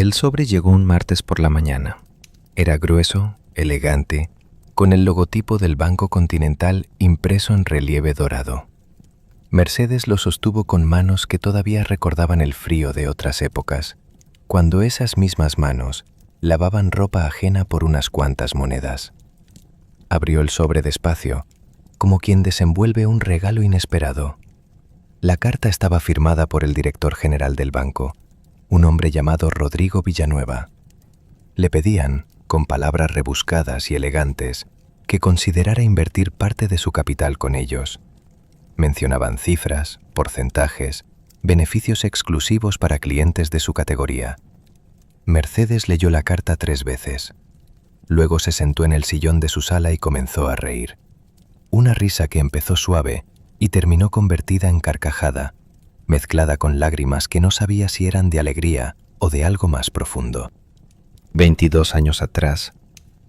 El sobre llegó un martes por la mañana. Era grueso, elegante, con el logotipo del Banco Continental impreso en relieve dorado. Mercedes lo sostuvo con manos que todavía recordaban el frío de otras épocas, cuando esas mismas manos lavaban ropa ajena por unas cuantas monedas. Abrió el sobre despacio, como quien desenvuelve un regalo inesperado. La carta estaba firmada por el director general del banco, un hombre llamado Rodrigo Villanueva. Le pedían, con palabras rebuscadas y elegantes, que considerara invertir parte de su capital con ellos. Mencionaban cifras, porcentajes, beneficios exclusivos para clientes de su categoría. Mercedes leyó la carta 3 veces. Luego se sentó en el sillón de su sala y comenzó a reír. Una risa que empezó suave y terminó convertida en carcajada, mezclada con lágrimas que no sabía si eran de alegría o de algo más profundo. 22 años atrás,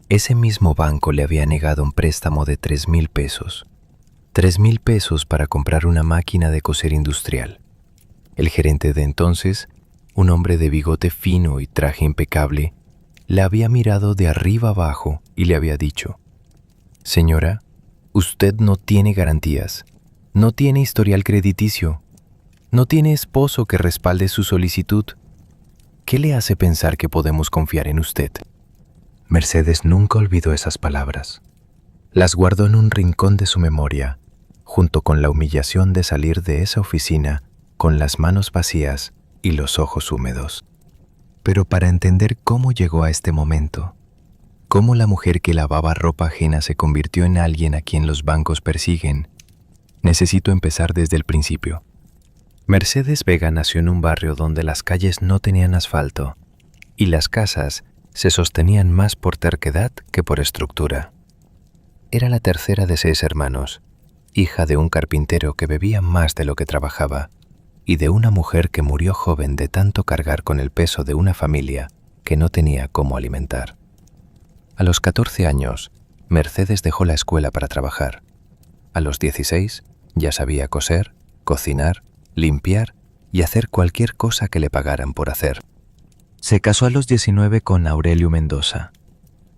ese mismo banco le había negado un préstamo de 3,000 pesos. 3,000 pesos para comprar una máquina de coser industrial. El gerente de entonces, un hombre de bigote fino y traje impecable, la había mirado de arriba abajo y le había dicho: «Señora, usted no tiene garantías, no tiene historial crediticio, no tiene esposo que respalde su solicitud. ¿Qué le hace pensar que podemos confiar en usted?». Mercedes nunca olvidó esas palabras. Las guardó en un rincón de su memoria, junto con la humillación de salir de esa oficina con las manos vacías y los ojos húmedos. Pero para entender cómo llegó a este momento, cómo la mujer que lavaba ropa ajena se convirtió en alguien a quien los bancos persiguen, necesito empezar desde el principio. Mercedes Vega nació en un barrio donde las calles no tenían asfalto y las casas se sostenían más por terquedad que por estructura. Era la tercera de 6 hermanos, hija de un carpintero que bebía más de lo que trabajaba y de una mujer que murió joven de tanto cargar con el peso de una familia que no tenía cómo alimentar. A los 14 años, Mercedes dejó la escuela para trabajar. A los 16, ya sabía coser, cocinar, limpiar y hacer cualquier cosa que le pagaran por hacer. Se casó a los 19 con Aurelio Mendoza,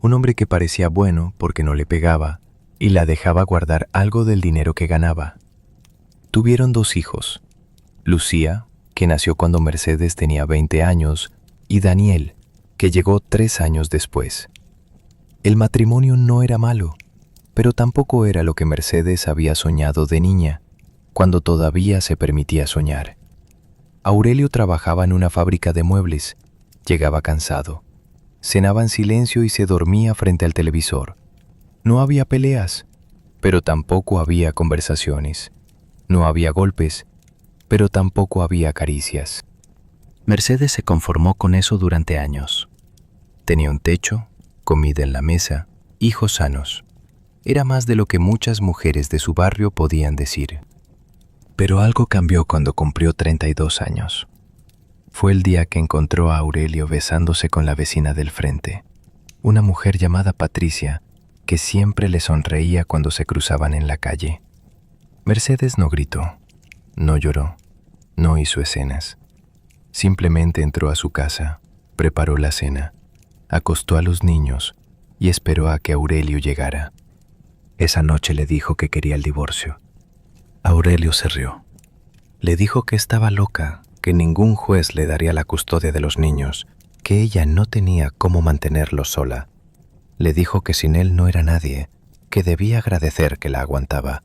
un hombre que parecía bueno porque no le pegaba y la dejaba guardar algo del dinero que ganaba. Tuvieron 2 hijos, Lucía, que nació cuando Mercedes tenía 20 años, y Daniel, que llegó 3 años después. El matrimonio no era malo, pero tampoco era lo que Mercedes había soñado de niña, cuando todavía se permitía soñar. Aurelio trabajaba en una fábrica de muebles, llegaba cansado, cenaba en silencio y se dormía frente al televisor. No había peleas, pero tampoco había conversaciones. No había golpes, pero tampoco había caricias. Mercedes se conformó con eso durante años. Tenía un techo, comida en la mesa, hijos sanos. Era más de lo que muchas mujeres de su barrio podían decir. Pero algo cambió cuando cumplió 32 años. Fue el día que encontró a Aurelio besándose con la vecina del frente, una mujer llamada Patricia, que siempre le sonreía cuando se cruzaban en la calle. Mercedes no gritó, no lloró, no hizo escenas. Simplemente entró a su casa, preparó la cena, acostó a los niños y esperó a que Aurelio llegara. Esa noche le dijo que quería el divorcio. Aurelio se rió. Le dijo que estaba loca, que ningún juez le daría la custodia de los niños, que ella no tenía cómo mantenerlos sola. Le dijo que sin él no era nadie, que debía agradecer que la aguantaba.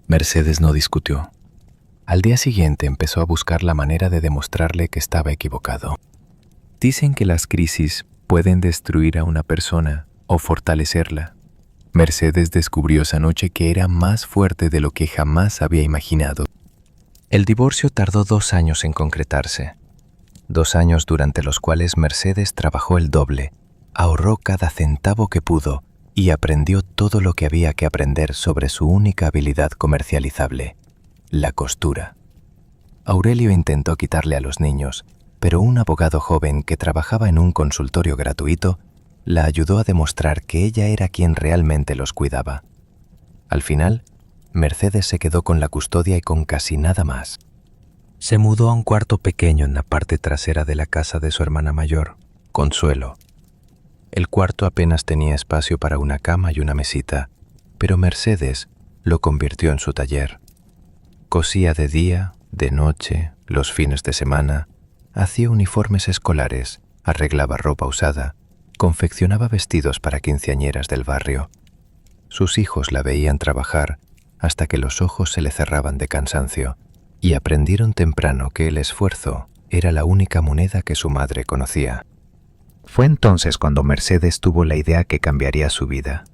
Mercedes no discutió. Al día siguiente empezó a buscar la manera de demostrarle que estaba equivocado. Dicen que las crisis pueden destruir a una persona o fortalecerla. Mercedes descubrió esa noche que era más fuerte de lo que jamás había imaginado. El divorcio tardó 2 años en concretarse. 2 años durante los cuales Mercedes trabajó el doble, ahorró cada centavo que pudo y aprendió todo lo que había que aprender sobre su única habilidad comercializable, la costura. Aurelio intentó quitarle a los niños, pero un abogado joven que trabajaba en un consultorio gratuito la ayudó a demostrar que ella era quien realmente los cuidaba. Al final, Mercedes se quedó con la custodia y con casi nada más. Se mudó a un cuarto pequeño en la parte trasera de la casa de su hermana mayor, Consuelo. El cuarto apenas tenía espacio para una cama y una mesita, pero Mercedes lo convirtió en su taller. Cosía de día, de noche, los fines de semana, hacía uniformes escolares, arreglaba ropa usada, confeccionaba vestidos para quinceañeras del barrio. Sus hijos la veían trabajar hasta que los ojos se le cerraban de cansancio y aprendieron temprano que el esfuerzo era la única moneda que su madre conocía. Fue entonces cuando Mercedes tuvo la idea que cambiaría su vida.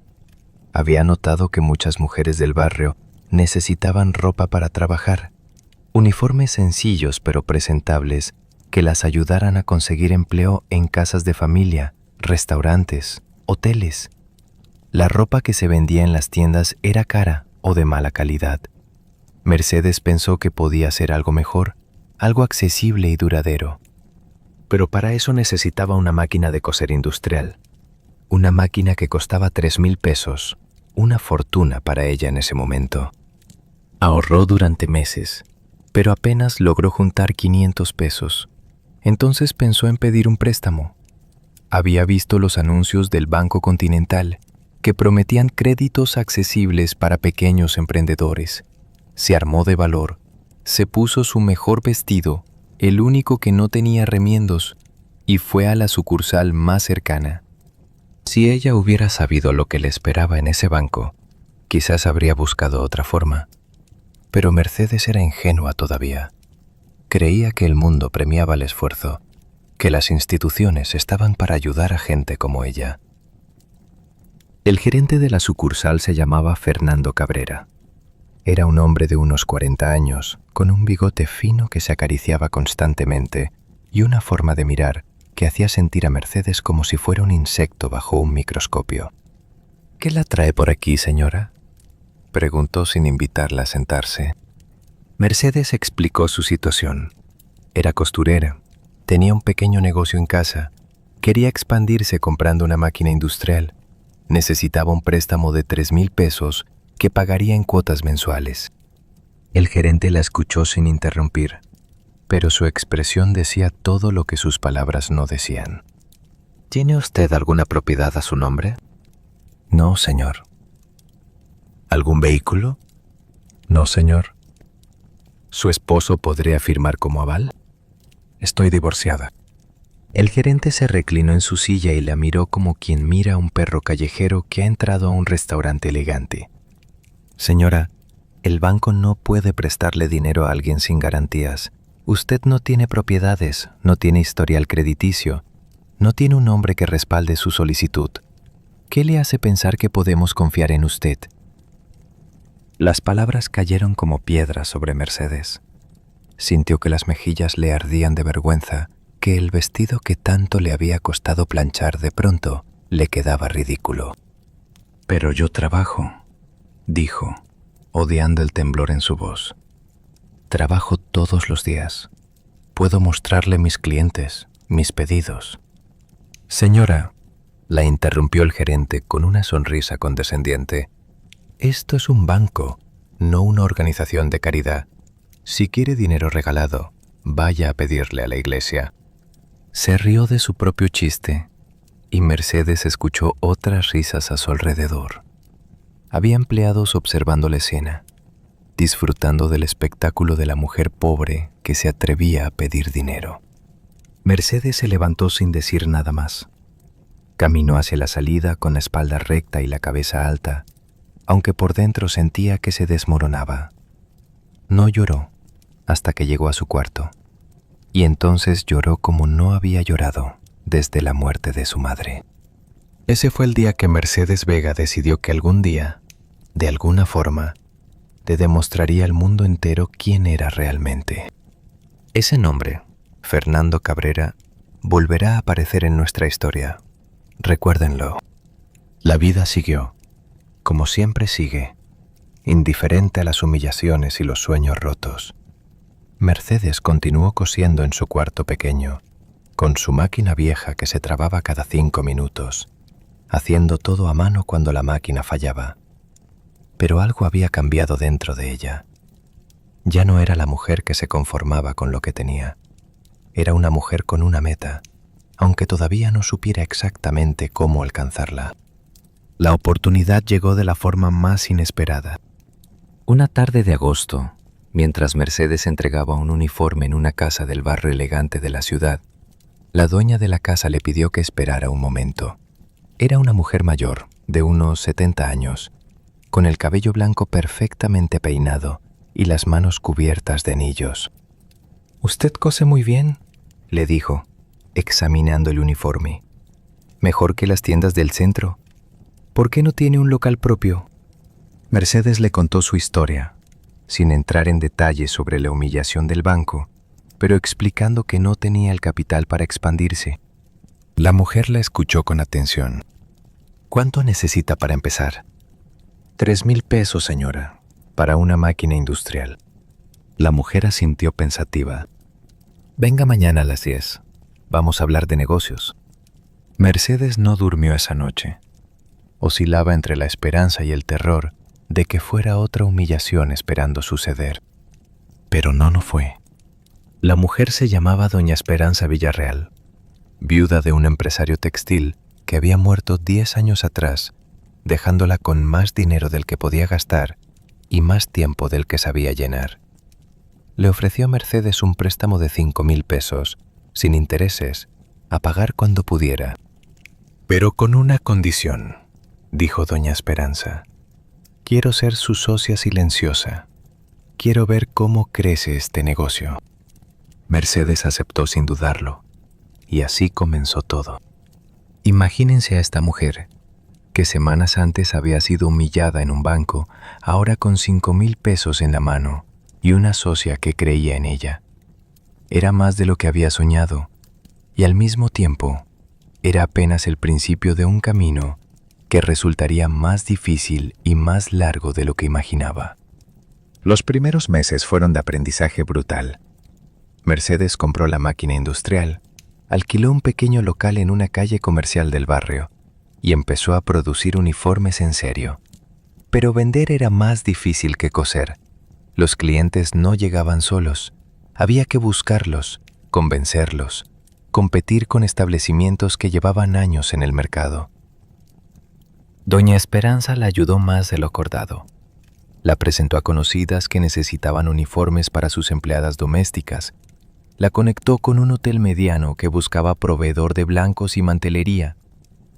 Había notado que muchas mujeres del barrio necesitaban ropa para trabajar, uniformes sencillos pero presentables que las ayudaran a conseguir empleo en casas de familia, restaurantes, hoteles. La ropa que se vendía en las tiendas era cara o de mala calidad. Mercedes pensó que podía hacer algo mejor, algo accesible y duradero. Pero para eso necesitaba una máquina de coser industrial. Una máquina que costaba 3,000 pesos, una fortuna para ella en ese momento. Ahorró durante meses, pero apenas logró juntar 500 pesos. Entonces pensó en pedir un préstamo. Había visto los anuncios del Banco Continental que prometían créditos accesibles para pequeños emprendedores. Se armó de valor, se puso su mejor vestido, el único que no tenía remiendos, y fue a la sucursal más cercana. Si ella hubiera sabido lo que le esperaba en ese banco, quizás habría buscado otra forma. Pero Mercedes era ingenua todavía. Creía que el mundo premiaba el esfuerzo, que las instituciones estaban para ayudar a gente como ella. El gerente de la sucursal se llamaba Fernando Cabrera. Era un hombre de unos 40 años, con un bigote fino que se acariciaba constantemente y una forma de mirar que hacía sentir a Mercedes como si fuera un insecto bajo un microscopio. «¿Qué la trae por aquí, señora?», preguntó sin invitarla a sentarse. Mercedes explicó su situación. Era costurera, tenía un pequeño negocio en casa, quería expandirse comprando una máquina industrial, necesitaba un préstamo de 3,000 pesos que pagaría en cuotas mensuales. El gerente la escuchó sin interrumpir, pero su expresión decía todo lo que sus palabras no decían. «¿Tiene usted alguna propiedad a su nombre?». «No, señor». «¿Algún vehículo?». «No, señor». «¿Su esposo podría firmar como aval?». «Estoy divorciada». El gerente se reclinó en su silla y la miró como quien mira a un perro callejero que ha entrado a un restaurante elegante. «Señora, el banco no puede prestarle dinero a alguien sin garantías. Usted no tiene propiedades, no tiene historial crediticio, no tiene un nombre que respalde su solicitud. ¿Qué le hace pensar que podemos confiar en usted?». Las palabras cayeron como piedras sobre Mercedes. Sintió que las mejillas le ardían de vergüenza, que el vestido que tanto le había costado planchar de pronto le quedaba ridículo. «Pero yo trabajo», dijo, odiando el temblor en su voz. «Trabajo todos los días. Puedo mostrarle mis clientes, mis pedidos». «Señora», la interrumpió el gerente con una sonrisa condescendiente, «esto es un banco, no una organización de caridad. Si quiere dinero regalado, vaya a pedirle a la iglesia». Se rió de su propio chiste y Mercedes escuchó otras risas a su alrededor. Había empleados observando la escena, disfrutando del espectáculo de la mujer pobre que se atrevía a pedir dinero. Mercedes se levantó sin decir nada más. Caminó hacia la salida con la espalda recta y la cabeza alta, aunque por dentro sentía que se desmoronaba. No lloró hasta que llegó a su cuarto, y entonces lloró como no había llorado desde la muerte de su madre. Ese fue el día que Mercedes Vega decidió que algún día, de alguna forma, le demostraría al mundo entero quién era realmente. Ese nombre, Fernando Cabrera, volverá a aparecer en nuestra historia. Recuérdenlo. La vida siguió, como siempre sigue, indiferente a las humillaciones y los sueños rotos. Mercedes continuó cosiendo en su cuarto pequeño, con su máquina vieja que se trababa cada 5 minutos, haciendo todo a mano cuando la máquina fallaba. Pero algo había cambiado dentro de ella. Ya no era la mujer que se conformaba con lo que tenía. Era una mujer con una meta, aunque todavía no supiera exactamente cómo alcanzarla. La oportunidad llegó de la forma más inesperada. Una tarde de agosto, mientras Mercedes entregaba un uniforme en una casa del barrio elegante de la ciudad, la dueña de la casa le pidió que esperara un momento. Era una mujer mayor, de unos 70 años, con el cabello blanco perfectamente peinado y las manos cubiertas de anillos. «¿Usted cose muy bien?», le dijo, examinando el uniforme. «Mejor que las tiendas del centro. ¿Por qué no tiene un local propio?». Mercedes le contó su historia, sin entrar en detalles sobre la humillación del banco, pero explicando que no tenía el capital para expandirse. La mujer la escuchó con atención. «¿Cuánto necesita para empezar?». «3,000 pesos, señora, para una máquina industrial». La mujer asintió pensativa. «Venga mañana a las 10. Vamos a hablar de negocios». Mercedes no durmió esa noche. Oscilaba entre la esperanza y el terror de que fuera otra humillación esperando suceder. Pero no fue. La mujer se llamaba doña Esperanza Villarreal, viuda de un empresario textil que había muerto 10 años atrás, dejándola con más dinero del que podía gastar y más tiempo del que sabía llenar. Le ofreció a Mercedes un préstamo de 5,000 pesos, sin intereses, a pagar cuando pudiera. «Pero con una condición», dijo doña Esperanza. «Quiero ser su socia silenciosa. Quiero ver cómo crece este negocio». Mercedes aceptó sin dudarlo, y así comenzó todo. Imagínense a esta mujer, que semanas antes había sido humillada en un banco, ahora con 5,000 pesos en la mano y una socia que creía en ella. Era más de lo que había soñado, y al mismo tiempo era apenas el principio de un camino que resultaría más difícil y más largo de lo que imaginaba. Los primeros meses fueron de aprendizaje brutal. Mercedes compró la máquina industrial, alquiló un pequeño local en una calle comercial del barrio y empezó a producir uniformes en serio. Pero vender era más difícil que coser. Los clientes no llegaban solos. Había que buscarlos, convencerlos, competir con establecimientos que llevaban años en el mercado. Doña Esperanza la ayudó más de lo acordado. La presentó a conocidas que necesitaban uniformes para sus empleadas domésticas. La conectó con un hotel mediano que buscaba proveedor de blancos y mantelería.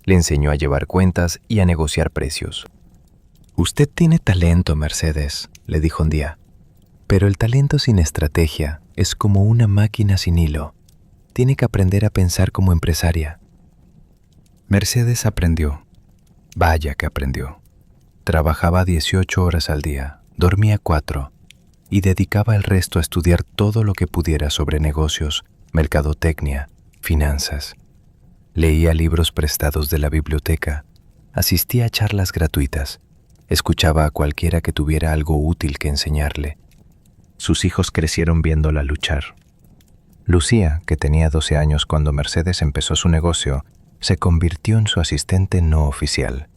Le enseñó a llevar cuentas y a negociar precios. «Usted tiene talento, Mercedes», le dijo un día. «Pero el talento sin estrategia es como una máquina sin hilo. Tiene que aprender a pensar como empresaria». Mercedes aprendió. Vaya que aprendió. Trabajaba 18 horas al día, dormía 4 y dedicaba el resto a estudiar todo lo que pudiera sobre negocios, mercadotecnia, finanzas. Leía libros prestados de la biblioteca, asistía a charlas gratuitas, escuchaba a cualquiera que tuviera algo útil que enseñarle. Sus hijos crecieron viéndola luchar. Lucía, que tenía 12 años cuando Mercedes empezó su negocio, se convirtió en su asistente no oficial.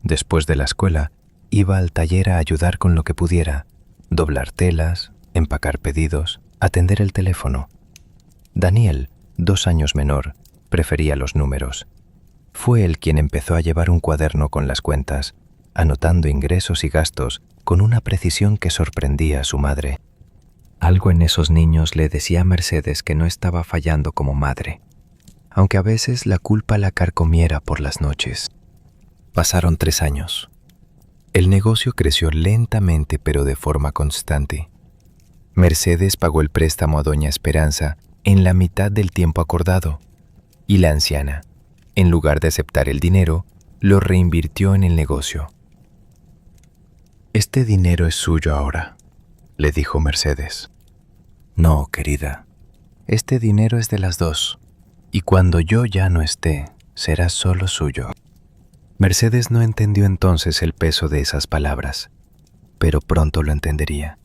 Después de la escuela, iba al taller a ayudar con lo que pudiera, doblar telas, empacar pedidos, atender el teléfono. Daniel, 2 años menor, prefería los números. Fue él quien empezó a llevar un cuaderno con las cuentas, anotando ingresos y gastos con una precisión que sorprendía a su madre. Algo en esos niños le decía a Mercedes que no estaba fallando como madre, aunque a veces la culpa la carcomiera por las noches. Pasaron 3 años. El negocio creció lentamente pero de forma constante. Mercedes pagó el préstamo a doña Esperanza en la mitad del tiempo acordado, y la anciana, en lugar de aceptar el dinero, lo reinvirtió en el negocio. «Este dinero es suyo ahora», le dijo Mercedes. «No, querida, este dinero es de las dos, y cuando yo ya no esté, será solo suyo». Mercedes no entendió entonces el peso de esas palabras, pero pronto lo entendería.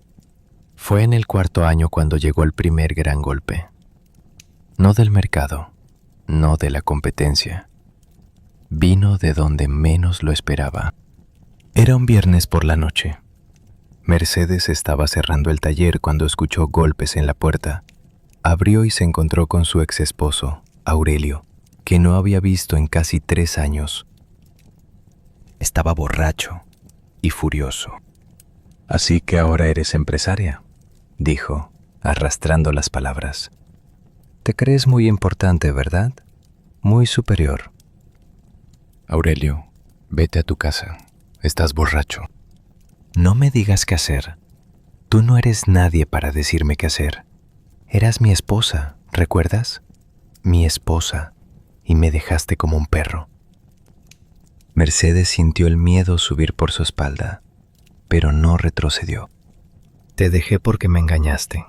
Fue en el 4.º año cuando llegó el primer gran golpe. No del mercado, no de la competencia. Vino de donde menos lo esperaba. Era un viernes por la noche. Mercedes estaba cerrando el taller cuando escuchó golpes en la puerta. Abrió y se encontró con su ex esposo, Aurelio, que no había visto en casi 3 años. Estaba borracho y furioso. «Así que ahora eres empresaria», dijo, arrastrando las palabras. «Te crees muy importante, ¿verdad? Muy superior». «Aurelio, vete a tu casa. Estás borracho». «No me digas qué hacer. Tú no eres nadie para decirme qué hacer. Eras mi esposa, ¿recuerdas? Mi esposa, y me dejaste como un perro». Mercedes sintió el miedo subir por su espalda, pero no retrocedió. «Te dejé porque me engañaste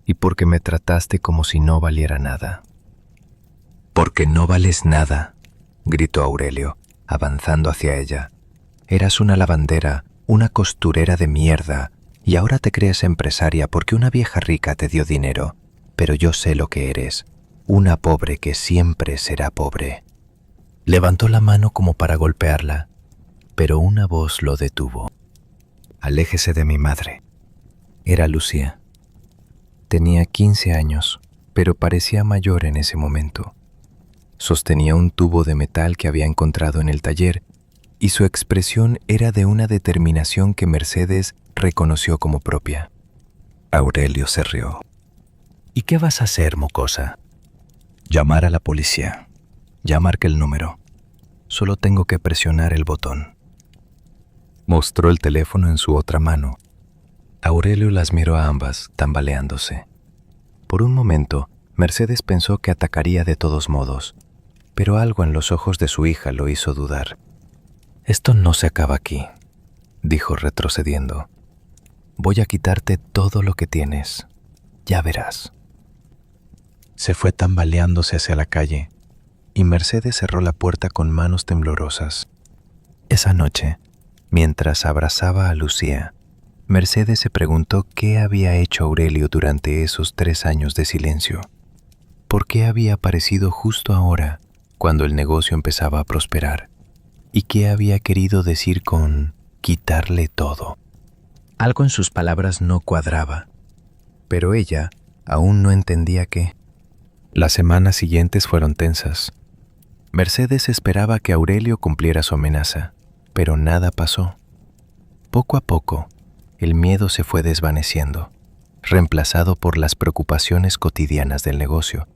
y porque me trataste como si no valiera nada». «Porque no vales nada», gritó Aurelio, avanzando hacia ella. «Eras una lavandera, una costurera de mierda, y ahora te crees empresaria porque una vieja rica te dio dinero. Pero yo sé lo que eres, una pobre que siempre será pobre». Levantó la mano como para golpearla, pero una voz lo detuvo. «Aléjese de mi madre». Era Lucía. Tenía 15 años, pero parecía mayor en ese momento. Sostenía un tubo de metal que había encontrado en el taller y su expresión era de una determinación que Mercedes reconoció como propia. Aurelio se rió. «¿Y qué vas a hacer, mocosa?» «Llamar a la policía. Ya marqué el número. Solo tengo que presionar el botón». Mostró el teléfono en su otra mano. Aurelio las miró a ambas, tambaleándose. Por un momento, Mercedes pensó que atacaría de todos modos, pero algo en los ojos de su hija lo hizo dudar. «Esto no se acaba aquí», dijo retrocediendo. «Voy a quitarte todo lo que tienes. Ya verás». Se fue tambaleándose hacia la calle, y Mercedes cerró la puerta con manos temblorosas. Esa noche, mientras abrazaba a Lucía, Mercedes se preguntó qué había hecho Aurelio durante esos 3 años de silencio. ¿Por qué había aparecido justo ahora, cuando el negocio empezaba a prosperar? ¿Y qué había querido decir con quitarle todo? Algo en sus palabras no cuadraba, pero ella aún no entendía qué. Las semanas siguientes fueron tensas. Mercedes esperaba que Aurelio cumpliera su amenaza, pero nada pasó. Poco a poco, el miedo se fue desvaneciendo, reemplazado por las preocupaciones cotidianas del negocio.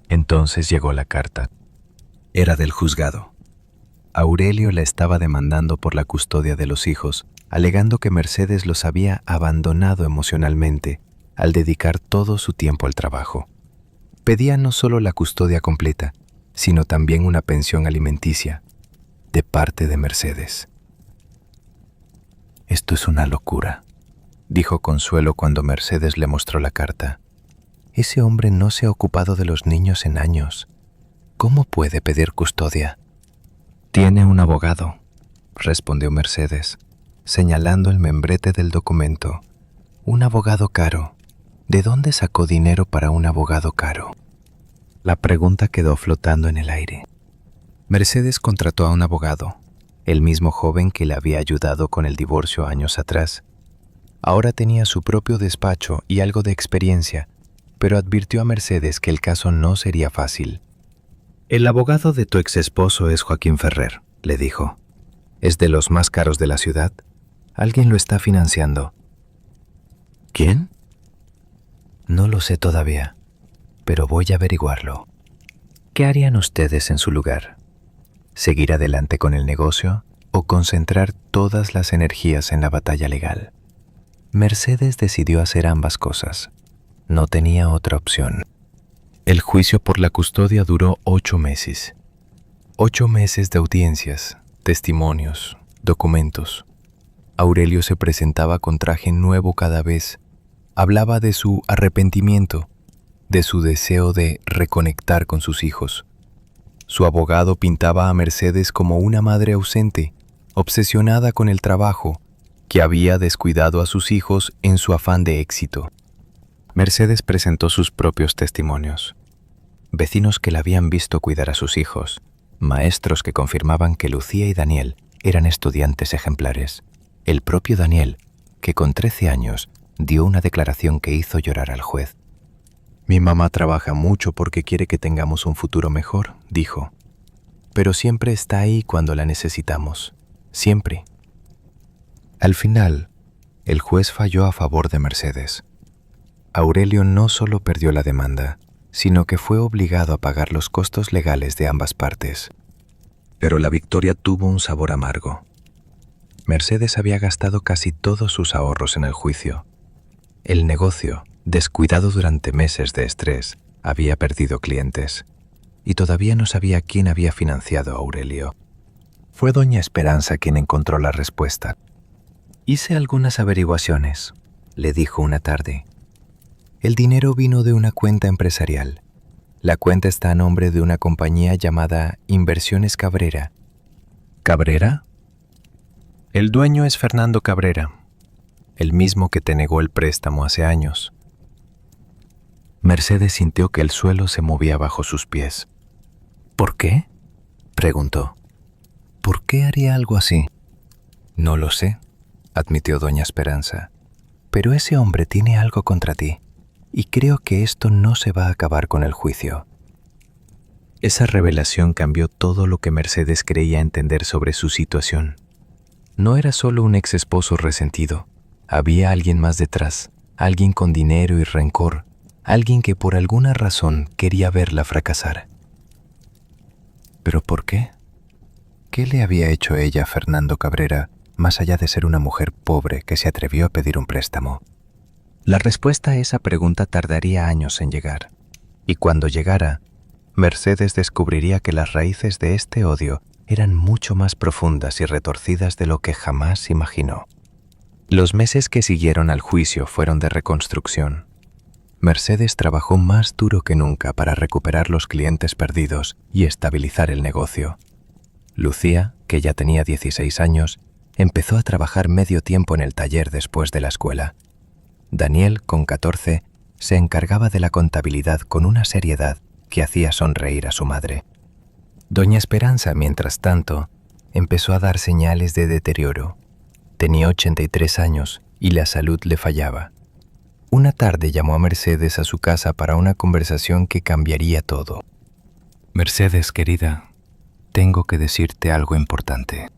Entonces llegó la carta. Era del juzgado. Aurelio la estaba demandando por la custodia de los hijos, alegando que Mercedes los había abandonado emocionalmente al dedicar todo su tiempo al trabajo. Pedía no solo la custodia completa, sino también una pensión alimenticia de parte de Mercedes. «Esto es una locura», dijo Consuelo cuando Mercedes le mostró la carta. «Ese hombre no se ha ocupado de los niños en años. ¿Cómo puede pedir custodia?» «Tiene un abogado», respondió Mercedes, señalando el membrete del documento. «Un abogado caro. ¿De dónde sacó dinero para un abogado caro?» La pregunta quedó flotando en el aire. Mercedes contrató a un abogado, el mismo joven que le había ayudado con el divorcio años atrás. Ahora tenía su propio despacho y algo de experiencia, pero advirtió a Mercedes que el caso no sería fácil. «El abogado de tu ex esposo es Joaquín Ferrer», le dijo. «Es de los más caros de la ciudad. Alguien lo está financiando». «¿Quién?» «No lo sé todavía, pero voy a averiguarlo». «¿Qué harían ustedes en su lugar? ¿Seguir adelante con el negocio o concentrar todas las energías en la batalla legal?» Mercedes decidió hacer ambas cosas. No tenía otra opción. El juicio por la custodia duró 8 meses. 8 meses de audiencias, testimonios, documentos. Aurelio se presentaba con traje nuevo cada vez. Hablaba de su arrepentimiento, de su deseo de reconectar con sus hijos. Su abogado pintaba a Mercedes como una madre ausente, obsesionada con el trabajo, que había descuidado a sus hijos en su afán de éxito. Mercedes presentó sus propios testimonios. Vecinos que la habían visto cuidar a sus hijos, maestros que confirmaban que Lucía y Daniel eran estudiantes ejemplares, el propio Daniel, que con 13 años dio una declaración que hizo llorar al juez. «Mi mamá trabaja mucho porque quiere que tengamos un futuro mejor», dijo. «Pero siempre está ahí cuando la necesitamos. Siempre». Al final, el juez falló a favor de Mercedes. Aurelio no solo perdió la demanda, sino que fue obligado a pagar los costos legales de ambas partes. Pero la victoria tuvo un sabor amargo. Mercedes había gastado casi todos sus ahorros en el juicio. El negocio, descuidado durante meses de estrés, había perdido clientes, y todavía no sabía quién había financiado a Aurelio. Fue doña Esperanza quien encontró la respuesta. «Hice algunas averiguaciones», le dijo una tarde. «El dinero vino de una cuenta empresarial. La cuenta está a nombre de una compañía llamada Inversiones Cabrera». «¿Cabrera?» «El dueño es Fernando Cabrera, el mismo que te negó el préstamo hace años». Mercedes sintió que el suelo se movía bajo sus pies. «¿Por qué?», preguntó. «¿Por qué haría algo así?». «No lo sé», admitió doña Esperanza, «pero ese hombre tiene algo contra ti, y creo que esto no se va a acabar con el juicio». Esa revelación cambió todo lo que Mercedes creía entender sobre su situación. No era solo un ex esposo resentido, había alguien más detrás, alguien con dinero y rencor, alguien que por alguna razón quería verla fracasar. ¿Pero por qué? ¿Qué le había hecho ella a Fernando Cabrera, más allá de ser una mujer pobre que se atrevió a pedir un préstamo? La respuesta a esa pregunta tardaría años en llegar, y cuando llegara, Mercedes descubriría que las raíces de este odio eran mucho más profundas y retorcidas de lo que jamás imaginó. Los meses que siguieron al juicio fueron de reconstrucción. Mercedes trabajó más duro que nunca para recuperar los clientes perdidos y estabilizar el negocio. Lucía, que ya tenía 16 años, empezó a trabajar medio tiempo en el taller después de la escuela. Daniel, con 14, se encargaba de la contabilidad con una seriedad que hacía sonreír a su madre. Doña Esperanza, mientras tanto, empezó a dar señales de deterioro. Tenía 83 años y la salud le fallaba. Una tarde llamó a Mercedes a su casa para una conversación que cambiaría todo. «Mercedes, querida, tengo que decirte algo importante».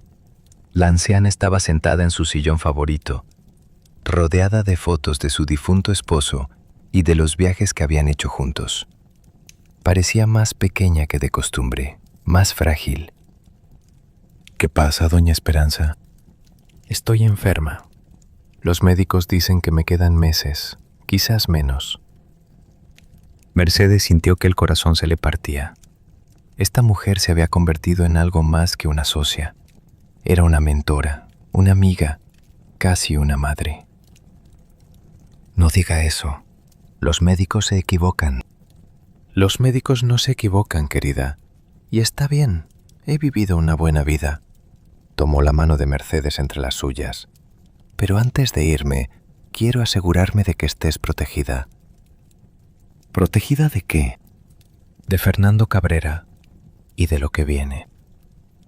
La anciana estaba sentada en su sillón favorito, rodeada de fotos de su difunto esposo y de los viajes que habían hecho juntos. Parecía más pequeña que de costumbre, más frágil. «¿Qué pasa, doña Esperanza?» «Estoy enferma. Los médicos dicen que me quedan meses, quizás menos». Mercedes sintió que el corazón se le partía. Esta mujer se había convertido en algo más que una socia. Era una mentora, una amiga, casi una madre. «No diga eso. Los médicos se equivocan». «Los médicos no se equivocan, querida. Y está bien. He vivido una buena vida». Tomó la mano de Mercedes entre las suyas. «Pero antes de irme, quiero asegurarme de que estés protegida». «¿Protegida de qué?» «De Fernando Cabrera y de lo que viene».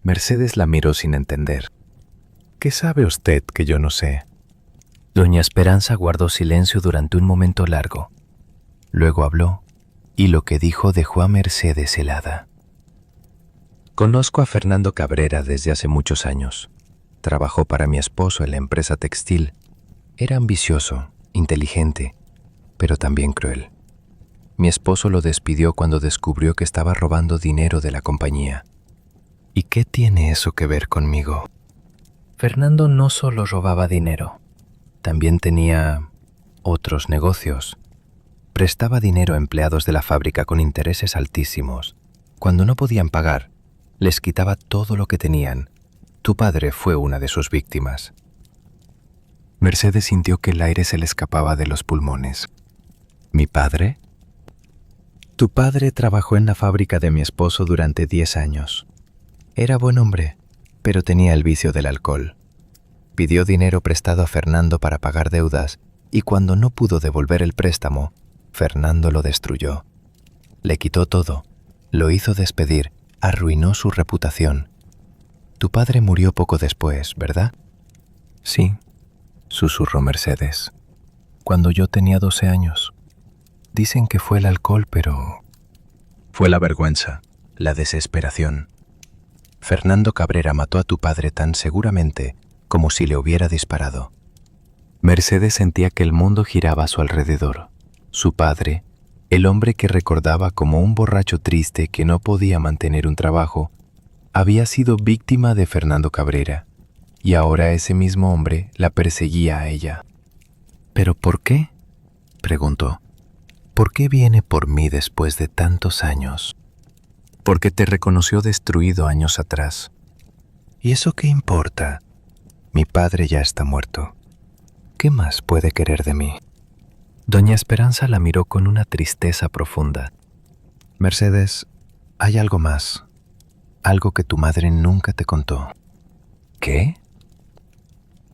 Mercedes la miró sin entender. «¿Qué sabe usted que yo no sé?». Doña Esperanza guardó silencio durante un momento largo. Luego habló, y lo que dijo dejó a Mercedes helada. «Conozco a Fernando Cabrera desde hace muchos años. Trabajó para mi esposo en la empresa textil. Era ambicioso, inteligente, pero también cruel. Mi esposo lo despidió cuando descubrió que estaba robando dinero de la compañía. ¿Y qué tiene eso que ver conmigo?». Fernando no solo robaba dinero, también tenía otros negocios. Prestaba dinero a empleados de la fábrica con intereses altísimos. Cuando no podían pagar, les quitaba todo lo que tenían. Tu padre fue una de sus víctimas». Mercedes sintió que el aire se le escapaba de los pulmones. «¿Mi padre?». «Tu padre trabajó en la fábrica de mi esposo durante 10 años. Era buen hombre, pero tenía el vicio del alcohol. Pidió dinero prestado a Fernando para pagar deudas y cuando no pudo devolver el préstamo, Fernando lo destruyó. Le quitó todo, lo hizo despedir, arruinó su reputación. Tu padre murió poco después, ¿verdad?». «Sí, susurró Mercedes. Cuando yo tenía 12 años. Dicen que fue el alcohol, pero... Fue la vergüenza, la desesperación. Fernando Cabrera mató a tu padre tan seguramente como si le hubiera disparado. Mercedes sentía que el mundo giraba a su alrededor. Su padre, el hombre que recordaba como un borracho triste que no podía mantener un trabajo, había sido víctima de Fernando Cabrera, y ahora ese mismo hombre la perseguía a ella. ¿Pero por qué?, preguntó. ¿Por qué viene por mí después de tantos años? Porque te reconoció destruido años atrás. ¿Y eso qué importa? Mi padre ya está muerto. ¿Qué más puede querer de mí? Doña Esperanza la miró con una tristeza profunda. Mercedes, hay algo más. Algo que tu madre nunca te contó. ¿Qué?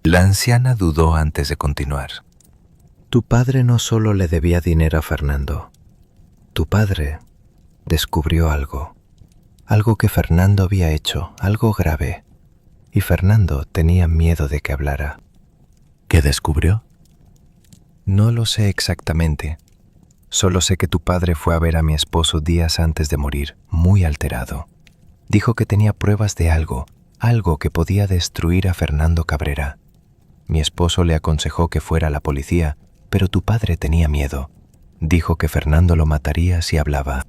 La anciana dudó antes de continuar. Tu padre no solo le debía dinero a Fernando. Tu padre descubrió algo. Algo que Fernando había hecho, algo grave. Y Fernando tenía miedo de que hablara. ¿Qué descubrió? No lo sé exactamente. Solo sé que tu padre fue a ver a mi esposo días antes de morir, muy alterado. Dijo que tenía pruebas de algo que podía destruir a Fernando Cabrera. Mi esposo le aconsejó que fuera a la policía, pero tu padre tenía miedo. Dijo que Fernando lo mataría si hablaba.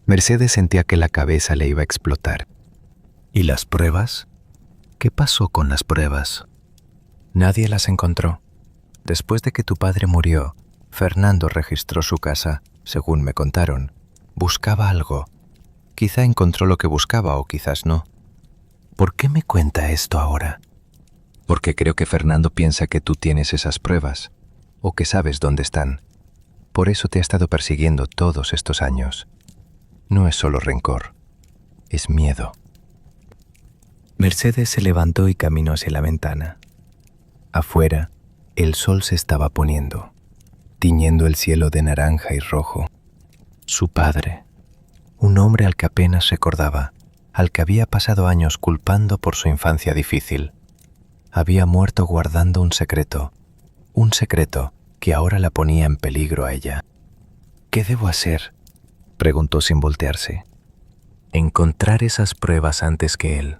Mercedes sentía que la cabeza le iba a explotar. ¿Y las pruebas? ¿Qué pasó con las pruebas? Nadie las encontró. Después de que tu padre murió, Fernando registró su casa, según me contaron. Buscaba algo. Quizá encontró lo que buscaba o quizás no. ¿Por qué me cuenta esto ahora? Porque creo que Fernando piensa que tú tienes esas pruebas, o que sabes dónde están. Por eso te ha estado persiguiendo todos estos años. No es solo rencor, es miedo. Mercedes se levantó y caminó hacia la ventana. Afuera, el sol se estaba poniendo, tiñendo el cielo de naranja y rojo. Su padre, un hombre al que apenas recordaba, al que había pasado años culpando por su infancia difícil, había muerto guardando un secreto que ahora la ponía en peligro a ella. ¿Qué debo hacer?, preguntó sin voltearse. Encontrar esas pruebas antes que él,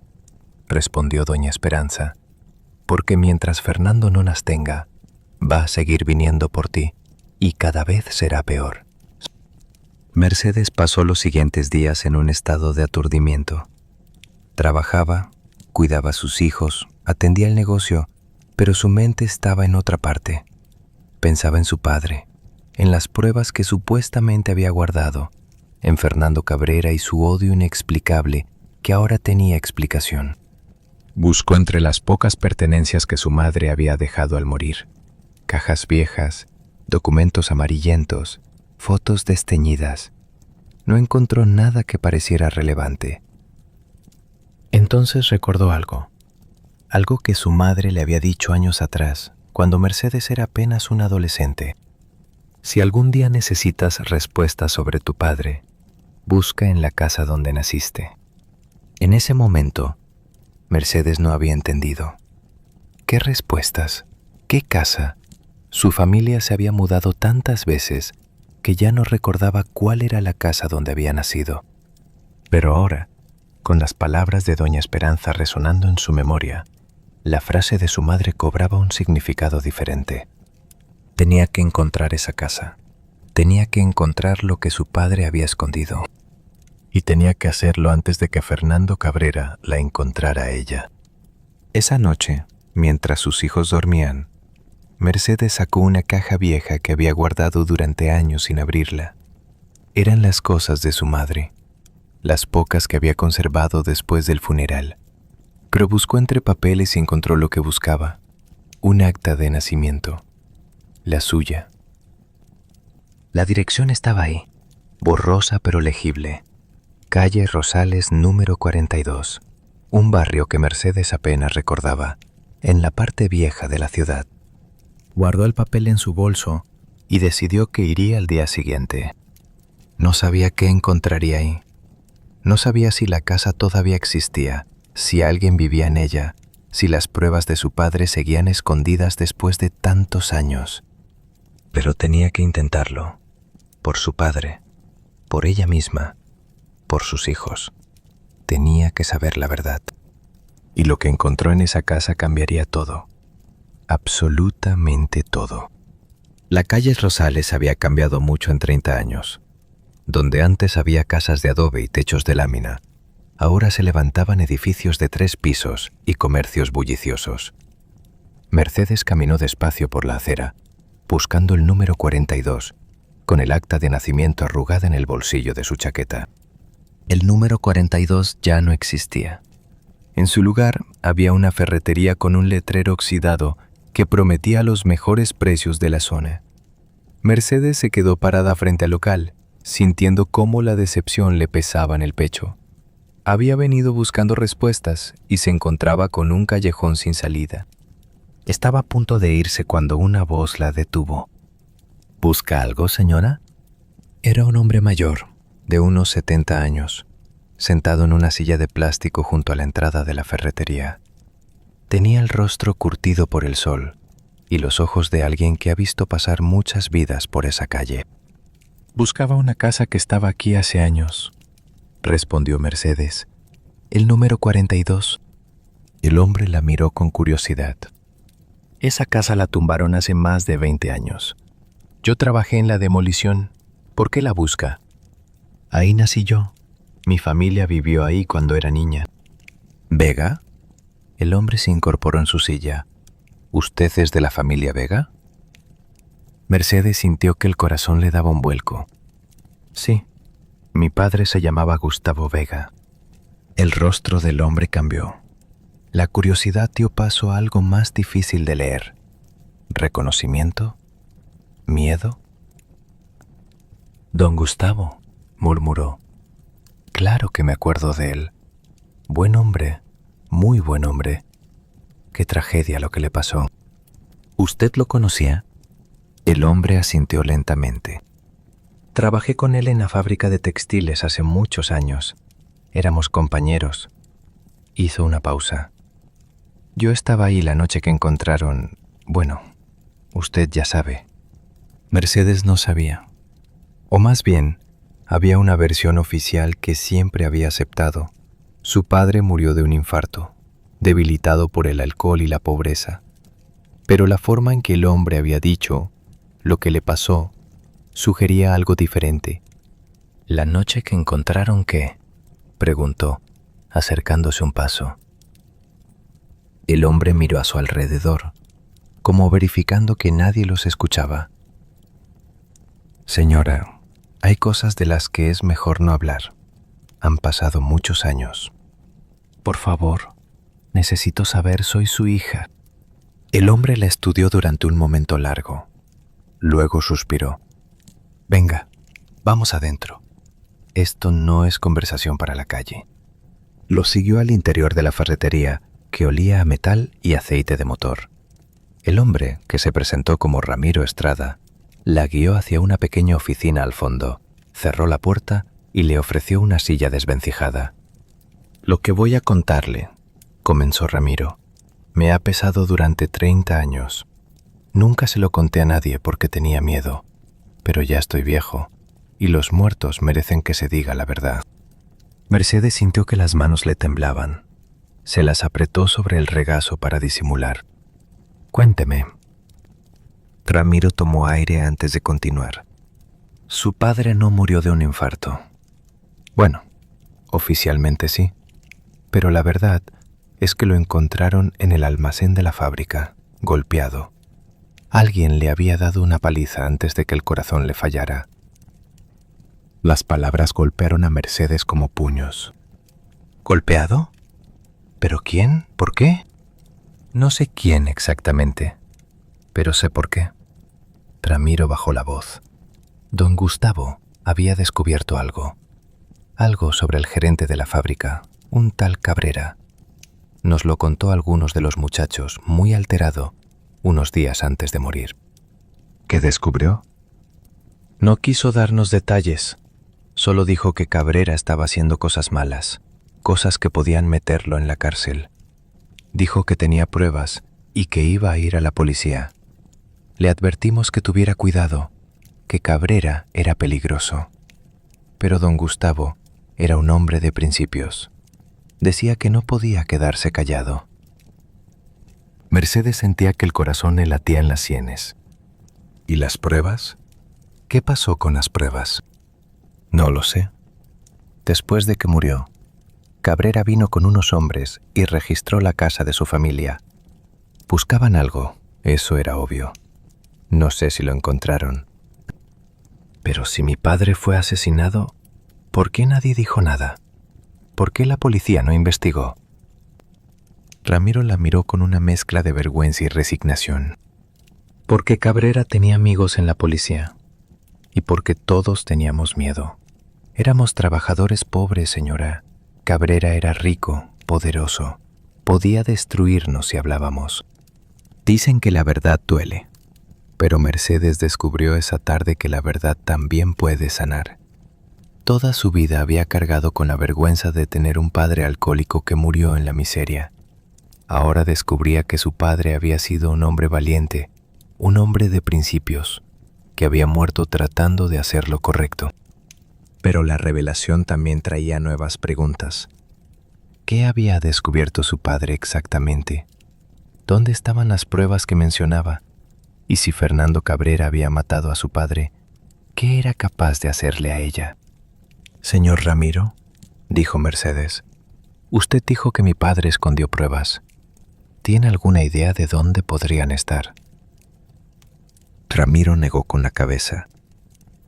respondió doña Esperanza, porque mientras Fernando no las tenga, va a seguir viniendo por ti y cada vez será peor. Mercedes pasó los siguientes días en un estado de aturdimiento. Trabajaba, cuidaba a sus hijos, atendía el negocio, pero su mente estaba en otra parte. Pensaba en su padre, en las pruebas que supuestamente había guardado, en Fernando Cabrera y su odio inexplicable que ahora tenía explicación. Buscó entre las pocas pertenencias que su madre había dejado al morir: cajas viejas, documentos amarillentos, fotos desteñidas. No encontró nada que pareciera relevante. Entonces recordó algo que su madre le había dicho años atrás, cuando Mercedes era apenas una adolescente. Si algún día necesitas respuestas sobre tu padre, busca en la casa donde naciste. En ese momento, Mercedes no había entendido. ¿Qué respuestas? ¿Qué casa? Su familia se había mudado tantas veces que ya no recordaba cuál era la casa donde había nacido. Pero ahora, con las palabras de doña Esperanza resonando en su memoria, la frase de su madre cobraba un significado diferente. Tenía que encontrar esa casa. Tenía que encontrar lo que su padre había escondido. Y tenía que hacerlo antes de que Fernando Cabrera la encontrara a ella. Esa noche, mientras sus hijos dormían, Mercedes sacó una caja vieja que había guardado durante años sin abrirla. Eran las cosas de su madre, las pocas que había conservado después del funeral. Pero buscó entre papeles y encontró lo que buscaba: un acta de nacimiento, la suya. La dirección estaba ahí, borrosa pero legible. Calle Rosales número 42, un barrio que Mercedes apenas recordaba, en la parte vieja de la ciudad. Guardó el papel en su bolso y decidió que iría al día siguiente. No sabía qué encontraría ahí. No sabía si la casa todavía existía, si alguien vivía en ella, si las pruebas de su padre seguían escondidas después de tantos años. Pero tenía que intentarlo, por su padre, por ella misma, por sus hijos. Tenía que saber la verdad. Y lo que encontró en esa casa cambiaría todo, absolutamente todo. La calle Rosales había cambiado mucho en 30 años. Donde antes había casas de adobe y techos de lámina, ahora se levantaban edificios de 3 pisos y comercios bulliciosos. Mercedes caminó despacio por la acera, buscando el número 42, con el acta de nacimiento arrugada en el bolsillo de su chaqueta. El número 42 ya no existía. En su lugar había una ferretería con un letrero oxidado que prometía los mejores precios de la zona. Mercedes se quedó parada frente al local, sintiendo cómo la decepción le pesaba en el pecho. Había venido buscando respuestas y se encontraba con un callejón sin salida. Estaba a punto de irse cuando una voz la detuvo. ¿Busca algo, señora? Era un hombre mayor, de unos 70 años, sentado en una silla de plástico junto a la entrada de la ferretería. Tenía el rostro curtido por el sol y los ojos de alguien que ha visto pasar muchas vidas por esa calle. Buscaba una casa que estaba aquí hace años, respondió Mercedes. El número 42. El hombre la miró con curiosidad. Esa casa la tumbaron hace más de 20 años. Yo trabajé en la demolición. ¿Por qué la busca? Ahí nací yo. Mi familia vivió ahí cuando era niña. ¿Vega? El hombre se incorporó en su silla. ¿Usted es de la familia Vega? Mercedes sintió que el corazón le daba un vuelco. Sí, mi padre se llamaba Gustavo Vega. El rostro del hombre cambió. La curiosidad dio paso a algo más difícil de leer. ¿Reconocimiento? ¿Miedo? Don Gustavo, murmuró. Claro que me acuerdo de él. Buen hombre, muy buen hombre. Qué tragedia lo que le pasó. ¿Usted lo conocía? El hombre asintió lentamente. Trabajé con él en la fábrica de textiles hace muchos años. Éramos compañeros. Hizo una pausa. Yo estaba ahí la noche que encontraron... Bueno, usted ya sabe. Mercedes no sabía. O más bien, había una versión oficial que siempre había aceptado. Su padre murió de un infarto, debilitado por el alcohol y la pobreza. Pero la forma en que el hombre había dicho lo que le pasó sugería algo diferente. ¿La noche que encontraron qué?, preguntó, acercándose un paso. El hombre miró a su alrededor, como verificando que nadie los escuchaba. Señora, hay cosas de las que es mejor no hablar. Han pasado muchos años. Por favor, necesito saber, soy su hija. El hombre la estudió durante un momento largo. Luego suspiró. Venga, vamos adentro. Esto no es conversación para la calle. Lo siguió al interior de la ferretería, que olía a metal y aceite de motor. El hombre, que se presentó como Ramiro Estrada, la guió hacia una pequeña oficina al fondo, cerró la puerta y le ofreció una silla desvencijada. Lo que voy a contarle, comenzó Ramiro, me ha pesado durante 30 años. Nunca se lo conté a nadie porque tenía miedo, pero ya estoy viejo y los muertos merecen que se diga la verdad. Mercedes sintió que las manos le temblaban. Se las apretó sobre el regazo para disimular. Cuénteme. Ramiro tomó aire antes de continuar. Su padre no murió de un infarto. Bueno, oficialmente sí, pero la verdad es que lo encontraron en el almacén de la fábrica, golpeado. Alguien le había dado una paliza antes de que el corazón le fallara. Las palabras golpearon a Mercedes como puños. ¿Golpeado? ¿Pero quién? ¿Por qué? No sé quién exactamente, pero sé por qué. Ramiro bajó la voz. Don Gustavo había descubierto algo. Algo sobre el gerente de la fábrica, un tal Cabrera. Nos lo contó a algunos de los muchachos, muy alterado, unos días antes de morir. ¿Qué descubrió? No quiso darnos detalles. Solo dijo que Cabrera estaba haciendo cosas malas, cosas que podían meterlo en la cárcel. Dijo que tenía pruebas y que iba a ir a la policía. Le advertimos que tuviera cuidado, que Cabrera era peligroso. Pero don Gustavo era un hombre de principios. Decía que no podía quedarse callado. Mercedes sentía que el corazón le latía en las sienes. ¿Y las pruebas? ¿Qué pasó con las pruebas? No lo sé. Después de que murió, Cabrera vino con unos hombres y registró la casa de su familia. Buscaban algo, eso era obvio. No sé si lo encontraron. Pero si mi padre fue asesinado, ¿por qué nadie dijo nada? ¿Por qué la policía no investigó? Ramiro la miró con una mezcla de vergüenza y resignación. Porque Cabrera tenía amigos en la policía y porque todos teníamos miedo. Éramos trabajadores pobres, señora. Cabrera era rico, poderoso. Podía destruirnos si hablábamos. Dicen que la verdad duele, pero Mercedes descubrió esa tarde que la verdad también puede sanar. Toda su vida había cargado con la vergüenza de tener un padre alcohólico que murió en la miseria. Ahora descubría que su padre había sido un hombre valiente, un hombre de principios, que había muerto tratando de hacer lo correcto. Pero la revelación también traía nuevas preguntas. ¿Qué había descubierto su padre exactamente? ¿Dónde estaban las pruebas que mencionaba? Y si Fernando Cabrera había matado a su padre, ¿qué era capaz de hacerle a ella? Señor Ramiro, dijo Mercedes, usted dijo que mi padre escondió pruebas. ¿Tiene alguna idea de dónde podrían estar? Ramiro negó con la cabeza.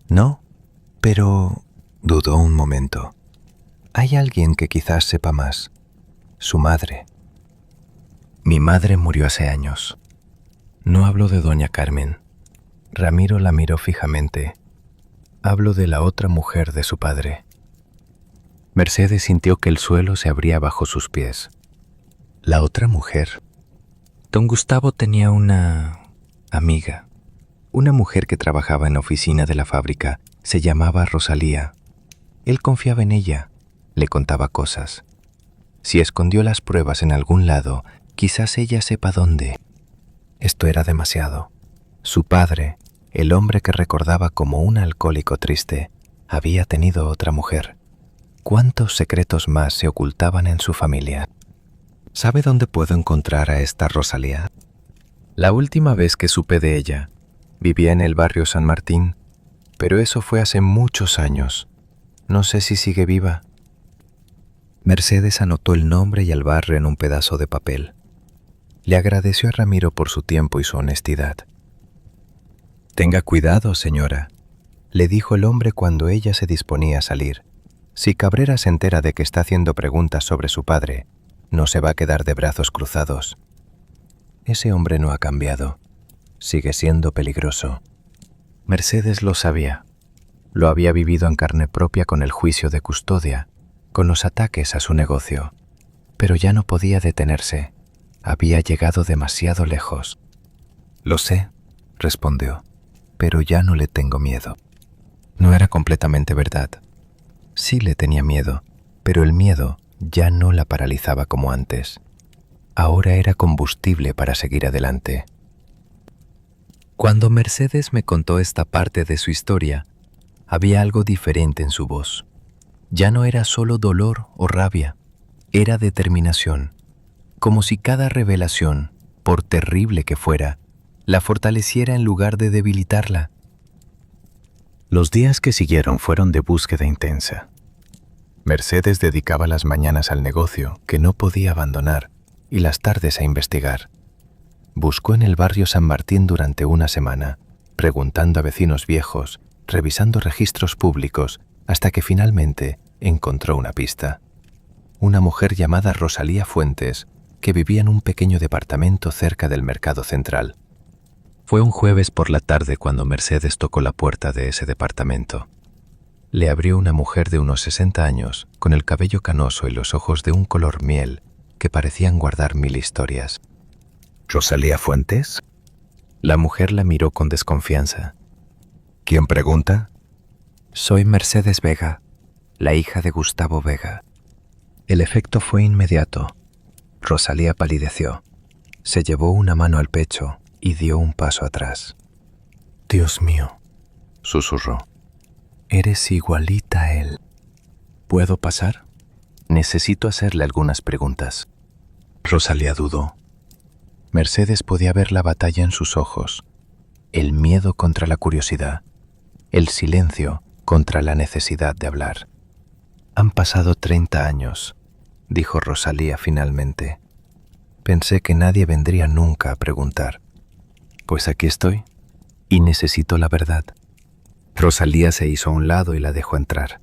No, pero dudó un momento. Hay alguien que quizás sepa más. Su madre. Mi madre murió hace años. No hablo de doña Carmen. Ramiro la miró fijamente. Hablo de la otra mujer de su padre. Mercedes sintió que el suelo se abría bajo sus pies. La otra mujer. Don Gustavo tenía una amiga, una mujer que trabajaba en la oficina de la fábrica. Se llamaba Rosalía. Él confiaba en ella, le contaba cosas. Si escondió las pruebas en algún lado, quizás ella sepa dónde. Esto era demasiado. Su padre, el hombre que recordaba como un alcohólico triste, había tenido otra mujer. ¿Cuántos secretos más se ocultaban en su familia? ¿Sabe dónde puedo encontrar a esta Rosalía? La última vez que supe de ella, vivía en el barrio San Martín, pero eso fue hace muchos años. No sé si sigue viva. Mercedes anotó el nombre y el barrio en un pedazo de papel. Le agradeció a Ramiro por su tiempo y su honestidad. Tenga cuidado, señora, le dijo el hombre cuando ella se disponía a salir. Si Cabrera se entera de que está haciendo preguntas sobre su padre, no se va a quedar de brazos cruzados. Ese hombre no ha cambiado. Sigue siendo peligroso. Mercedes lo sabía. Lo había vivido en carne propia con el juicio de custodia, con los ataques a su negocio. Pero ya no podía detenerse. Había llegado demasiado lejos. Lo sé, respondió, pero ya no le tengo miedo. No era completamente verdad. Sí le tenía miedo, pero el miedo ya no la paralizaba como antes. Ahora era combustible para seguir adelante. Cuando Mercedes me contó esta parte de su historia, había algo diferente en su voz. Ya no era solo dolor o rabia, era determinación, como si cada revelación, por terrible que fuera, la fortaleciera en lugar de debilitarla. Los días que siguieron fueron de búsqueda intensa. Mercedes dedicaba las mañanas al negocio, que no podía abandonar, y las tardes a investigar. Buscó en el barrio San Martín durante una semana, preguntando a vecinos viejos, revisando registros públicos, hasta que finalmente encontró una pista. Una mujer llamada Rosalía Fuentes, que vivía en un pequeño departamento cerca del mercado central. Fue un jueves por la tarde cuando Mercedes tocó la puerta de ese departamento. Le abrió una mujer de unos 60 años, con el cabello canoso y los ojos de un color miel que parecían guardar 1000 historias. ¿Rosalía Fuentes? La mujer la miró con desconfianza. ¿Quién pregunta? Soy Mercedes Vega, la hija de Gustavo Vega. El efecto fue inmediato. Rosalía palideció. Se llevó una mano al pecho y dio un paso atrás. «Dios mío», susurró. «Eres igualita a él». «¿Puedo pasar? Necesito hacerle algunas preguntas». Rosalía dudó. Mercedes podía ver la batalla en sus ojos, el miedo contra la curiosidad, el silencio contra la necesidad de hablar. «Han pasado 30 años», dijo Rosalía finalmente. «Pensé que nadie vendría nunca a preguntar. Pues aquí estoy y necesito la verdad». Rosalía se hizo a un lado y la dejó entrar.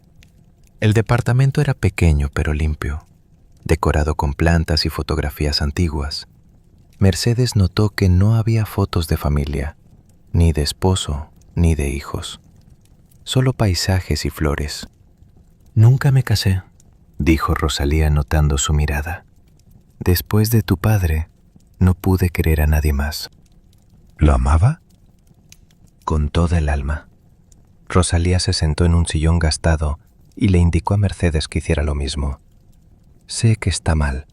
El departamento era pequeño pero limpio, decorado con plantas y fotografías antiguas. Mercedes notó que no había fotos de familia, ni de esposo, ni de hijos. Solo paisajes y flores. «Nunca me casé», dijo Rosalía notando su mirada. «Después de tu padre, no pude querer a nadie más». «¿Lo amaba?» «Con toda el alma». Rosalía se sentó en un sillón gastado y le indicó a Mercedes que hiciera lo mismo. «Sé que está mal.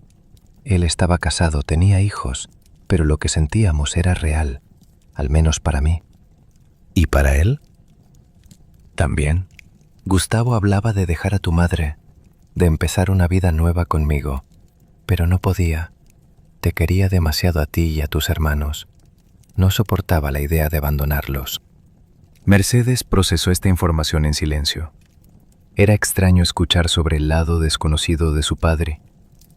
Él estaba casado, tenía hijos, pero lo que sentíamos era real, al menos para mí». «¿Y para él?» «También. Gustavo hablaba de dejar a tu madre, de empezar una vida nueva conmigo, pero no podía. Te quería demasiado a ti y a tus hermanos. No soportaba la idea de abandonarlos». Mercedes procesó esta información en silencio. Era extraño escuchar sobre el lado desconocido de su padre,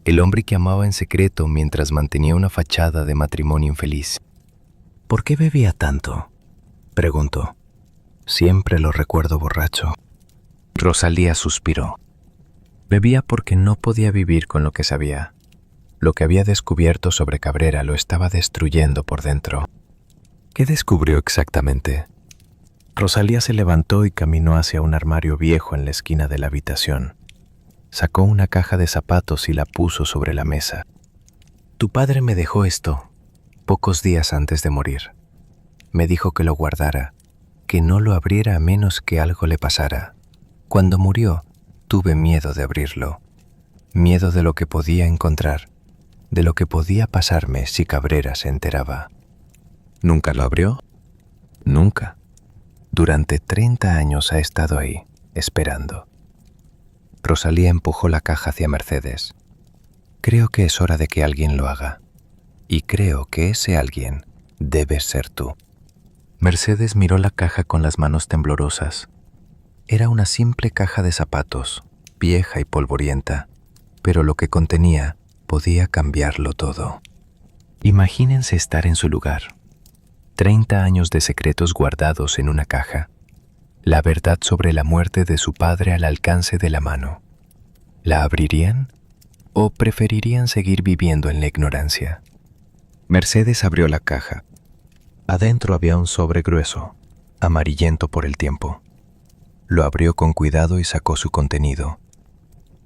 el hombre que amaba en secreto mientras mantenía una fachada de matrimonio infeliz. «¿Por qué bebía tanto?», preguntó. «Siempre lo recuerdo borracho». Rosalía suspiró. Bebía porque no podía vivir con lo que sabía. Lo que había descubierto sobre Cabrera lo estaba destruyendo por dentro. ¿Qué descubrió exactamente? Rosalía se levantó y caminó hacia un armario viejo en la esquina de la habitación. Sacó una caja de zapatos y la puso sobre la mesa. «Tu padre me dejó esto, pocos días antes de morir. Me dijo que lo guardara, que no lo abriera a menos que algo le pasara. Cuando murió, tuve miedo de abrirlo. Miedo de lo que podía encontrar, de lo que podía pasarme si Cabrera se enteraba». ¿Nunca lo abrió? Nunca. Durante 30 años ha estado ahí, esperando. Rosalía empujó la caja hacia Mercedes. «Creo que es hora de que alguien lo haga. Y creo que ese alguien debes ser tú». Mercedes miró la caja con las manos temblorosas. Era una simple caja de zapatos, vieja y polvorienta, pero lo que contenía podía cambiarlo todo. Imagínense estar en su lugar. 30 años de secretos guardados en una caja. La verdad sobre la muerte de su padre al alcance de la mano. ¿La abrirían o preferirían seguir viviendo en la ignorancia? Mercedes abrió la caja. Adentro había un sobre grueso, amarillento por el tiempo. Lo abrió con cuidado y sacó su contenido.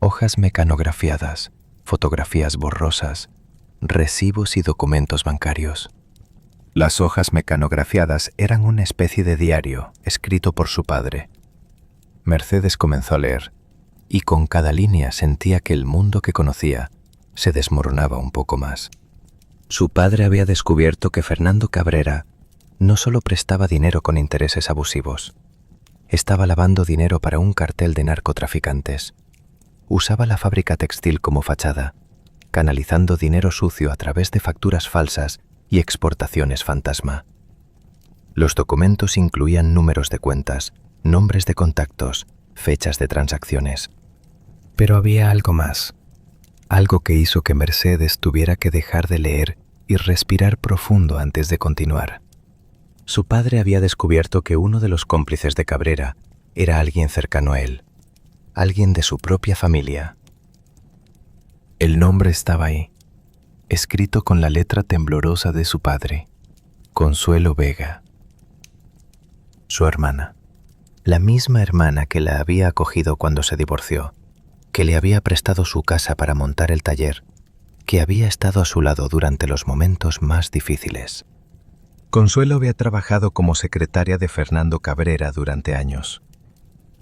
Hojas mecanografiadas, fotografías borrosas, recibos y documentos bancarios. Las hojas mecanografiadas eran una especie de diario escrito por su padre. Mercedes comenzó a leer, y con cada línea sentía que el mundo que conocía se desmoronaba un poco más. Su padre había descubierto que Fernando Cabrera no solo prestaba dinero con intereses abusivos, estaba lavando dinero para un cartel de narcotraficantes. Usaba la fábrica textil como fachada, canalizando dinero sucio a través de facturas falsas y exportaciones fantasma. Los documentos incluían números de cuentas, nombres de contactos, fechas de transacciones. Pero había algo más, algo que hizo que Mercedes tuviera que dejar de leer y respirar profundo antes de continuar. Su padre había descubierto que uno de los cómplices de Cabrera era alguien cercano a él, alguien de su propia familia. El nombre estaba ahí, escrito con la letra temblorosa de su padre, Consuelo Vega. Su hermana, la misma hermana que la había acogido cuando se divorció, que le había prestado su casa para montar el taller, que había estado a su lado durante los momentos más difíciles. Consuelo había trabajado como secretaria de Fernando Cabrera durante años.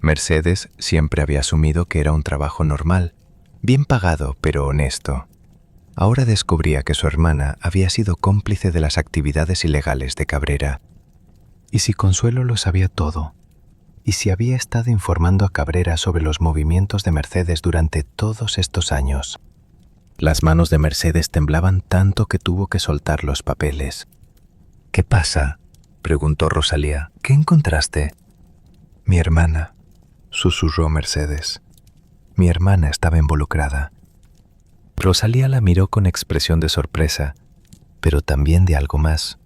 Mercedes siempre había asumido que era un trabajo normal, bien pagado pero honesto. Ahora descubría que su hermana había sido cómplice de las actividades ilegales de Cabrera. ¿Y si Consuelo lo sabía todo? ¿Y si había estado informando a Cabrera sobre los movimientos de Mercedes durante todos estos años? Las manos de Mercedes temblaban tanto que tuvo que soltar los papeles. «¿Qué pasa?», preguntó Rosalía. «¿Qué encontraste?». «Mi hermana», susurró Mercedes. «Mi hermana estaba involucrada». Rosalía la miró con expresión de sorpresa, pero también de algo más.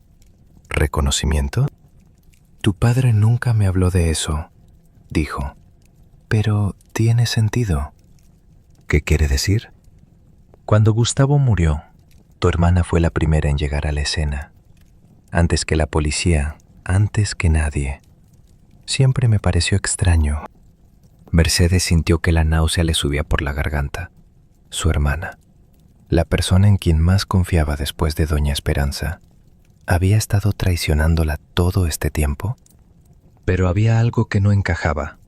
¿Reconocimiento? «Tu padre nunca me habló de eso», dijo. «Pero tiene sentido». «¿Qué quiere decir?». «Cuando Gustavo murió, tu hermana fue la primera en llegar a la escena. Antes que la policía, antes que nadie. Siempre me pareció extraño». Mercedes sintió que la náusea le subía por la garganta. Su hermana, la persona en quien más confiaba después de Doña Esperanza, ¿había estado traicionándola todo este tiempo? Pero había algo que no encajaba.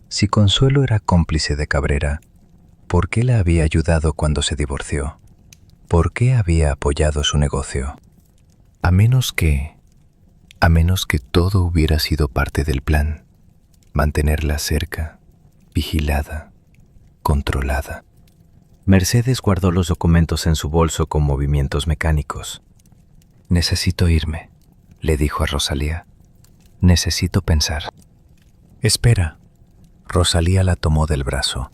Si Consuelo era cómplice de Cabrera, ¿por qué la había ayudado cuando se divorció? ¿Por qué había apoyado su negocio? A menos que todo hubiera sido parte del plan, mantenerla cerca, vigilada, controlada. Mercedes guardó los documentos en su bolso con movimientos mecánicos. «Necesito irme», le dijo a Rosalía. «Necesito pensar». «Espera». Rosalía la tomó del brazo.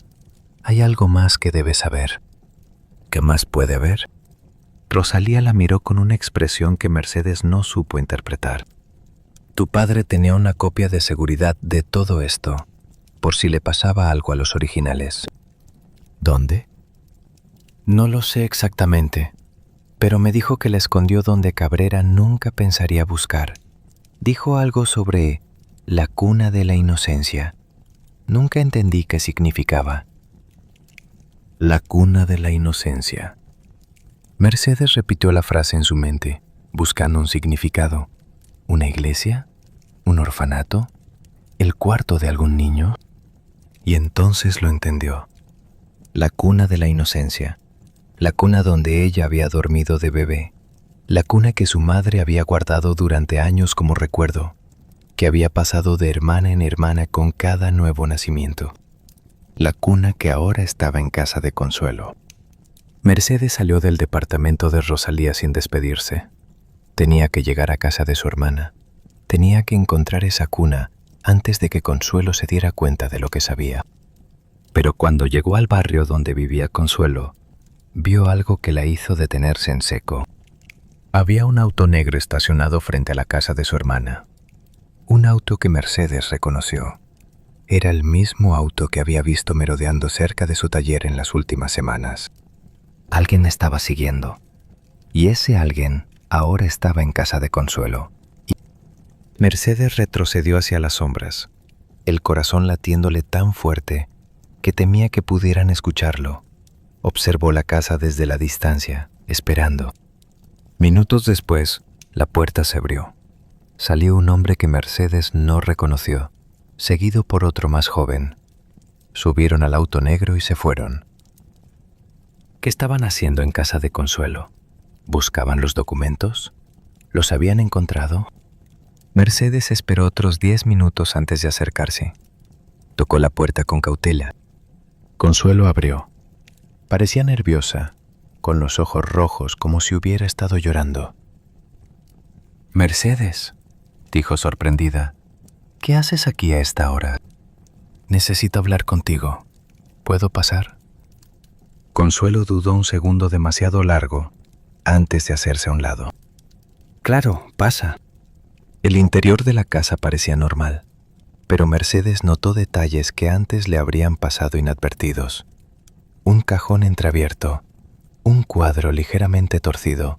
«Hay algo más que debes saber». «¿Qué más puede haber?». Rosalía la miró con una expresión que Mercedes no supo interpretar. «Tu padre tenía una copia de seguridad de todo esto, por si le pasaba algo a los originales». «¿Dónde?». «No lo sé exactamente, pero me dijo que la escondió donde Cabrera nunca pensaría buscar. Dijo algo sobre la cuna de la inocencia. Nunca entendí qué significaba». «La cuna de la inocencia». Mercedes repitió la frase en su mente, buscando un significado. ¿Una iglesia? ¿Un orfanato? ¿El cuarto de algún niño? Y entonces lo entendió. La cuna de la inocencia. La cuna donde ella había dormido de bebé. La cuna que su madre había guardado durante años como recuerdo, que había pasado de hermana en hermana con cada nuevo nacimiento. La cuna que ahora estaba en casa de Consuelo. Mercedes salió del departamento de Rosalía sin despedirse. Tenía que llegar a casa de su hermana. Tenía que encontrar esa cuna antes de que Consuelo se diera cuenta de lo que sabía. Pero cuando llegó al barrio donde vivía Consuelo, vio algo que la hizo detenerse en seco. Había un auto negro estacionado frente a la casa de su hermana. Un auto que Mercedes reconoció. Era el mismo auto que había visto merodeando cerca de su taller en las últimas semanas. Alguien estaba siguiendo, y ese alguien ahora estaba en casa de Consuelo. Mercedes retrocedió hacia las sombras, el corazón latiéndole tan fuerte que temía que pudieran escucharlo. Observó la casa desde la distancia, esperando. Minutos después, la puerta se abrió. Salió un hombre que Mercedes no reconoció, seguido por otro más joven. Subieron al auto negro y se fueron. ¿Qué estaban haciendo en casa de Consuelo? ¿Buscaban los documentos? ¿Los habían encontrado? Mercedes esperó otros 10 minutos antes de acercarse. Tocó la puerta con cautela. Consuelo abrió. Parecía nerviosa, con los ojos rojos como si hubiera estado llorando. «Mercedes», dijo sorprendida, «¿qué haces aquí a esta hora?» «Necesito hablar contigo. ¿Puedo pasar?» Consuelo dudó un segundo demasiado largo antes de hacerse a un lado. «Claro, pasa». El interior de la casa parecía normal, pero Mercedes notó detalles que antes le habrían pasado inadvertidos. Un cajón entreabierto, un cuadro ligeramente torcido,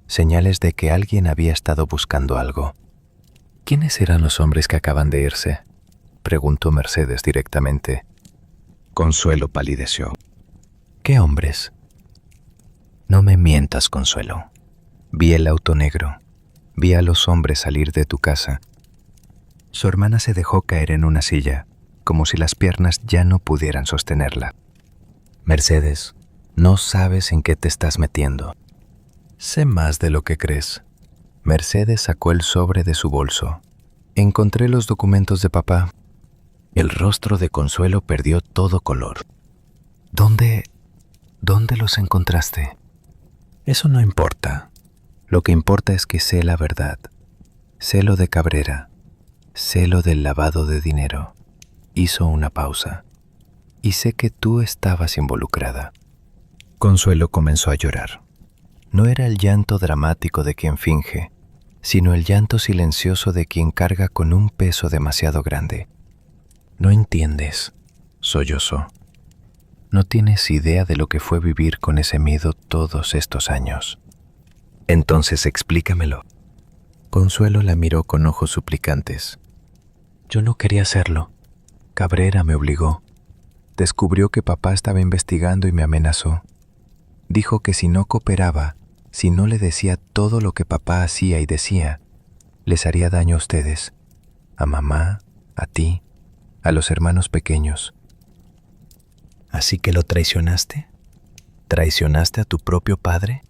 señales de que alguien había estado buscando algo. «¿Quiénes eran los hombres que acaban de irse?», preguntó Mercedes directamente. Consuelo palideció. «¿Qué hombres?». «No me mientas, Consuelo. Vi el auto negro. Vi a los hombres salir de tu casa». Su hermana se dejó caer en una silla, como si las piernas ya no pudieran sostenerla. «Mercedes, No sabes en qué te estás metiendo. Sé más de lo que crees. Mercedes sacó el sobre de su bolso. Encontré los documentos de papá. El rostro de Consuelo perdió todo color. ¿Dónde los encontraste? Eso no importa. Lo que importa es que sé la verdad. Sé lo de Cabrera. Sé lo del lavado de dinero. Hizo una pausa. Y sé que tú estabas involucrada. Consuelo comenzó a llorar. No era el llanto dramático de quien finge, sino el llanto silencioso de quien carga con un peso demasiado grande. No entiendes, sollozó. No tienes idea de lo que fue vivir con ese miedo todos estos años. Entonces explícamelo. Consuelo la miró con ojos suplicantes. Yo no quería hacerlo. Cabrera me obligó. Descubrió que papá estaba investigando y me amenazó. Dijo que si no cooperaba, si no le decía todo lo que papá hacía y decía, les haría daño a ustedes, a mamá, a ti, a los hermanos pequeños. ¿Así que lo traicionaste? ¿Traicionaste a tu propio padre?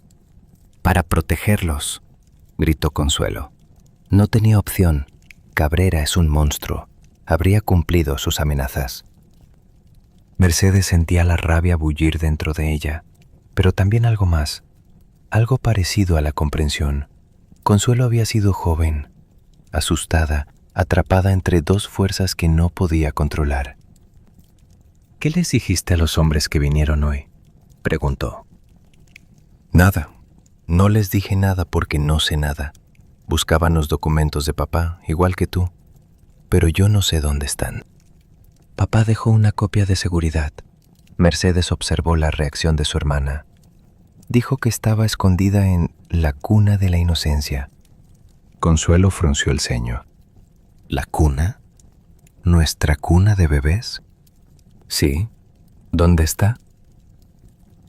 Para protegerlos, gritó Consuelo. No tenía opción. Cabrera es un monstruo. Habría cumplido sus amenazas. Mercedes sentía la rabia bullir dentro de ella, pero también algo más, algo parecido a la comprensión. Consuelo había sido joven, asustada, atrapada entre dos fuerzas que no podía controlar. ¿Qué les dijiste a los hombres que vinieron hoy?, preguntó. Nada. No les dije nada porque no sé nada. Buscaban los documentos de papá, igual que tú, pero yo no sé dónde están. Papá dejó una copia de seguridad. Mercedes observó la reacción de su hermana. Dijo que estaba escondida en la cuna de la inocencia. Consuelo frunció el ceño. ¿La cuna? ¿Nuestra cuna de bebés? Sí. ¿Dónde está?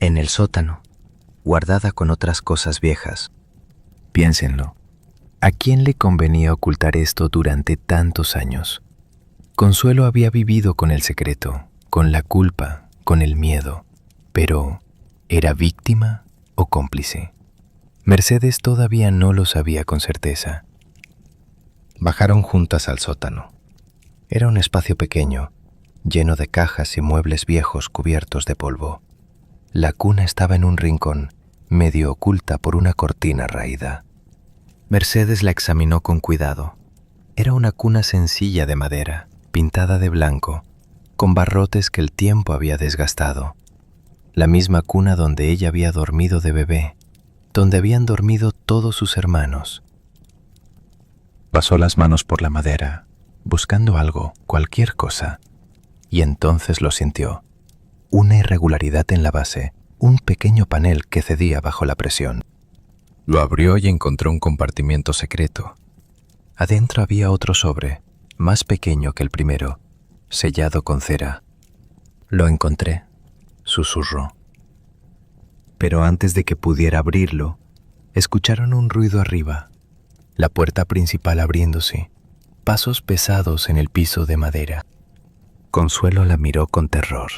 En el sótano, guardada con otras cosas viejas. Piénsenlo. ¿A quién le convenía ocultar esto durante tantos años? Consuelo había vivido con el secreto, con la culpa, con el miedo, pero ¿era víctima o cómplice? Mercedes todavía no lo sabía con certeza. Bajaron juntas al sótano. Era un espacio pequeño, lleno de cajas y muebles viejos cubiertos de polvo. La cuna estaba en un rincón, medio oculta por una cortina raída. Mercedes la examinó con cuidado. Era una cuna sencilla de madera, pintada de blanco, con barrotes que el tiempo había desgastado. La misma cuna donde ella había dormido de bebé, donde habían dormido todos sus hermanos. Pasó las manos por la madera, buscando algo, cualquier cosa, y entonces lo sintió. Una irregularidad en la base, un pequeño panel que cedía bajo la presión. Lo abrió y encontró un compartimiento secreto. Adentro había otro sobre, más pequeño que el primero, sellado con cera. Lo encontré, susurró. Pero antes de que pudiera abrirlo, escucharon un ruido arriba, la puerta principal abriéndose, pasos pesados en el piso de madera. Consuelo la miró con terror.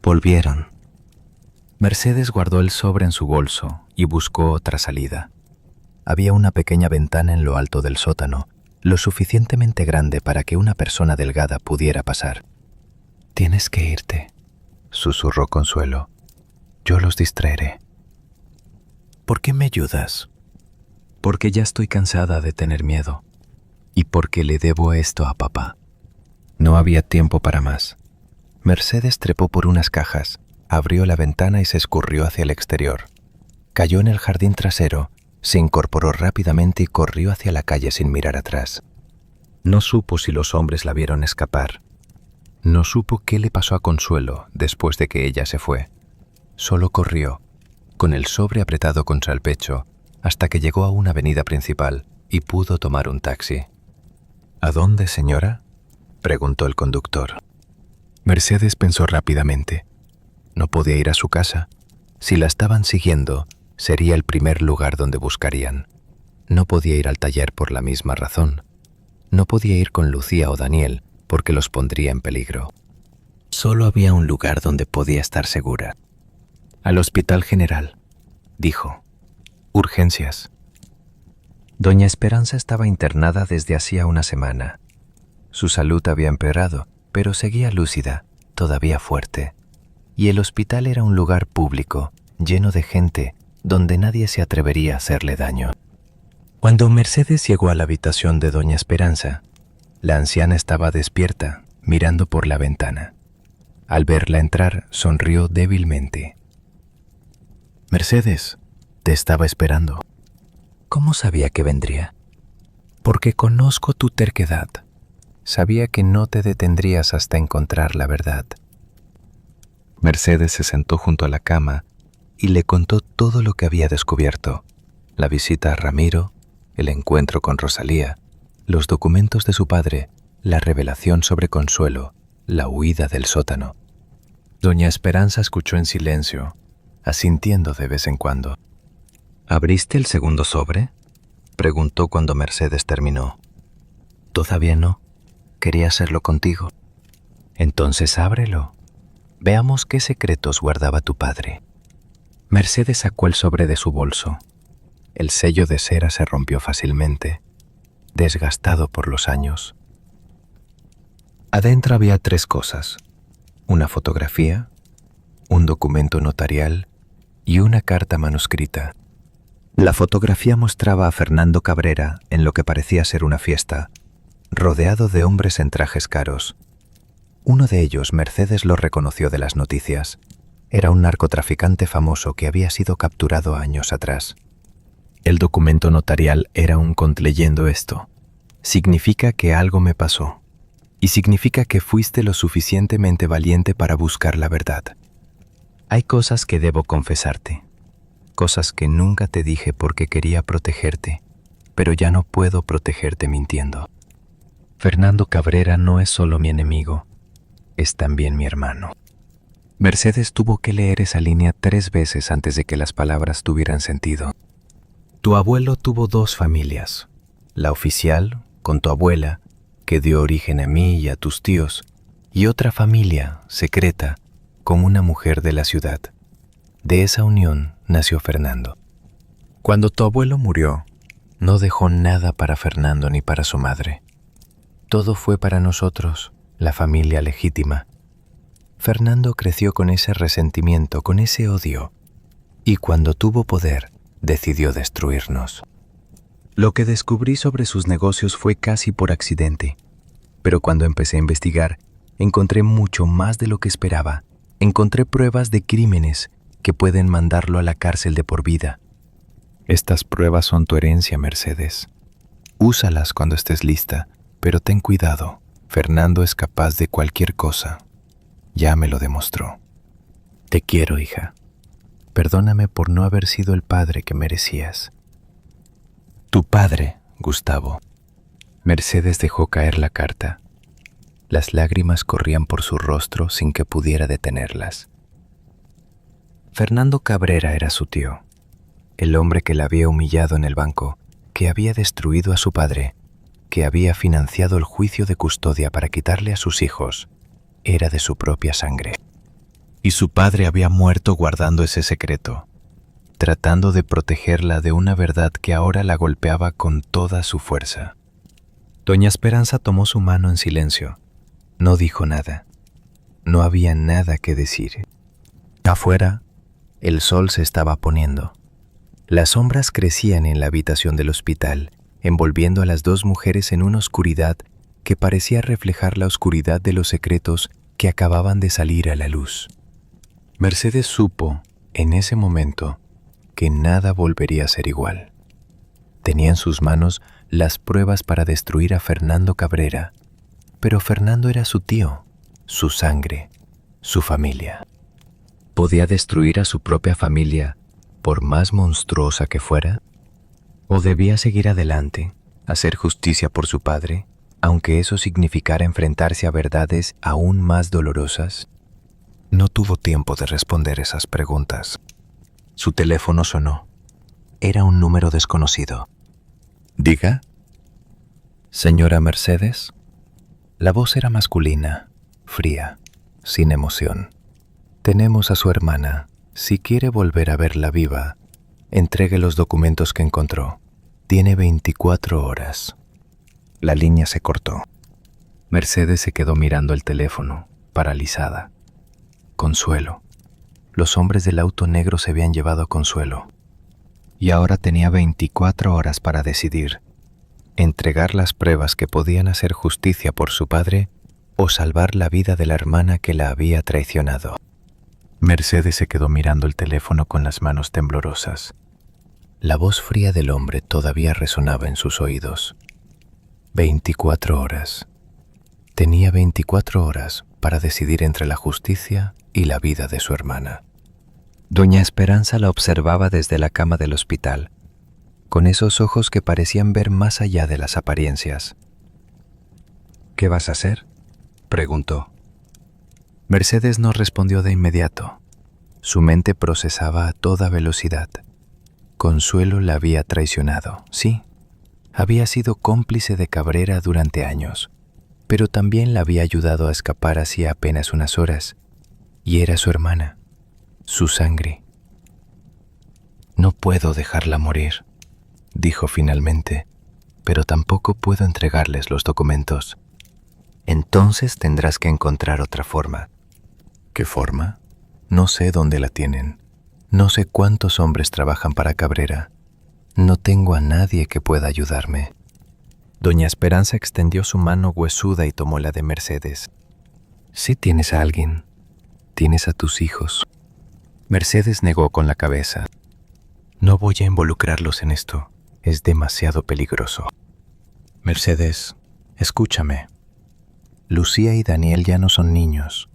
Volvieron. Mercedes guardó el sobre en su bolso y buscó otra salida. Había una pequeña ventana en lo alto del sótano, lo suficientemente grande para que una persona delgada pudiera pasar. «Tienes que irte», susurró Consuelo. «Yo los distraeré». «¿Por qué me ayudas?» «Porque ya estoy cansada de tener miedo. Y porque le debo esto a papá». No había tiempo para más. Mercedes trepó por unas cajas, abrió la ventana y se escurrió hacia el exterior. Cayó en el jardín trasero, se incorporó rápidamente y corrió hacia la calle sin mirar atrás. No supo si los hombres la vieron escapar. No supo qué le pasó a Consuelo después de que ella se fue. Solo corrió, con el sobre apretado contra el pecho, hasta que llegó a una avenida principal y pudo tomar un taxi. «¿A dónde, señora?», preguntó el conductor. Mercedes pensó rápidamente. No podía ir a su casa. Si la estaban siguiendo, sería el primer lugar donde buscarían. No podía ir al taller por la misma razón. No podía ir con Lucía o Daniel porque los pondría en peligro. Solo había un lugar donde podía estar segura. Al Hospital General, dijo. Urgencias. Doña Esperanza estaba internada desde hacía una semana. Su salud había empeorado, pero seguía lúcida, todavía fuerte. Y el hospital era un lugar público, lleno de gente, donde nadie se atrevería a hacerle daño. Cuando Mercedes llegó a la habitación de doña Esperanza, la anciana estaba despierta, mirando por la ventana. Al verla entrar, sonrió débilmente. Mercedes, te estaba esperando. ¿Cómo sabía que vendría? Porque conozco tu terquedad. Sabía que no te detendrías hasta encontrar la verdad. Mercedes se sentó junto a la cama y le contó todo lo que había descubierto: la visita a Ramiro, el encuentro con Rosalía, los documentos de su padre, la revelación sobre Consuelo, la huida del sótano. Doña Esperanza escuchó en silencio, asintiendo de vez en cuando. ¿Abriste el segundo sobre?, preguntó cuando Mercedes terminó. Todavía no. Quería hacerlo contigo. Entonces ábrelo. Veamos qué secretos guardaba tu padre. Mercedes sacó el sobre de su bolso. El sello de cera se rompió fácilmente, desgastado por los años. Adentro había 3 cosas: una fotografía, un documento notarial y una carta manuscrita. La fotografía mostraba a Fernando Cabrera en lo que parecía ser una fiesta, rodeado de hombres en trajes caros. Uno de ellos, Mercedes lo reconoció de las noticias. Era un narcotraficante famoso que había sido capturado años atrás. El documento notarial era un cont leyendo esto. Significa que algo me pasó. Y significa que fuiste lo suficientemente valiente para buscar la verdad. Hay cosas que debo confesarte. Cosas que nunca te dije porque quería protegerte, pero ya no puedo protegerte mintiendo. Fernando Cabrera no es solo mi enemigo, es también mi hermano. Mercedes tuvo que leer esa línea 3 veces antes de que las palabras tuvieran sentido. Tu abuelo tuvo 2 familias, la oficial, con tu abuela, que dio origen a mí y a tus tíos, y otra familia, secreta, con una mujer de la ciudad. De esa unión nació Fernando. Cuando tu abuelo murió, no dejó nada para Fernando ni para su madre. Todo fue para nosotros, la familia legítima. Fernando creció con ese resentimiento, con ese odio, y cuando tuvo poder, decidió destruirnos. Lo que descubrí sobre sus negocios fue casi por accidente, pero cuando empecé a investigar, encontré mucho más de lo que esperaba. Encontré pruebas de crímenes que pueden mandarlo a la cárcel de por vida. Estas pruebas son tu herencia, Mercedes. Úsalas cuando estés lista, pero ten cuidado. Fernando es capaz de cualquier cosa. Ya me lo demostró. Te quiero, hija. Perdóname por no haber sido el padre que merecías. Tu padre, Gustavo. Mercedes dejó caer la carta. Las lágrimas corrían por su rostro sin que pudiera detenerlas. Fernando Cabrera era su tío, el hombre que la había humillado en el banco, que había destruido a su padre, que había financiado el juicio de custodia para quitarle a sus hijos. Era de su propia sangre. Y su padre había muerto guardando ese secreto, tratando de protegerla de una verdad que ahora la golpeaba con toda su fuerza. Doña Esperanza tomó su mano en silencio. No dijo nada. No había nada que decir. Afuera, el sol se estaba poniendo. Las sombras crecían en la habitación del hospital, envolviendo a las 2 mujeres en una oscuridad que parecía reflejar la oscuridad de los secretos que acababan de salir a la luz. Mercedes supo, en ese momento, que nada volvería a ser igual. Tenía en sus manos las pruebas para destruir a Fernando Cabrera, pero Fernando era su tío, su sangre, su familia. ¿Podía destruir a su propia familia, por más monstruosa que fuera? ¿O debía seguir adelante, hacer justicia por su padre, aunque eso significara enfrentarse a verdades aún más dolorosas? No tuvo tiempo de responder esas preguntas. Su teléfono sonó. Era un número desconocido. ¿Diga? ¿Señora Mercedes? La voz era masculina, fría, sin emoción. Tenemos a su hermana, Si quiere volver a verla viva, entregue los documentos que encontró. Tiene 24 horas. La línea se cortó. Mercedes se quedó mirando el teléfono, paralizada. Consuelo. Los hombres del auto negro se habían llevado a Consuelo. Y ahora tenía 24 horas para decidir: entregar las pruebas que podían hacer justicia por su padre o salvar la vida de la hermana que la había traicionado. Mercedes se quedó mirando el teléfono con las manos temblorosas. La voz fría del hombre todavía resonaba en sus oídos. 24 horas. Tenía 24 horas para decidir entre la justicia y la vida de su hermana. Doña Esperanza la observaba desde la cama del hospital, con esos ojos que parecían ver más allá de las apariencias. «¿Qué vas a hacer?», preguntó. Mercedes no respondió de inmediato. Su mente procesaba a toda velocidad. Consuelo la había traicionado, sí. Había sido cómplice de Cabrera durante años, pero también la había ayudado a escapar hacía apenas unas horas. Y era su hermana, su sangre. «No puedo dejarla morir», dijo finalmente, «pero tampoco puedo entregarles los documentos. Entonces tendrás que encontrar otra forma». «¿Qué forma? No sé dónde la tienen. No sé cuántos hombres trabajan para Cabrera. No tengo a nadie que pueda ayudarme». Doña Esperanza extendió su mano huesuda y tomó la de Mercedes. «Sí tienes a alguien. Tienes a tus hijos». Mercedes negó con la cabeza. «No voy a involucrarlos en esto. Es demasiado peligroso». «Mercedes, escúchame. Lucía y Daniel ya no son niños.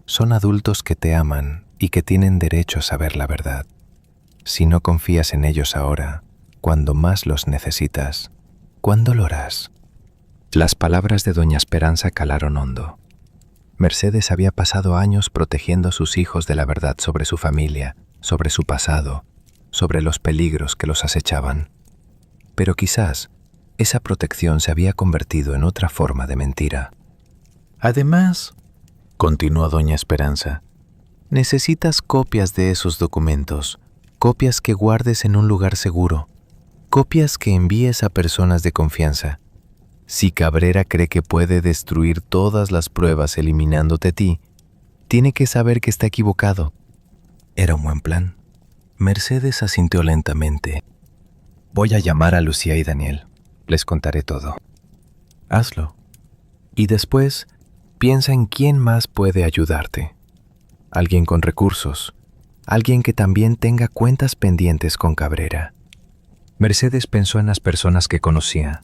Son adultos que te aman y que tienen derecho a saber la verdad. Si no confías en ellos ahora, cuando más los necesitas, ¿cuándo lo harás?». Las palabras de doña Esperanza calaron hondo. Mercedes había pasado años protegiendo a sus hijos de la verdad sobre su familia, sobre su pasado, sobre los peligros que los acechaban. Pero quizás esa protección se había convertido en otra forma de mentira. «Además», continuó doña Esperanza, «necesitas copias de esos documentos, copias que guardes en un lugar seguro, copias que envíes a personas de confianza. Si Cabrera cree que puede destruir todas las pruebas eliminándote a ti, tiene que saber que está equivocado». Era un buen plan. Mercedes asintió lentamente. «Voy a llamar a Lucía y Daniel. Les contaré todo». «Hazlo. Y después, piensa en quién más puede ayudarte. Alguien con recursos. Alguien que también tenga cuentas pendientes con Cabrera». Mercedes pensó en las personas que conocía,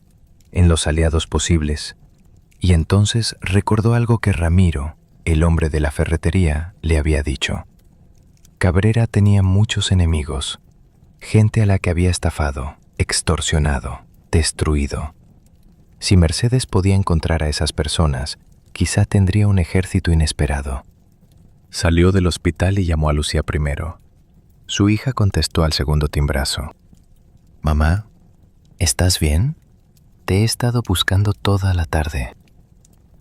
en los aliados posibles, y entonces recordó algo que Ramiro, el hombre de la ferretería, le había dicho. Cabrera tenía muchos enemigos, gente a la que había estafado, extorsionado, destruido. Si Mercedes podía encontrar a esas personas, quizá tendría un ejército inesperado. Salió del hospital y llamó a Lucía primero. Su hija contestó al segundo timbrazo. «Mamá, ¿estás bien? Te he estado buscando toda la tarde».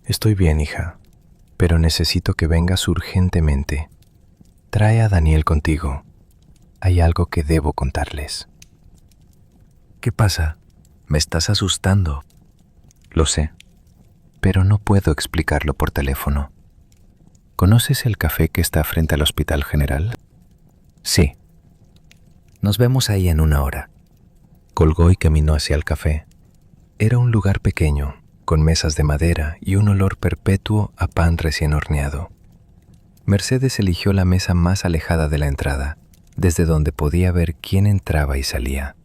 «Estoy bien, hija, pero necesito que vengas urgentemente. Trae a Daniel contigo. Hay algo que debo contarles». «¿Qué pasa? Me estás asustando». «Lo sé, pero no puedo explicarlo por teléfono». «¿Conoces el café que está frente al Hospital General?» «Sí». «Nos vemos ahí en 1 hora». Colgó y caminó hacia el café. Era un lugar pequeño, con mesas de madera y un olor perpetuo a pan recién horneado. Mercedes eligió la mesa más alejada de la entrada, desde donde podía ver quién entraba y salía.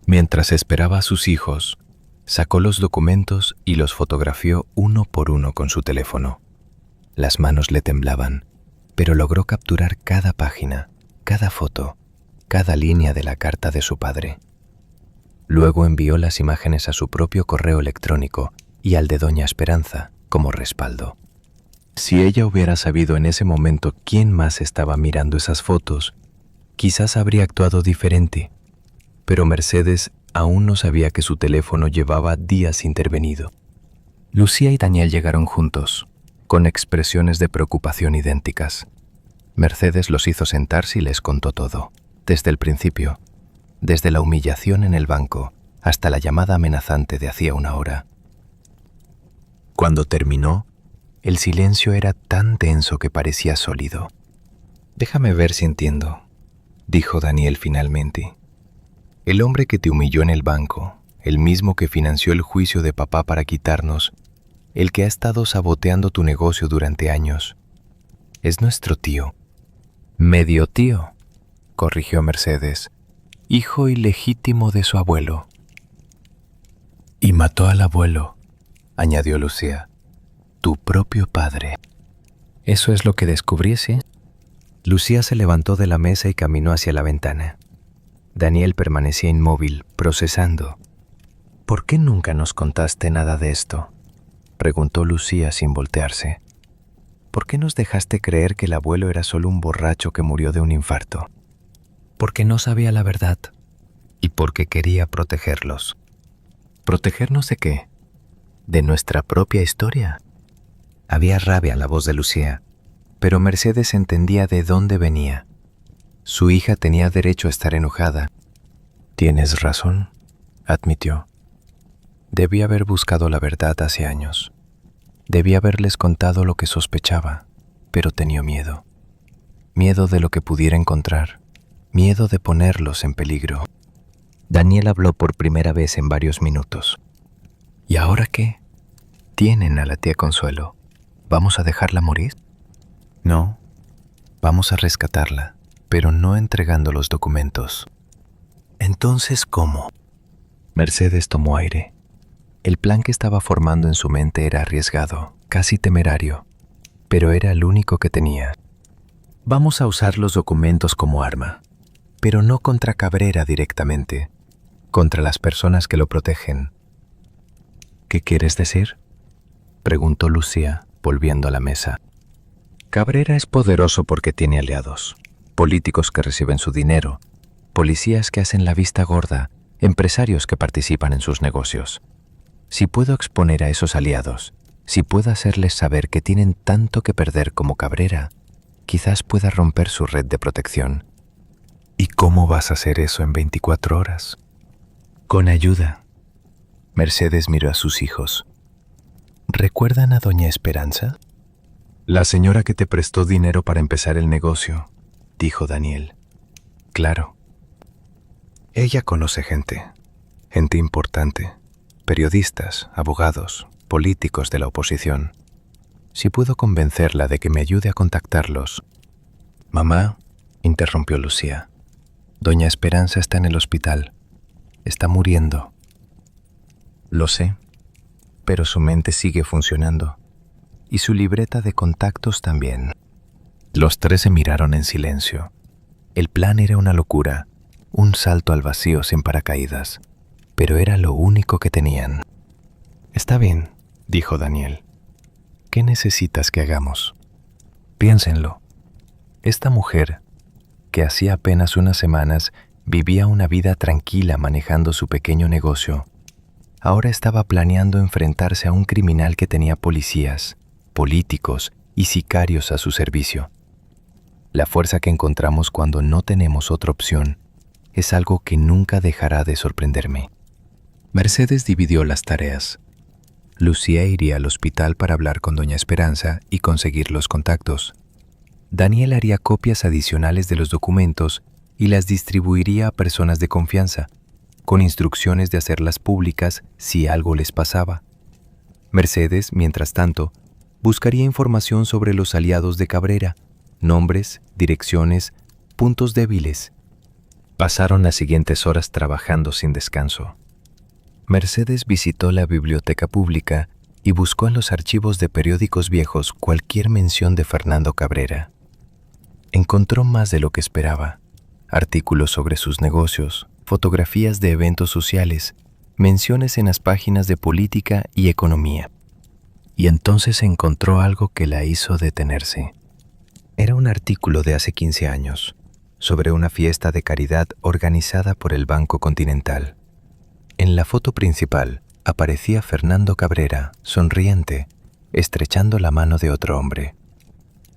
Mientras esperaba a sus hijos, sacó los documentos y los fotografió uno por uno con su teléfono. Las manos le temblaban, pero logró capturar cada página, cada foto, cada línea de la carta de su padre. Luego envió las imágenes a su propio correo electrónico y al de doña Esperanza como respaldo. Si ella hubiera sabido en ese momento quién más estaba mirando esas fotos, quizás habría actuado diferente. Pero Mercedes aún no sabía que su teléfono llevaba días intervenido. Lucía y Daniel llegaron juntos, con expresiones de preocupación idénticas. Mercedes los hizo sentarse y les contó todo, desde el principio, desde la humillación en el banco hasta la llamada amenazante de hacía una hora. Cuando terminó, el silencio era tan denso que parecía sólido. «Déjame ver si entiendo», dijo Daniel finalmente. «El hombre que te humilló en el banco, el mismo que financió el juicio de papá para quitarnos, el que ha estado saboteando tu negocio durante años, es nuestro tío». «Medio tío», corrigió Mercedes, «hijo ilegítimo de su abuelo». «Y mató al abuelo», añadió Lucía, «tu propio padre». «¿Eso es lo que descubrí, sí?» Lucía se levantó de la mesa y caminó hacia la ventana. Daniel permanecía inmóvil, procesando. «¿Por qué nunca nos contaste nada de esto?», preguntó Lucía sin voltearse. «¿Por qué nos dejaste creer que el abuelo era solo un borracho que murió de un infarto?» «Porque no sabía la verdad y porque quería protegerlos». «¿Protegernos de qué? ¿De nuestra propia historia?». Había rabia en la voz de Lucía, pero Mercedes entendía de dónde venía. Su hija tenía derecho a estar enojada. «Tienes razón», admitió. «Debí haber buscado la verdad hace años. Debí haberles contado lo que sospechaba, pero tenía miedo. Miedo de lo que pudiera encontrar, miedo de ponerlos en peligro». Daniel habló por primera vez en varios minutos. «¿Y ahora qué? Tienen a la tía Consuelo. ¿Vamos a dejarla morir?». «No, vamos a rescatarla, pero no entregando los documentos». «¿Entonces cómo?». Mercedes tomó aire. El plan que estaba formando en su mente era arriesgado, casi temerario, pero era el único que tenía. «Vamos a usar los documentos como arma, pero no contra Cabrera directamente, contra las personas que lo protegen». «¿Qué quieres decir?», preguntó Lucía, volviendo a la mesa. «Cabrera es poderoso porque tiene aliados, políticos que reciben su dinero, policías que hacen la vista gorda, empresarios que participan en sus negocios. Si puedo exponer a esos aliados, si puedo hacerles saber que tienen tanto que perder como Cabrera, quizás pueda romper su red de protección». «¿Y cómo vas a hacer eso en 24 horas?» «Con ayuda». Mercedes miró a sus hijos. «¿Recuerdan a doña Esperanza?». «La señora que te prestó dinero para empezar el negocio», dijo Daniel. «Claro. Ella conoce gente importante, periodistas, abogados, políticos de la oposición. Si puedo convencerla de que me ayude a contactarlos». «Mamá», interrumpió Lucía, «doña Esperanza está en el hospital. Está muriendo». «Lo sé, pero su mente sigue funcionando. Y su libreta de contactos también». Los tres se miraron en silencio. El plan era una locura, un salto al vacío sin paracaídas, pero era lo único que tenían. «Está bien», dijo Daniel. «¿Qué necesitas que hagamos?». «Piénsenlo. Esta mujer, que hacía apenas unas semanas vivía una vida tranquila manejando su pequeño negocio, ahora estaba planeando enfrentarse a un criminal que tenía policías, políticos y sicarios a su servicio. La fuerza que encontramos cuando no tenemos otra opción es algo que nunca dejará de sorprenderme». Mercedes dividió las tareas. Lucía iría al hospital para hablar con doña Esperanza y conseguir los contactos. Daniel haría copias adicionales de los documentos y las distribuiría a personas de confianza, con instrucciones de hacerlas públicas si algo les pasaba. Mercedes, mientras tanto, buscaría información sobre los aliados de Cabrera, nombres, direcciones, puntos débiles. Pasaron las siguientes horas trabajando sin descanso. Mercedes visitó la biblioteca pública y buscó en los archivos de periódicos viejos cualquier mención de Fernando Cabrera. Encontró más de lo que esperaba: artículos sobre sus negocios, fotografías de eventos sociales, menciones en las páginas de política y economía. Y entonces encontró algo que la hizo detenerse. Era un artículo de hace 15 años, sobre una fiesta de caridad organizada por el Banco Continental. En la foto principal aparecía Fernando Cabrera, sonriente, estrechando la mano de otro hombre.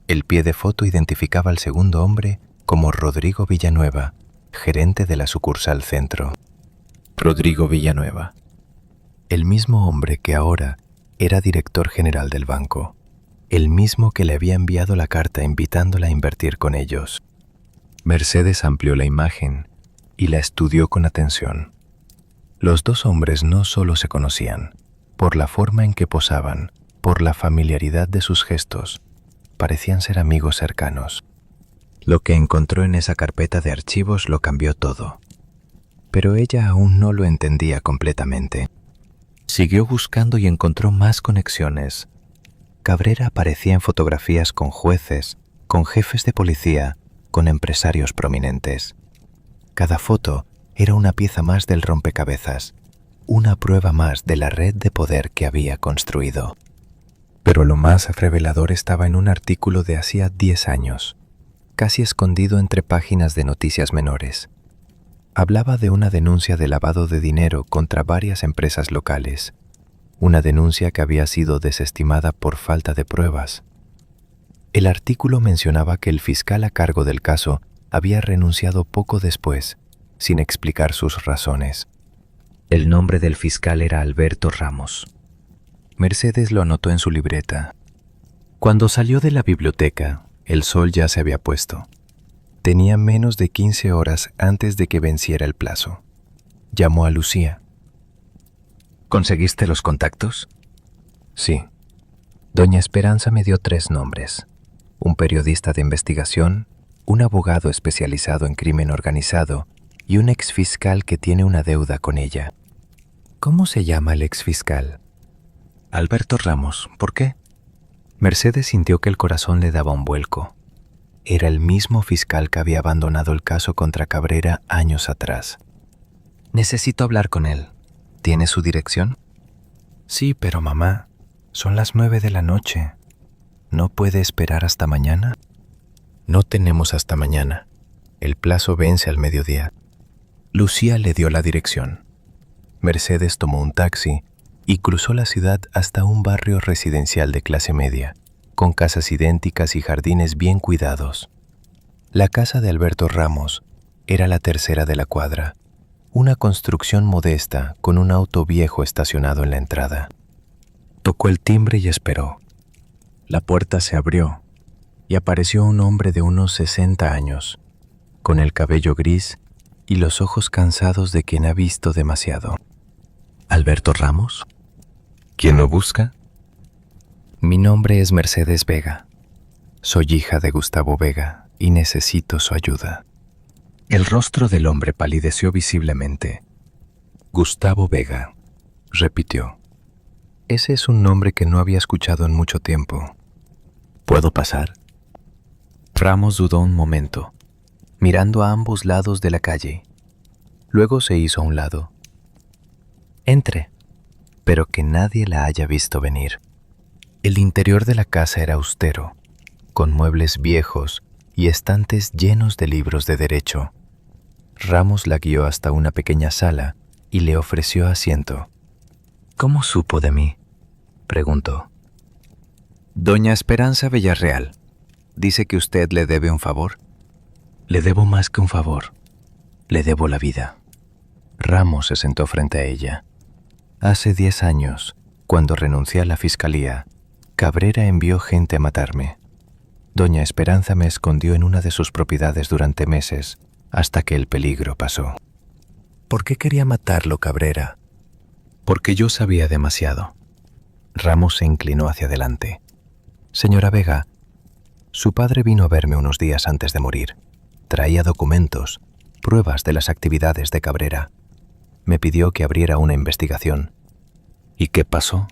El pie de foto identificaba al segundo hombre como Rodrigo Villanueva, gerente de la sucursal Centro. Rodrigo Villanueva, el mismo hombre que ahora era director general del banco, el mismo que le había enviado la carta invitándola a invertir con ellos. Mercedes amplió la imagen y la estudió con atención. Los dos hombres no solo se conocían, por la forma en que posaban, por la familiaridad de sus gestos, parecían ser amigos cercanos. Lo que encontró en esa carpeta de archivos lo cambió todo. Pero ella aún no lo entendía completamente. Siguió buscando y encontró más conexiones. Cabrera aparecía en fotografías con jueces, con jefes de policía, con empresarios prominentes. Cada foto era una pieza más del rompecabezas, una prueba más de la red de poder que había construido. Pero lo más revelador estaba en un artículo de hacía 10 años, casi escondido entre páginas de noticias menores. Hablaba de una denuncia de lavado de dinero contra varias empresas locales, una denuncia que había sido desestimada por falta de pruebas. El artículo mencionaba que el fiscal a cargo del caso había renunciado poco después, sin explicar sus razones. El nombre del fiscal era Alberto Ramos. Mercedes lo anotó en su libreta. Cuando salió de la biblioteca, el sol ya se había puesto. Tenía menos de 15 horas antes de que venciera el plazo. Llamó a Lucía. ¿Conseguiste los contactos? Sí. Doña Esperanza me dio 3 nombres. Un periodista de investigación, un abogado especializado en crimen organizado y un exfiscal que tiene una deuda con ella. ¿Cómo se llama el exfiscal? Alberto Ramos. ¿Por qué? Mercedes sintió que el corazón le daba un vuelco. Era el mismo fiscal que había abandonado el caso contra Cabrera años atrás. Necesito hablar con él. ¿Tiene su dirección? Sí, pero mamá, son las 9 de la noche. ¿No puede esperar hasta mañana? No tenemos hasta mañana. El plazo vence al mediodía. Lucía le dio la dirección. Mercedes tomó un taxi y cruzó la ciudad hasta un barrio residencial de clase media, con casas idénticas y jardines bien cuidados. La casa de Alberto Ramos era la tercera de la cuadra, una construcción modesta con un auto viejo estacionado en la entrada. Tocó el timbre y esperó. La puerta se abrió y apareció un hombre de unos 60 años, con el cabello gris y los ojos cansados de quien ha visto demasiado. ¿Alberto Ramos? ¿Quién lo busca? Mi nombre es Mercedes Vega. Soy hija de Gustavo Vega y necesito su ayuda. El rostro del hombre palideció visiblemente. Gustavo Vega, repitió. Ese es un nombre que no había escuchado en mucho tiempo. ¿Puedo pasar? Ramos dudó un momento, mirando a ambos lados de la calle. Luego se hizo a un lado. Entre, pero que nadie la haya visto venir. El interior de la casa era austero, con muebles viejos y estantes llenos de libros de derecho. Ramos la guió hasta una pequeña sala y le ofreció asiento. ¿Cómo supo de mí?, preguntó. Doña Esperanza Villarreal, dice que usted le debe un favor. Le debo más que un favor. Le debo la vida. Ramos se sentó frente a ella. Hace 10 años, cuando renuncié a la fiscalía, Cabrera envió gente a matarme. Doña Esperanza me escondió en una de sus propiedades durante meses, hasta que el peligro pasó. ¿Por qué quería matarlo Cabrera? Porque yo sabía demasiado. Ramos se inclinó hacia adelante. Señora Vega, su padre vino a verme unos días antes de morir. Traía documentos, pruebas de las actividades de Cabrera. Me pidió que abriera una investigación. ¿Y qué pasó?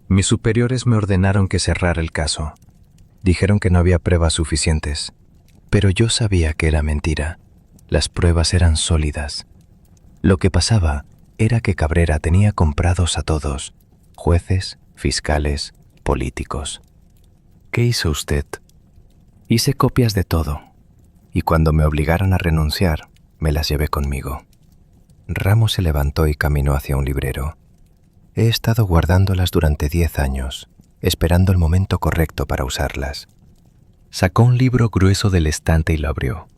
Mis superiores me ordenaron que cerrara el caso. Dijeron que no había pruebas suficientes, pero yo sabía que era mentira. Las pruebas eran sólidas. Lo que pasaba era que Cabrera tenía comprados a todos, jueces, fiscales, políticos. ¿Qué hizo usted? Hice copias de todo, y cuando me obligaron a renunciar, me las llevé conmigo. Ramos se levantó y caminó hacia un librero. He estado guardándolas durante 10 años, esperando el momento correcto para usarlas. Sacó un libro grueso del estante y lo abrió.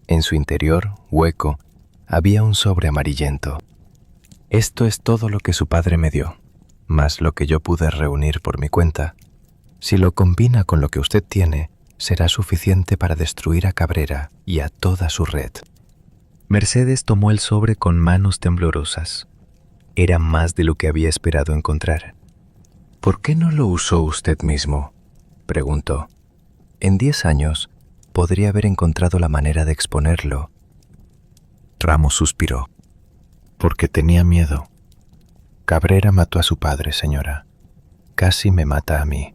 En su interior, hueco, había un sobre amarillento. Esto es todo lo que su padre me dio, más lo que yo pude reunir por mi cuenta. Si lo combina con lo que usted tiene, será suficiente para destruir a Cabrera y a toda su red. Mercedes tomó el sobre con manos temblorosas. Era más de lo que había esperado encontrar. ¿Por qué no lo usó usted mismo?, preguntó. En 10 años podría haber encontrado la manera de exponerlo. Ramos suspiró. Porque tenía miedo. Cabrera mató a su padre, señora. Casi me mata a mí.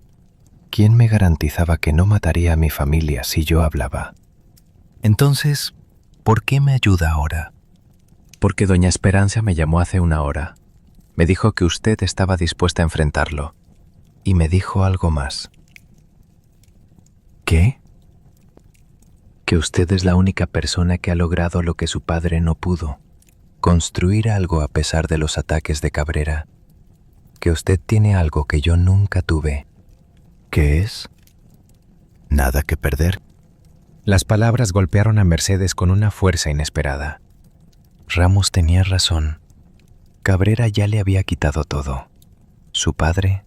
¿Quién me garantizaba que no mataría a mi familia si yo hablaba? Entonces, ¿por qué me ayuda ahora? Porque doña Esperanza me llamó hace 1 hora. Me dijo que usted estaba dispuesta a enfrentarlo. Y me dijo algo más. ¿Qué? Que usted es la única persona que ha logrado lo que su padre no pudo. Construir algo a pesar de los ataques de Cabrera. Que usted tiene algo que yo nunca tuve. ¿Qué es? Nada que perder. Las palabras golpearon a Mercedes con una fuerza inesperada. Ramos tenía razón. Cabrera ya le había quitado todo. Su padre,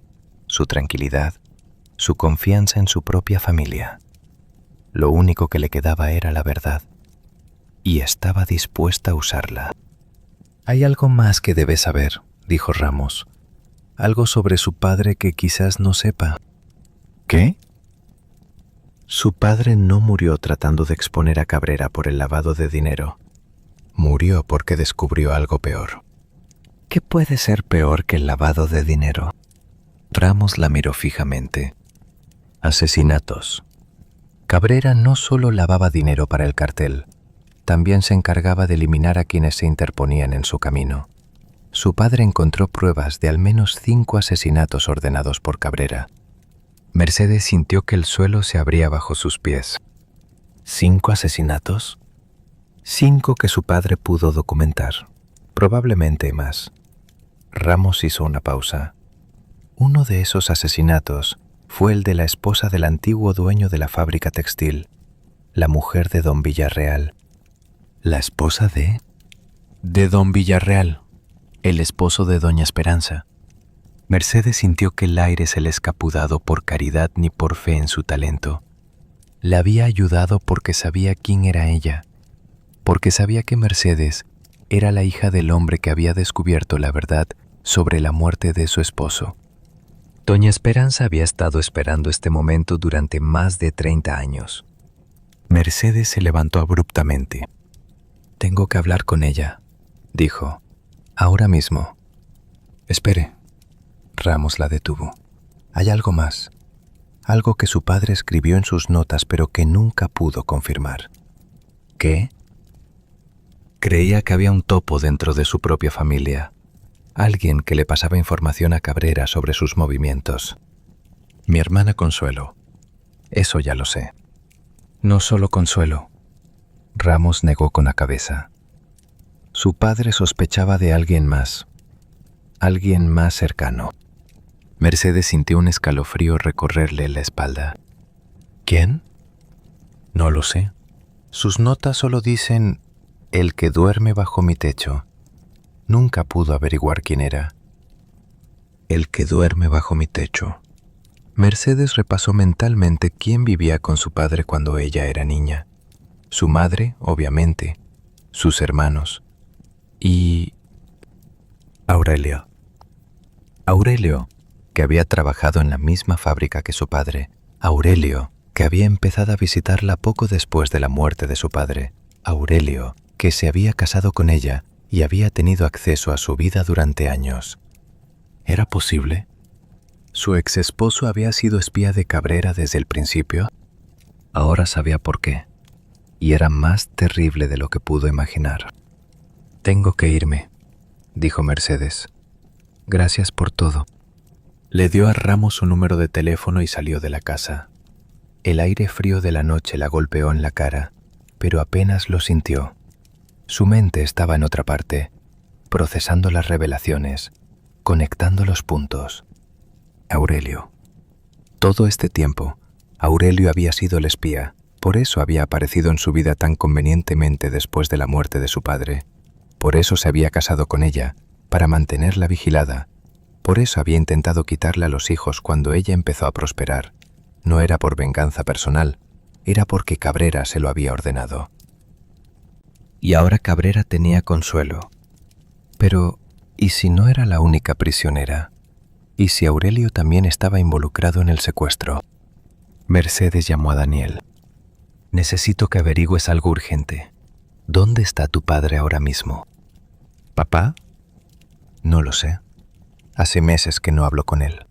su tranquilidad, su confianza en su propia familia. Lo único que le quedaba era la verdad. Y estaba dispuesta a usarla. Hay algo más que debe saber, dijo Ramos. Algo sobre su padre que quizás no sepa. ¿Qué? Su padre no murió tratando de exponer a Cabrera por el lavado de dinero. Murió porque descubrió algo peor. ¿Qué puede ser peor que el lavado de dinero? Ramos la miró fijamente. Asesinatos. Cabrera no solo lavaba dinero para el cartel, también se encargaba de eliminar a quienes se interponían en su camino. Su padre encontró pruebas de al menos 5 asesinatos ordenados por Cabrera. Mercedes sintió que el suelo se abría bajo sus pies. ¿5 asesinatos? 5 que su padre pudo documentar, probablemente más. Ramos hizo una pausa. Uno de esos asesinatos fue el de la esposa del antiguo dueño de la fábrica textil, la mujer de don Villarreal. ¿La esposa de? De don Villarreal, el esposo de doña Esperanza. Mercedes sintió que el aire se le escapudado por caridad ni por fe en su talento. Le había ayudado porque sabía quién era ella, porque sabía que Mercedes era la hija del hombre que había descubierto la verdad sobre la muerte de su esposo. Doña Esperanza había estado esperando este momento durante más de 30 años. Mercedes se levantó abruptamente. «Tengo que hablar con ella», dijo. «Ahora mismo». «Espere». Ramos la detuvo. «Hay algo más. Algo que su padre escribió en sus notas pero que nunca pudo confirmar». «¿Qué?» Creía que había un topo dentro de su propia familia. Alguien que le pasaba información a Cabrera sobre sus movimientos. Mi hermana Consuelo. Eso ya lo sé. No solo Consuelo. Ramos negó con la cabeza. Su padre sospechaba de alguien más cercano. Mercedes sintió un escalofrío recorrerle la espalda. ¿Quién? No lo sé. Sus notas solo dicen, el que duerme bajo mi techo. Nunca pudo averiguar quién era. El que duerme bajo mi techo. Mercedes repasó mentalmente quién vivía con su padre cuando ella era niña. Su madre, obviamente, sus hermanos y Aurelio. Aurelio, que había trabajado en la misma fábrica que su padre. Aurelio, que había empezado a visitarla poco después de la muerte de su padre. Aurelio, que se había casado con ella y había tenido acceso a su vida durante años. ¿Era posible? ¿Su ex esposo había sido espía de Cabrera desde el principio? Ahora sabía por qué, y era más terrible de lo que pudo imaginar. «Tengo que irme», dijo Mercedes. «Gracias por todo». Le dio a Ramos su número de teléfono y salió de la casa. El aire frío de la noche la golpeó en la cara, pero apenas lo sintió. Su mente estaba en otra parte, procesando las revelaciones, conectando los puntos. Aurelio. Todo este tiempo Aurelio había sido el espía, por eso había aparecido en su vida tan convenientemente después de la muerte de su padre. Por eso se había casado con ella, para mantenerla vigilada. Por eso había intentado quitarle a los hijos cuando ella empezó a prosperar. No era por venganza personal, era porque Cabrera se lo había ordenado. Y ahora Cabrera tenía consuelo. Pero, ¿y si no era la única prisionera? ¿Y si Aurelio también estaba involucrado en el secuestro? Mercedes llamó a Daniel. Necesito que averigües algo urgente. ¿Dónde está tu padre ahora mismo? ¿Papá? No lo sé. Hace meses que no hablo con él.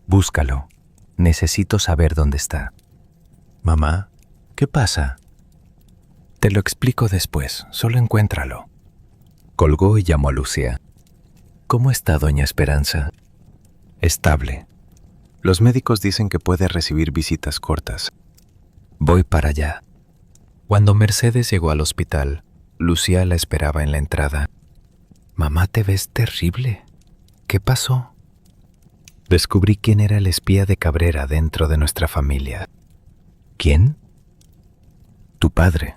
Búscalo. Necesito saber dónde está. Mamá, ¿qué pasa? Te lo explico después, solo encuéntralo. Colgó y llamó a Lucía. ¿Cómo está doña Esperanza? Estable. Los médicos dicen que puede recibir visitas cortas. Voy para allá. Cuando Mercedes llegó al hospital, Lucía la esperaba en la entrada. Mamá, te ves terrible. ¿Qué pasó? Descubrí quién era el espía de Cabrera dentro de nuestra familia. ¿Quién? Tu padre.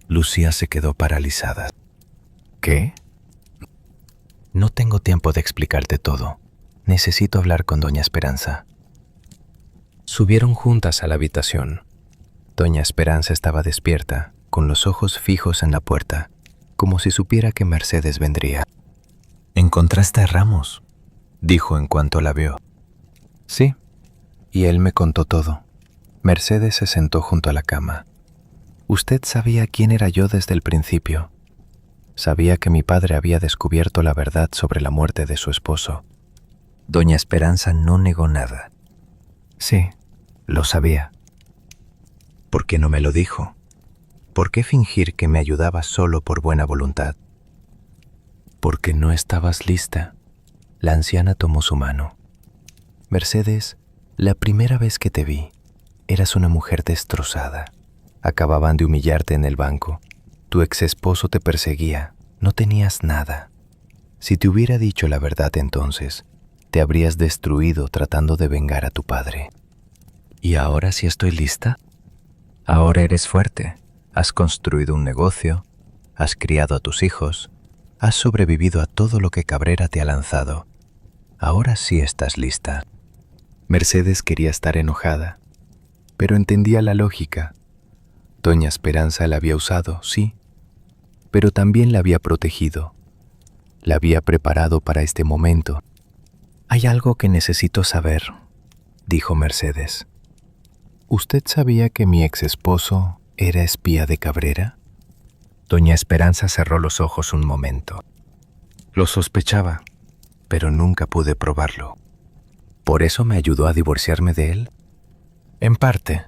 Lucía se quedó paralizada. ¿Qué? No tengo tiempo de explicarte todo. Necesito hablar con doña Esperanza. Subieron juntas a la habitación. Doña Esperanza estaba despierta, con los ojos fijos en la puerta, como si supiera que Mercedes vendría. ¿Encontraste a Ramos?, dijo en cuanto la vio. Sí, y él me contó todo. Mercedes se sentó junto a la cama. Usted sabía quién era yo desde el principio. Sabía que mi padre había descubierto la verdad sobre la muerte de su esposo. Doña Esperanza no negó nada. Sí, lo sabía. ¿Por qué no me lo dijo? ¿Por qué fingir que me ayudaba solo por buena voluntad? Porque no estabas lista. La anciana tomó su mano. Mercedes, la primera vez que te vi, eras una mujer destrozada. Acababan de humillarte en el banco. Tu ex esposo te perseguía. No tenías nada. Si te hubiera dicho la verdad entonces, te habrías destruido tratando de vengar a tu padre. ¿Y ahora sí estoy lista? Ahora eres fuerte. Has construido un negocio. Has criado a tus hijos. Has sobrevivido a todo lo que Cabrera te ha lanzado. Ahora sí estás lista. Mercedes quería estar enojada, pero entendía la lógica. Doña Esperanza la había usado, sí, pero también la había protegido. La había preparado para este momento. Hay algo que necesito saber, dijo Mercedes. ¿Usted sabía que mi ex esposo era espía de Cabrera? Doña Esperanza cerró los ojos un momento. Lo sospechaba, pero nunca pude probarlo. ¿Por eso me ayudó a divorciarme de él? En parte.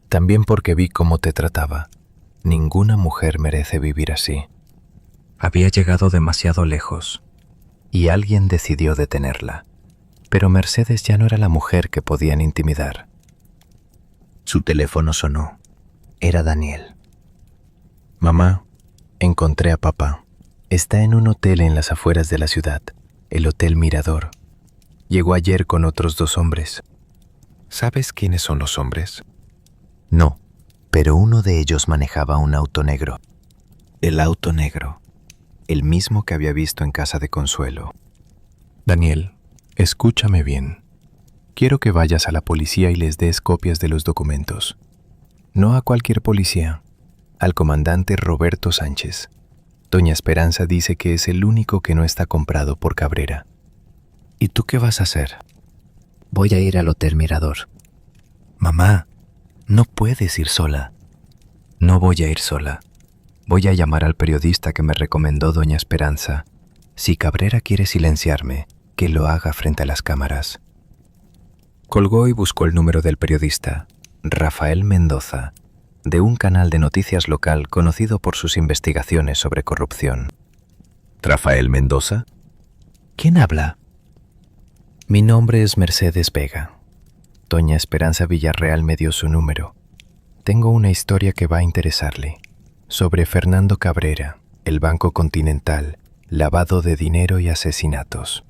También porque vi cómo te trataba. Ninguna mujer merece vivir así. Había llegado demasiado lejos, y alguien decidió detenerla. Pero Mercedes ya no era la mujer que podían intimidar. Su teléfono sonó. Era Daniel. Mamá, encontré a papá. Está en un hotel en las afueras de la ciudad, el Hotel Mirador. Llegó ayer con otros 2 hombres. ¿Sabes quiénes son los hombres? No, pero uno de ellos manejaba un auto negro. El auto negro, el mismo que había visto en casa de Consuelo. Daniel, escúchame bien. Quiero que vayas a la policía y les des copias de los documentos. No a cualquier policía, al comandante Roberto Sánchez. Doña Esperanza dice que es el único que no está comprado por Cabrera. ¿Y tú qué vas a hacer? Voy a ir al Hotel Mirador. Mamá, no puedes ir sola. No voy a ir sola. Voy a llamar al periodista que me recomendó doña Esperanza. Si Cabrera quiere silenciarme, que lo haga frente a las cámaras. Colgó y buscó el número del periodista, Rafael Mendoza, de un canal de noticias local conocido por sus investigaciones sobre corrupción. ¿Rafael Mendoza? ¿Quién habla? Mi nombre es Mercedes Vega. Doña Esperanza Villarreal me dio su número. Tengo una historia que va a interesarle. Sobre Fernando Cabrera, el Banco Continental, lavado de dinero y asesinatos.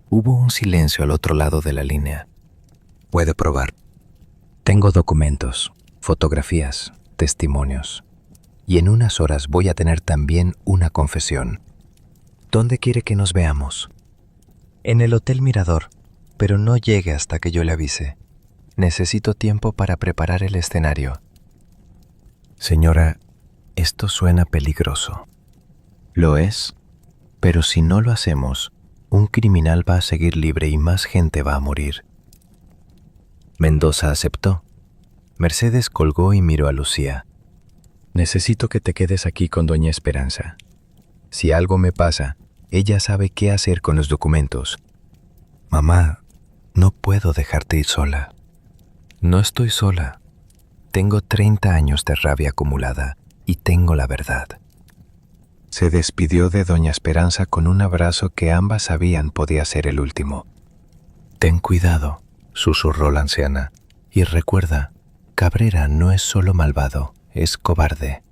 Hubo un silencio al otro lado de la línea. Puede probar. Tengo documentos, fotografías, testimonios. Y en unas horas voy a tener también una confesión. ¿Dónde quiere que nos veamos? En el Hotel Mirador, pero no llegue hasta que yo le avise. Necesito tiempo para preparar el escenario. Señora, esto suena peligroso. Lo es, pero si no lo hacemos, un criminal va a seguir libre y más gente va a morir. Mendoza aceptó. Mercedes colgó y miró a Lucía. Necesito que te quedes aquí con doña Esperanza. Si algo me pasa, ella sabe qué hacer con los documentos. Mamá, no puedo dejarte ir sola. No estoy sola. Tengo 30 años de rabia acumulada y tengo la verdad. Se despidió de doña Esperanza con un abrazo que ambas sabían podía ser el último. Ten cuidado, susurró la anciana, y recuerda, Cabrera no es solo malvado, es cobarde.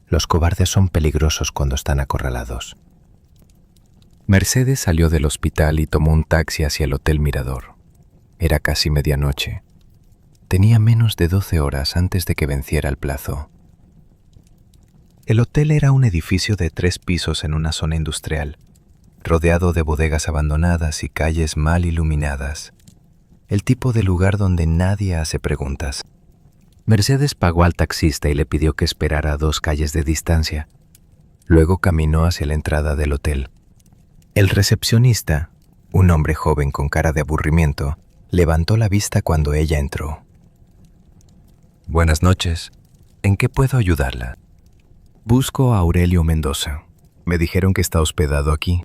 Los cobardes son peligrosos cuando están acorralados. Mercedes salió del hospital y tomó un taxi hacia el Hotel Mirador. Era casi medianoche. Tenía menos de 12 horas antes de que venciera el plazo. El hotel era un edificio de 3 pisos en una zona industrial, rodeado de bodegas abandonadas y calles mal iluminadas. El tipo de lugar donde nadie hace preguntas. Mercedes pagó al taxista y le pidió que esperara a 2 calles de distancia. Luego caminó hacia la entrada del hotel. El recepcionista, un hombre joven con cara de aburrimiento, levantó la vista cuando ella entró. Buenas noches. ¿En qué puedo ayudarla? Busco a Aurelio Mendoza. Me dijeron que está hospedado aquí.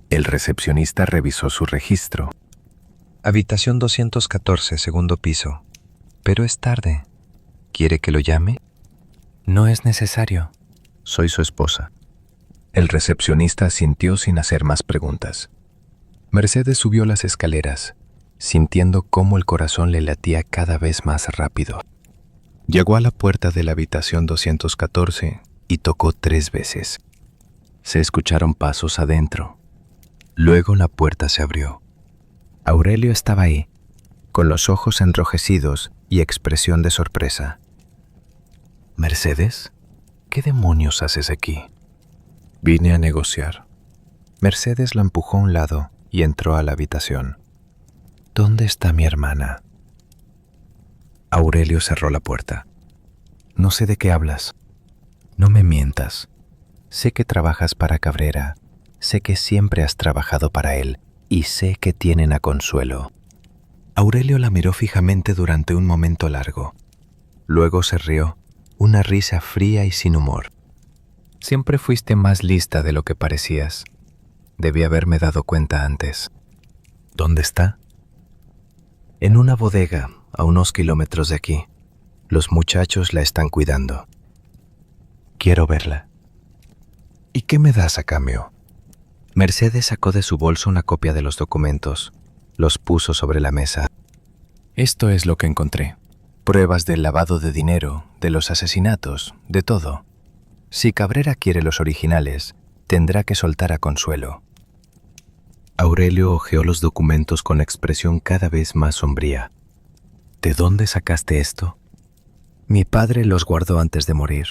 El recepcionista revisó su registro. Habitación 214, segundo piso. Pero es tarde. ¿Quiere que lo llame? No es necesario. Soy su esposa. El recepcionista asintió sin hacer más preguntas. Mercedes subió las escaleras, sintiendo cómo el corazón le latía cada vez más rápido. Llegó a la puerta de la habitación 214 y tocó 3 veces. Se escucharon pasos adentro. Luego la puerta se abrió. Aurelio estaba ahí, con los ojos enrojecidos y expresión de sorpresa. «Mercedes, ¿qué demonios haces aquí?» «Vine a negociar». Mercedes la empujó a un lado y entró a la habitación. «¿Dónde está mi hermana?» Aurelio cerró la puerta. «No sé de qué hablas. No me mientas. Sé que trabajas para Cabrera. Sé que siempre has trabajado para él y sé que tienen a Consuelo». Aurelio la miró fijamente durante un momento largo. Luego se rió, una risa fría y sin humor. «Siempre fuiste más lista de lo que parecías. Debí haberme dado cuenta antes». «¿Dónde está?» «En una bodega, a unos kilómetros de aquí. Los muchachos la están cuidando». «Quiero verla». «¿Y qué me das a cambio?» Mercedes sacó de su bolso una copia de los documentos. Los puso sobre la mesa. «Esto es lo que encontré. Pruebas del lavado de dinero, de los asesinatos, de todo. Si Cabrera quiere los originales, tendrá que soltar a Consuelo». Aurelio hojeó los documentos con expresión cada vez más sombría. «¿De dónde sacaste esto?» «Mi padre los guardó antes de morir.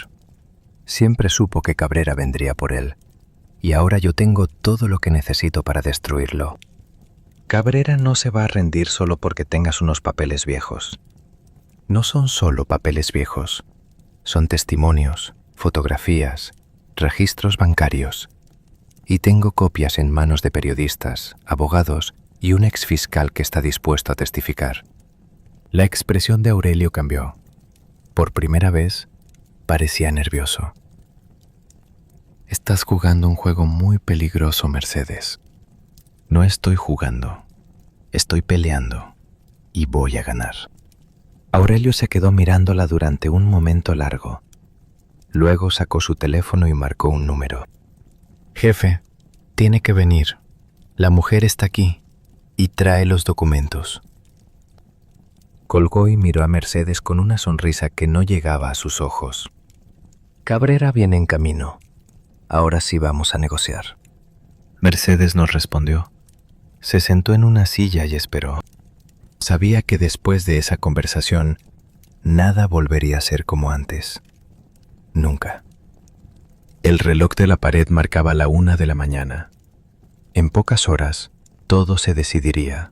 Siempre supo que Cabrera vendría por él. Y ahora yo tengo todo lo que necesito para destruirlo. Cabrera no se va a rendir solo porque tengas unos papeles viejos. No son solo papeles viejos. Son testimonios, fotografías, registros bancarios. Y tengo copias en manos de periodistas, abogados y un exfiscal que está dispuesto a testificar». La expresión de Aurelio cambió. Por primera vez, parecía nervioso. «Estás jugando un juego muy peligroso, Mercedes». «No estoy jugando. Estoy peleando. Y voy a ganar». Aurelio se quedó mirándola durante un momento largo. Luego sacó su teléfono y marcó un número. «Jefe, tiene que venir. La mujer está aquí y trae los documentos». Colgó y miró a Mercedes con una sonrisa que no llegaba a sus ojos. «Cabrera viene en camino. Ahora sí vamos a negociar». Mercedes no respondió. Se sentó en una silla y esperó. Sabía que después de esa conversación, nada volvería a ser como antes. Nunca. El reloj de la pared marcaba la 1 de la mañana. En pocas horas, todo se decidiría,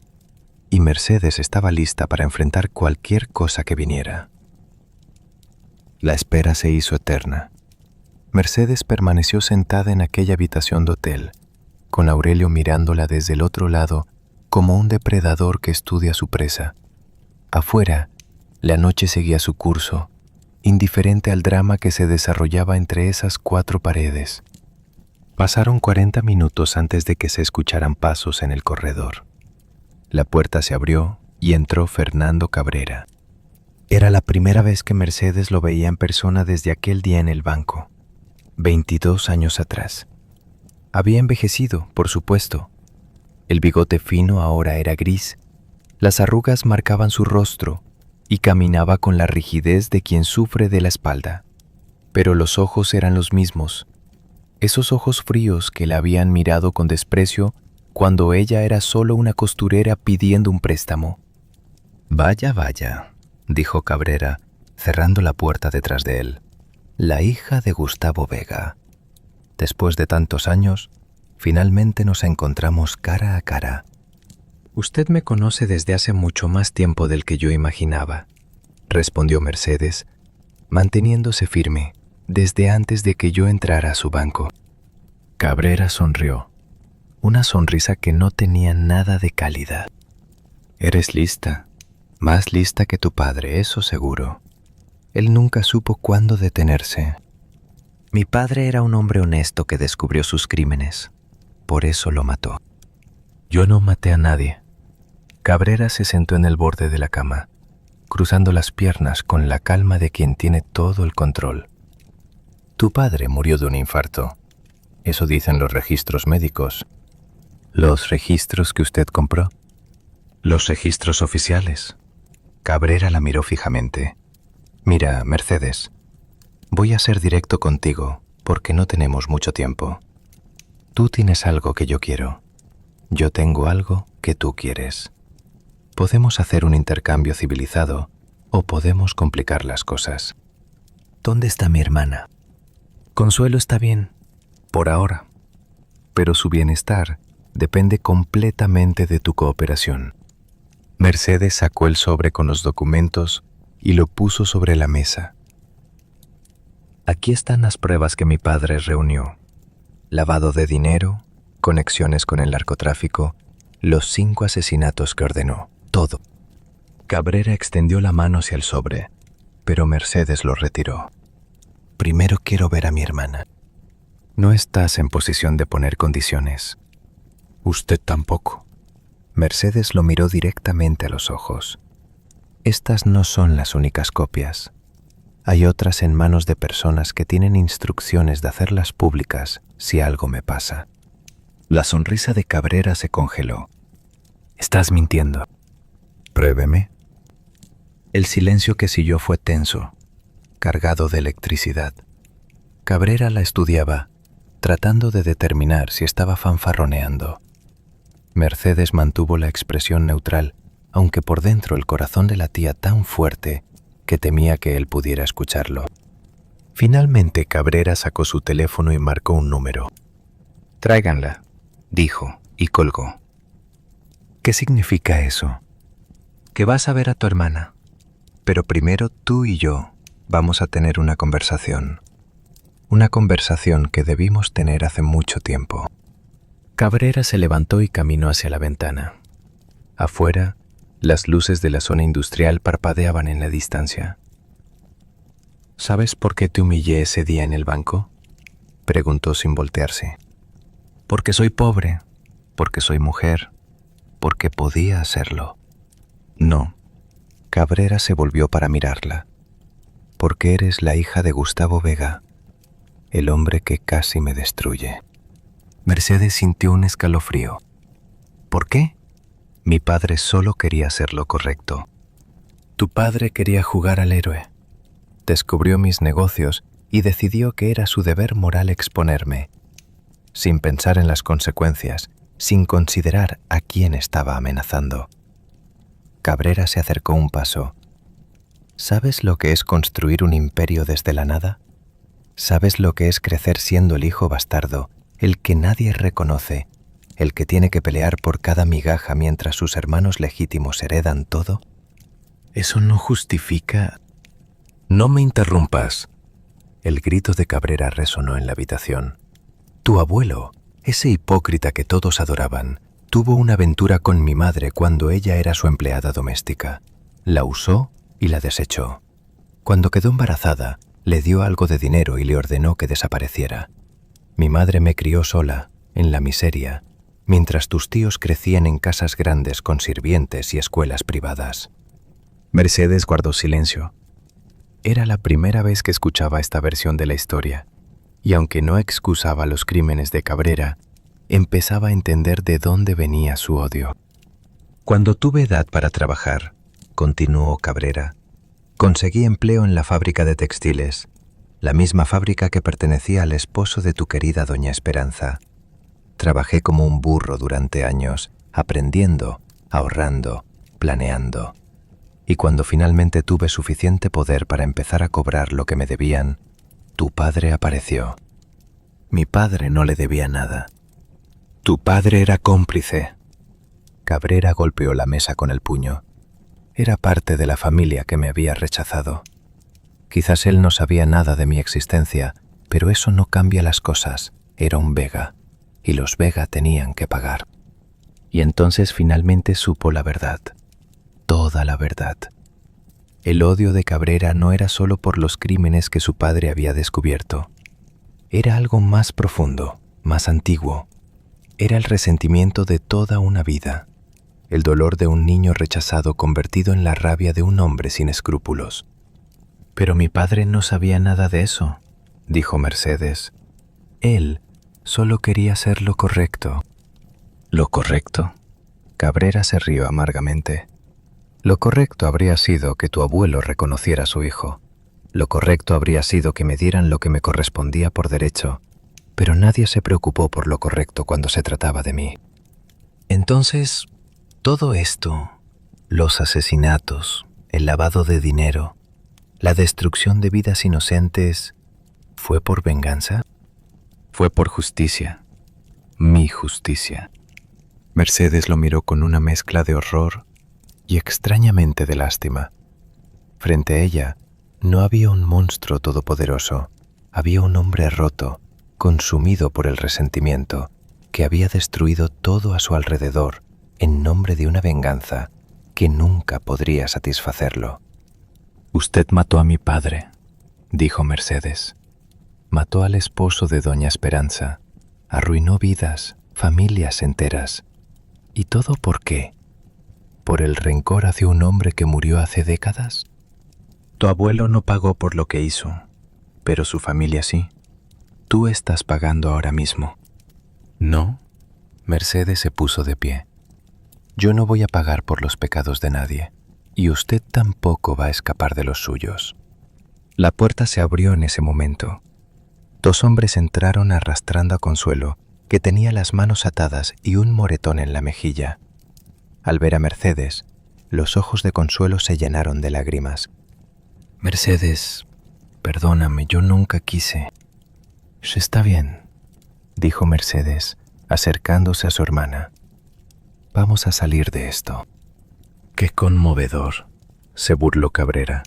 y Mercedes estaba lista para enfrentar cualquier cosa que viniera. La espera se hizo eterna. Mercedes permaneció sentada en aquella habitación de hotel, con Aurelio mirándola desde el otro lado como un depredador que estudia a su presa. Afuera, la noche seguía su curso, indiferente al drama que se desarrollaba entre esas 4 paredes. Pasaron 40 minutos antes de que se escucharan pasos en el corredor. La puerta se abrió y entró Fernando Cabrera. Era la primera vez que Mercedes lo veía en persona desde aquel día en el banco, 22 años atrás. Había envejecido, por supuesto. El bigote fino ahora era gris, las arrugas marcaban su rostro y caminaba con la rigidez de quien sufre de la espalda. Pero los ojos eran los mismos, esos ojos fríos que la habían mirado con desprecio cuando ella era solo una costurera pidiendo un préstamo. «Vaya, vaya», dijo Cabrera, cerrando la puerta detrás de él. «La hija de Gustavo Vega. Después de tantos años, finalmente nos encontramos cara a cara». «Usted me conoce desde hace mucho más tiempo del que yo imaginaba», respondió Mercedes, manteniéndose firme desde antes de que yo entrara a su banco. Cabrera sonrió, una sonrisa que no tenía nada de cálida. «Eres lista, más lista que tu padre, eso seguro. Él nunca supo cuándo detenerse». «Mi padre era un hombre honesto que descubrió sus crímenes. Por eso lo mató». «Yo no maté a nadie». Cabrera se sentó en el borde de la cama, cruzando las piernas con la calma de quien tiene todo el control. «Tu padre murió de un infarto. Eso dicen los registros médicos». «¿Los registros que usted compró?» «Los registros oficiales». Cabrera la miró fijamente. «Mira, Mercedes, voy a ser directo contigo porque no tenemos mucho tiempo. Tú tienes algo que yo quiero. Yo tengo algo que tú quieres. Podemos hacer un intercambio civilizado o podemos complicar las cosas. ¿Dónde está mi hermana?» «Consuelo está bien, por ahora. Pero su bienestar depende completamente de tu cooperación». Mercedes sacó el sobre con los documentos y lo puso sobre la mesa. «Aquí están las pruebas que mi padre reunió. Lavado de dinero, conexiones con el narcotráfico, los 5 asesinatos que ordenó, todo». Cabrera extendió la mano hacia el sobre, pero Mercedes lo retiró. «Primero quiero ver a mi hermana». «No estás en posición de poner condiciones». «Usted tampoco». Mercedes lo miró directamente a los ojos. «Estas no son las únicas copias. Hay otras en manos de personas que tienen instrucciones de hacerlas públicas si algo me pasa». La sonrisa de Cabrera se congeló. «Estás mintiendo». «Pruébeme». El silencio que siguió fue tenso, cargado de electricidad. Cabrera la estudiaba, tratando de determinar si estaba fanfarroneando. Mercedes mantuvo la expresión neutral, aunque por dentro el corazón le latía tan fuerte que temía que él pudiera escucharlo. Finalmente Cabrera sacó su teléfono y marcó un número. «Tráiganla», dijo, y colgó. «¿Qué significa eso?» «Que vas a ver a tu hermana. Pero primero tú y yo vamos a tener una conversación. Una conversación que debimos tener hace mucho tiempo». Cabrera se levantó y caminó hacia la ventana. Afuera, las luces de la zona industrial parpadeaban en la distancia. «¿Sabes por qué te humillé ese día en el banco?», preguntó sin voltearse. «Porque soy pobre, porque soy mujer, porque podía hacerlo». «No». Cabrera se volvió para mirarla. «Porque eres la hija de Gustavo Vega, el hombre que casi me destruye». Mercedes sintió un escalofrío. «¿Por qué?». «Mi padre solo quería hacer lo correcto. Tu padre quería jugar al héroe. Descubrió mis negocios y decidió que era su deber moral exponerme, sin pensar en las consecuencias, sin considerar a quién estaba amenazando». Cabrera se acercó un paso. ¿Sabes lo que es construir un imperio desde la nada? ¿Sabes lo que es crecer siendo el hijo bastardo, el que nadie reconoce, el que tiene que pelear por cada migaja mientras sus hermanos legítimos heredan todo? Eso no justifica... No me interrumpas. El grito de Cabrera resonó en la habitación. Tu abuelo, ese hipócrita que todos adoraban, tuvo una aventura con mi madre cuando ella era su empleada doméstica. La usó y la desechó. Cuando quedó embarazada, le dio algo de dinero y le ordenó que desapareciera. Mi madre me crió sola, en la miseria, mientras tus tíos crecían en casas grandes con sirvientes y escuelas privadas. Mercedes guardó silencio. Era la primera vez que escuchaba esta versión de la historia, y aunque no excusaba los crímenes de Cabrera, empezaba a entender de dónde venía su odio. Cuando tuve edad para trabajar, continuó Cabrera, conseguí empleo en la fábrica de textiles, la misma fábrica que pertenecía al esposo de tu querida doña Esperanza. Trabajé como un burro durante años, aprendiendo, ahorrando, planeando. Y cuando finalmente tuve suficiente poder para empezar a cobrar lo que me debían, tu padre apareció. Mi padre no le debía nada. Tu padre era cómplice. Cabrera golpeó la mesa con el puño. Era parte de la familia que me había rechazado. Quizás él no sabía nada de mi existencia, pero eso no cambia las cosas. Era un Vega, y los Vega tenían que pagar. Y entonces finalmente supo la verdad. Toda la verdad. El odio de Cabrera no era solo por los crímenes que su padre había descubierto. Era algo más profundo, más antiguo. Era el resentimiento de toda una vida, el dolor de un niño rechazado convertido en la rabia de un hombre sin escrúpulos. Pero mi padre no sabía nada de eso, dijo Mercedes. Él solo quería hacer lo correcto. ¿Lo correcto? Cabrera se rió amargamente. Lo correcto habría sido que tu abuelo reconociera a su hijo. Lo correcto habría sido que me dieran lo que me correspondía por derecho, pero nadie se preocupó por lo correcto cuando se trataba de mí. Entonces, todo esto, los asesinatos, el lavado de dinero, la destrucción de vidas inocentes, ¿fue por venganza? Fue por justicia. Mi justicia. Mercedes lo miró con una mezcla de horror y extrañamente de lástima. Frente a ella, no había un monstruo todopoderoso, había un hombre roto, consumido por el resentimiento, que había destruido todo a su alrededor en nombre de una venganza que nunca podría satisfacerlo. Usted mató a mi padre, dijo Mercedes. Mató al esposo de doña Esperanza, arruinó vidas, familias enteras. ¿Y todo por qué? ¿Por el rencor hacia un hombre que murió hace décadas? Tu abuelo no pagó por lo que hizo, pero su familia sí. Tú estás pagando ahora mismo. ¿No? Mercedes se puso de pie. Yo no voy a pagar por los pecados de nadie, y usted tampoco va a escapar de los suyos. La puerta se abrió en ese momento. Dos hombres entraron arrastrando a Consuelo, que tenía las manos atadas y un moretón en la mejilla. Al ver a Mercedes, los ojos de Consuelo se llenaron de lágrimas. Mercedes, perdóname, yo nunca quise. Está bien, dijo Mercedes, acercándose a su hermana. Vamos a salir de esto. Qué conmovedor, se burló Cabrera.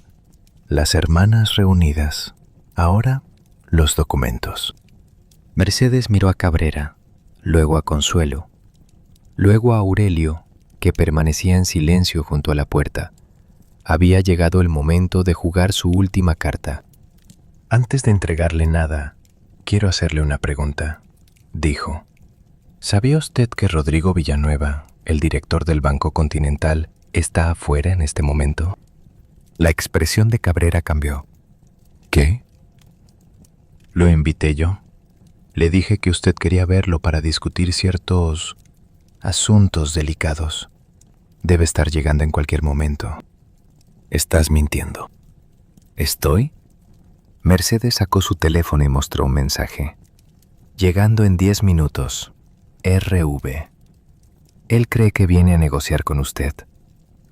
Las hermanas reunidas. Ahora, los documentos. Mercedes miró a Cabrera, luego a Consuelo, luego a Aurelio, que permanecía en silencio junto a la puerta. Había llegado el momento de jugar su última carta. Antes de entregarle nada, quiero hacerle una pregunta, dijo. ¿Sabía usted que Rodrigo Villanueva, el director del Banco Continental, está afuera en este momento? La expresión de Cabrera cambió. ¿Qué? Lo invité yo. Le dije que usted quería verlo para discutir ciertos asuntos delicados. Debe estar llegando en cualquier momento. Estás mintiendo. ¿Estoy? Mercedes sacó su teléfono y mostró un mensaje. Llegando en 10 minutos. RV. Él cree que viene a negociar con usted.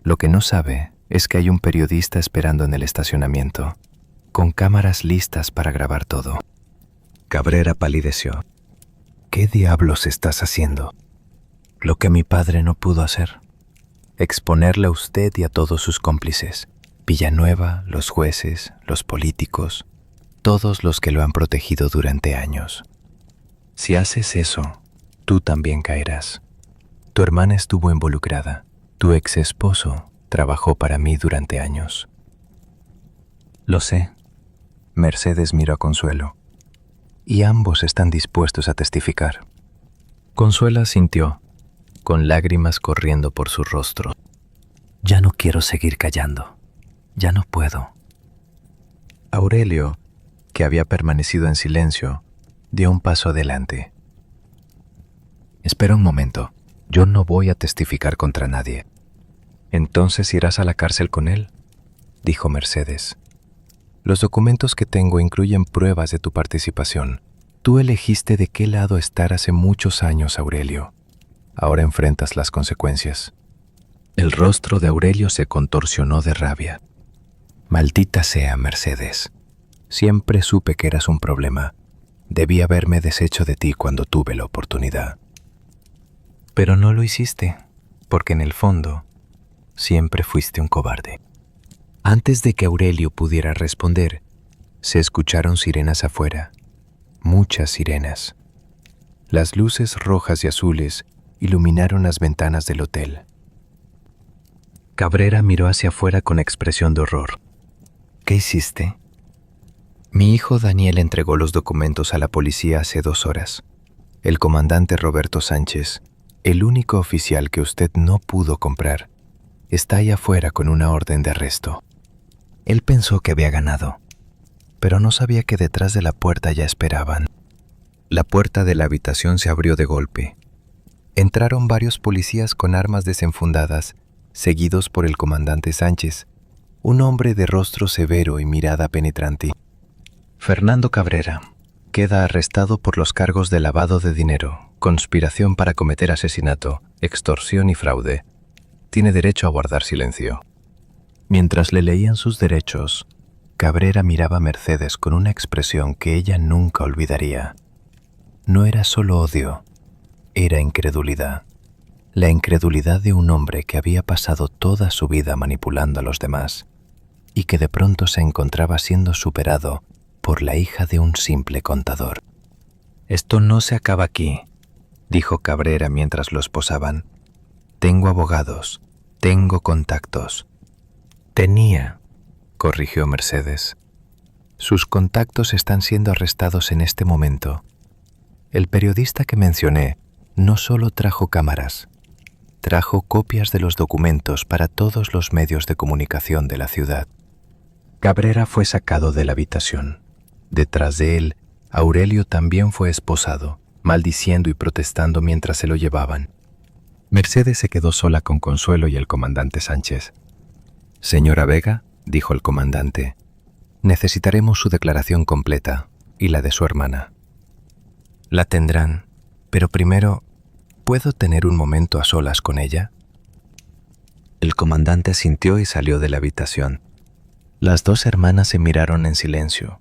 Lo que no sabe es que hay un periodista esperando en el estacionamiento, con cámaras listas para grabar todo. Cabrera palideció. ¿Qué diablos estás haciendo? Lo que mi padre no pudo hacer. Exponerle a usted y a todos sus cómplices. Villanueva, los jueces, los políticos, todos los que lo han protegido durante años. Si haces eso, tú también caerás. Tu hermana estuvo involucrada. Tu ex esposo trabajó para mí durante años. Lo sé. Mercedes miró a Consuelo. Y ambos están dispuestos a testificar. Consuelo asintió, con lágrimas corriendo por su rostro. Ya no quiero seguir callando. Ya no puedo. Aurelio, que había permanecido en silencio, dio un paso adelante. Espera un momento. Yo no voy a testificar contra nadie. ¿Entonces irás a la cárcel con él?, dijo Mercedes. Los documentos que tengo incluyen pruebas de tu participación. Tú elegiste de qué lado estar hace muchos años, Aurelio. Ahora enfrentas las consecuencias. El rostro de Aurelio se contorsionó de rabia. Maldita sea, Mercedes. Siempre supe que eras un problema. Debí haberme deshecho de ti cuando tuve la oportunidad. Pero no lo hiciste, porque en el fondo siempre fuiste un cobarde. Antes de que Aurelio pudiera responder, se escucharon sirenas afuera, muchas sirenas. Las luces rojas y azules iluminaron las ventanas del hotel. Cabrera miró hacia afuera con expresión de horror. ¿Qué hiciste? Mi hijo Daniel entregó los documentos a la policía hace 2 horas. El comandante Roberto Sánchez, el único oficial que usted no pudo comprar, está allá afuera con una orden de arresto. Él pensó que había ganado, pero no sabía que detrás de la puerta ya esperaban. La puerta de la habitación se abrió de golpe. Entraron varios policías con armas desenfundadas, seguidos por el comandante Sánchez, un hombre de rostro severo y mirada penetrante. Fernando Cabrera queda arrestado por los cargos de lavado de dinero, conspiración para cometer asesinato, extorsión y fraude. Tiene derecho a guardar silencio. Mientras le leían sus derechos, Cabrera miraba a Mercedes con una expresión que ella nunca olvidaría. No era solo odio, era incredulidad. La incredulidad de un hombre que había pasado toda su vida manipulando a los demás y que de pronto se encontraba siendo superado por la hija de un simple contador. Esto no se acaba aquí, dijo Cabrera mientras los posaban. Tengo abogados, tengo contactos. Tenía, corrigió Mercedes. Sus contactos están siendo arrestados en este momento. El periodista que mencioné no solo trajo cámaras, trajo copias de los documentos para todos los medios de comunicación de la ciudad. Cabrera fue sacado de la habitación. Detrás de él, Aurelio también fue esposado, maldiciendo y protestando mientras se lo llevaban. Mercedes se quedó sola con Consuelo y el comandante Sánchez. Señora Vega, dijo el comandante, necesitaremos su declaración completa y la de su hermana. La tendrán, pero primero, ¿puedo tener un momento a solas con ella? El comandante asintió y salió de la habitación. Las 2 hermanas se miraron en silencio.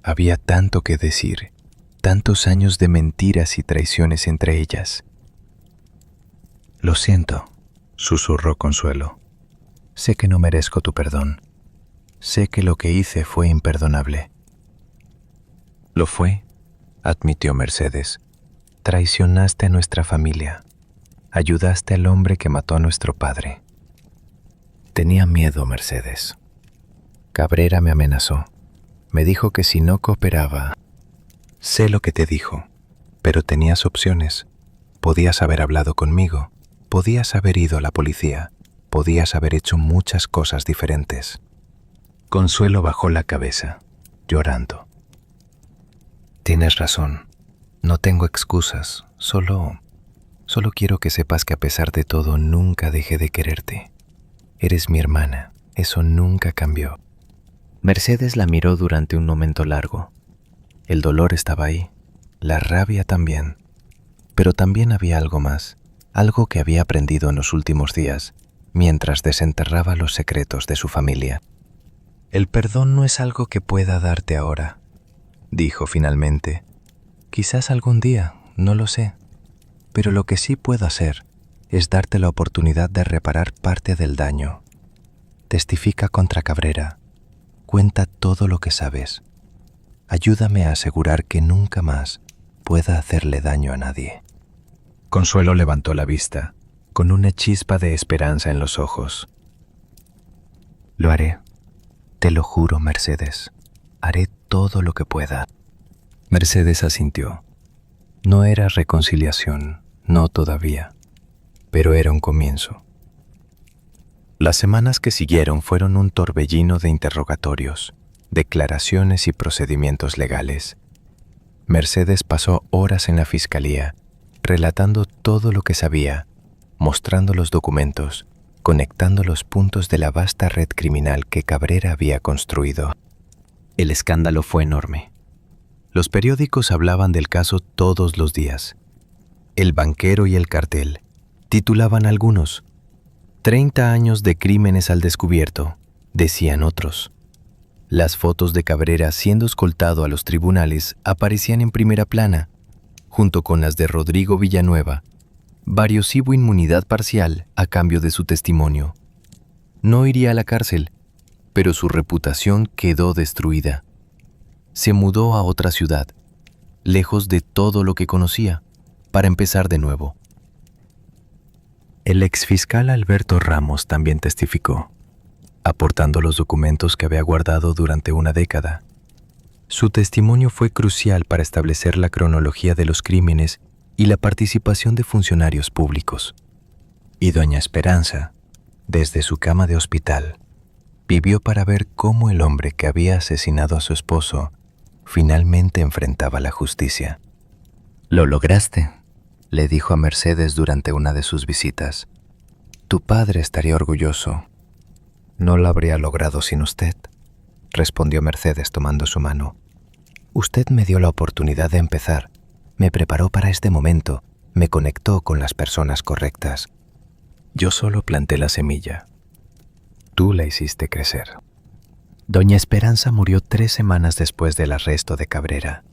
Había tanto que decir, tantos años de mentiras y traiciones entre ellas. Lo siento, susurró Consuelo. Sé que no merezco tu perdón. Sé que lo que hice fue imperdonable. Lo fue, admitió Mercedes. Traicionaste a nuestra familia. Ayudaste al hombre que mató a nuestro padre. Tenía miedo, Mercedes. Cabrera me amenazó. Me dijo que si no cooperaba... Sé lo que te dijo, pero tenías opciones. Podías haber hablado conmigo, podías haber ido a la policía, podías haber hecho muchas cosas diferentes. Consuelo bajó la cabeza, llorando. Tienes razón, no tengo excusas, solo quiero que sepas que a pesar de todo nunca dejé de quererte. Eres mi hermana, eso nunca cambió. Mercedes la miró durante un momento largo. El dolor estaba ahí, la rabia también, pero también había algo más, algo que había aprendido en los últimos días, mientras desenterraba los secretos de su familia. «El perdón no es algo que pueda darte ahora», dijo finalmente. «Quizás algún día, no lo sé. Pero lo que sí puedo hacer es darte la oportunidad de reparar parte del daño. Testifica contra Cabrera. Cuenta todo lo que sabes. Ayúdame a asegurar que nunca más pueda hacerle daño a nadie». Consuelo levantó la vista, con una chispa de esperanza en los ojos. «Lo haré. Te lo juro, Mercedes. Haré todo lo que pueda». Mercedes asintió. No era reconciliación, no todavía, pero era un comienzo. Las semanas que siguieron fueron un torbellino de interrogatorios, declaraciones y procedimientos legales. Mercedes pasó horas en la fiscalía, relatando todo lo que sabía, mostrando los documentos, conectando los puntos de la vasta red criminal que Cabrera había construido. El escándalo fue enorme. Los periódicos hablaban del caso todos los días. El banquero y el cartel titulaban algunos. 30 años de crímenes al descubierto, decían otros. Las fotos de Cabrera siendo escoltado a los tribunales aparecían en primera plana, junto con las de Rodrigo Villanueva. Varios hubo inmunidad parcial a cambio de su testimonio. No iría a la cárcel, pero su reputación quedó destruida. Se mudó a otra ciudad, lejos de todo lo que conocía, para empezar de nuevo. El exfiscal Alberto Ramos también testificó, aportando los documentos que había guardado durante una década. Su testimonio fue crucial para establecer la cronología de los crímenes y la participación de funcionarios públicos. Y doña Esperanza, desde su cama de hospital, vivió para ver cómo el hombre que había asesinado a su esposo finalmente enfrentaba la justicia. «Lo lograste», le dijo a Mercedes durante una de sus visitas. «Tu padre estaría orgulloso». «No lo habría logrado sin usted», respondió Mercedes tomando su mano. «Usted me dio la oportunidad de empezar, me preparó para este momento, me conectó con las personas correctas. Yo solo planté la semilla. Tú la hiciste crecer». Doña Esperanza murió 3 semanas después del arresto de Cabrera.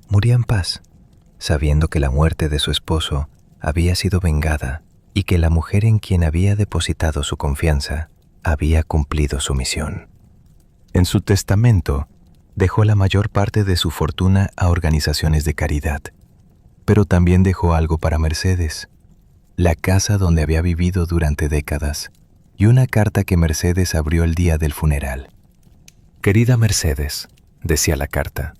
Murió en paz, sabiendo que la muerte de su esposo había sido vengada y que la mujer en quien había depositado su confianza había cumplido su misión. En su testamento, dejó la mayor parte de su fortuna a organizaciones de caridad, pero también dejó algo para Mercedes, la casa donde había vivido durante décadas, y una carta que Mercedes abrió el día del funeral. «Querida Mercedes», decía la carta,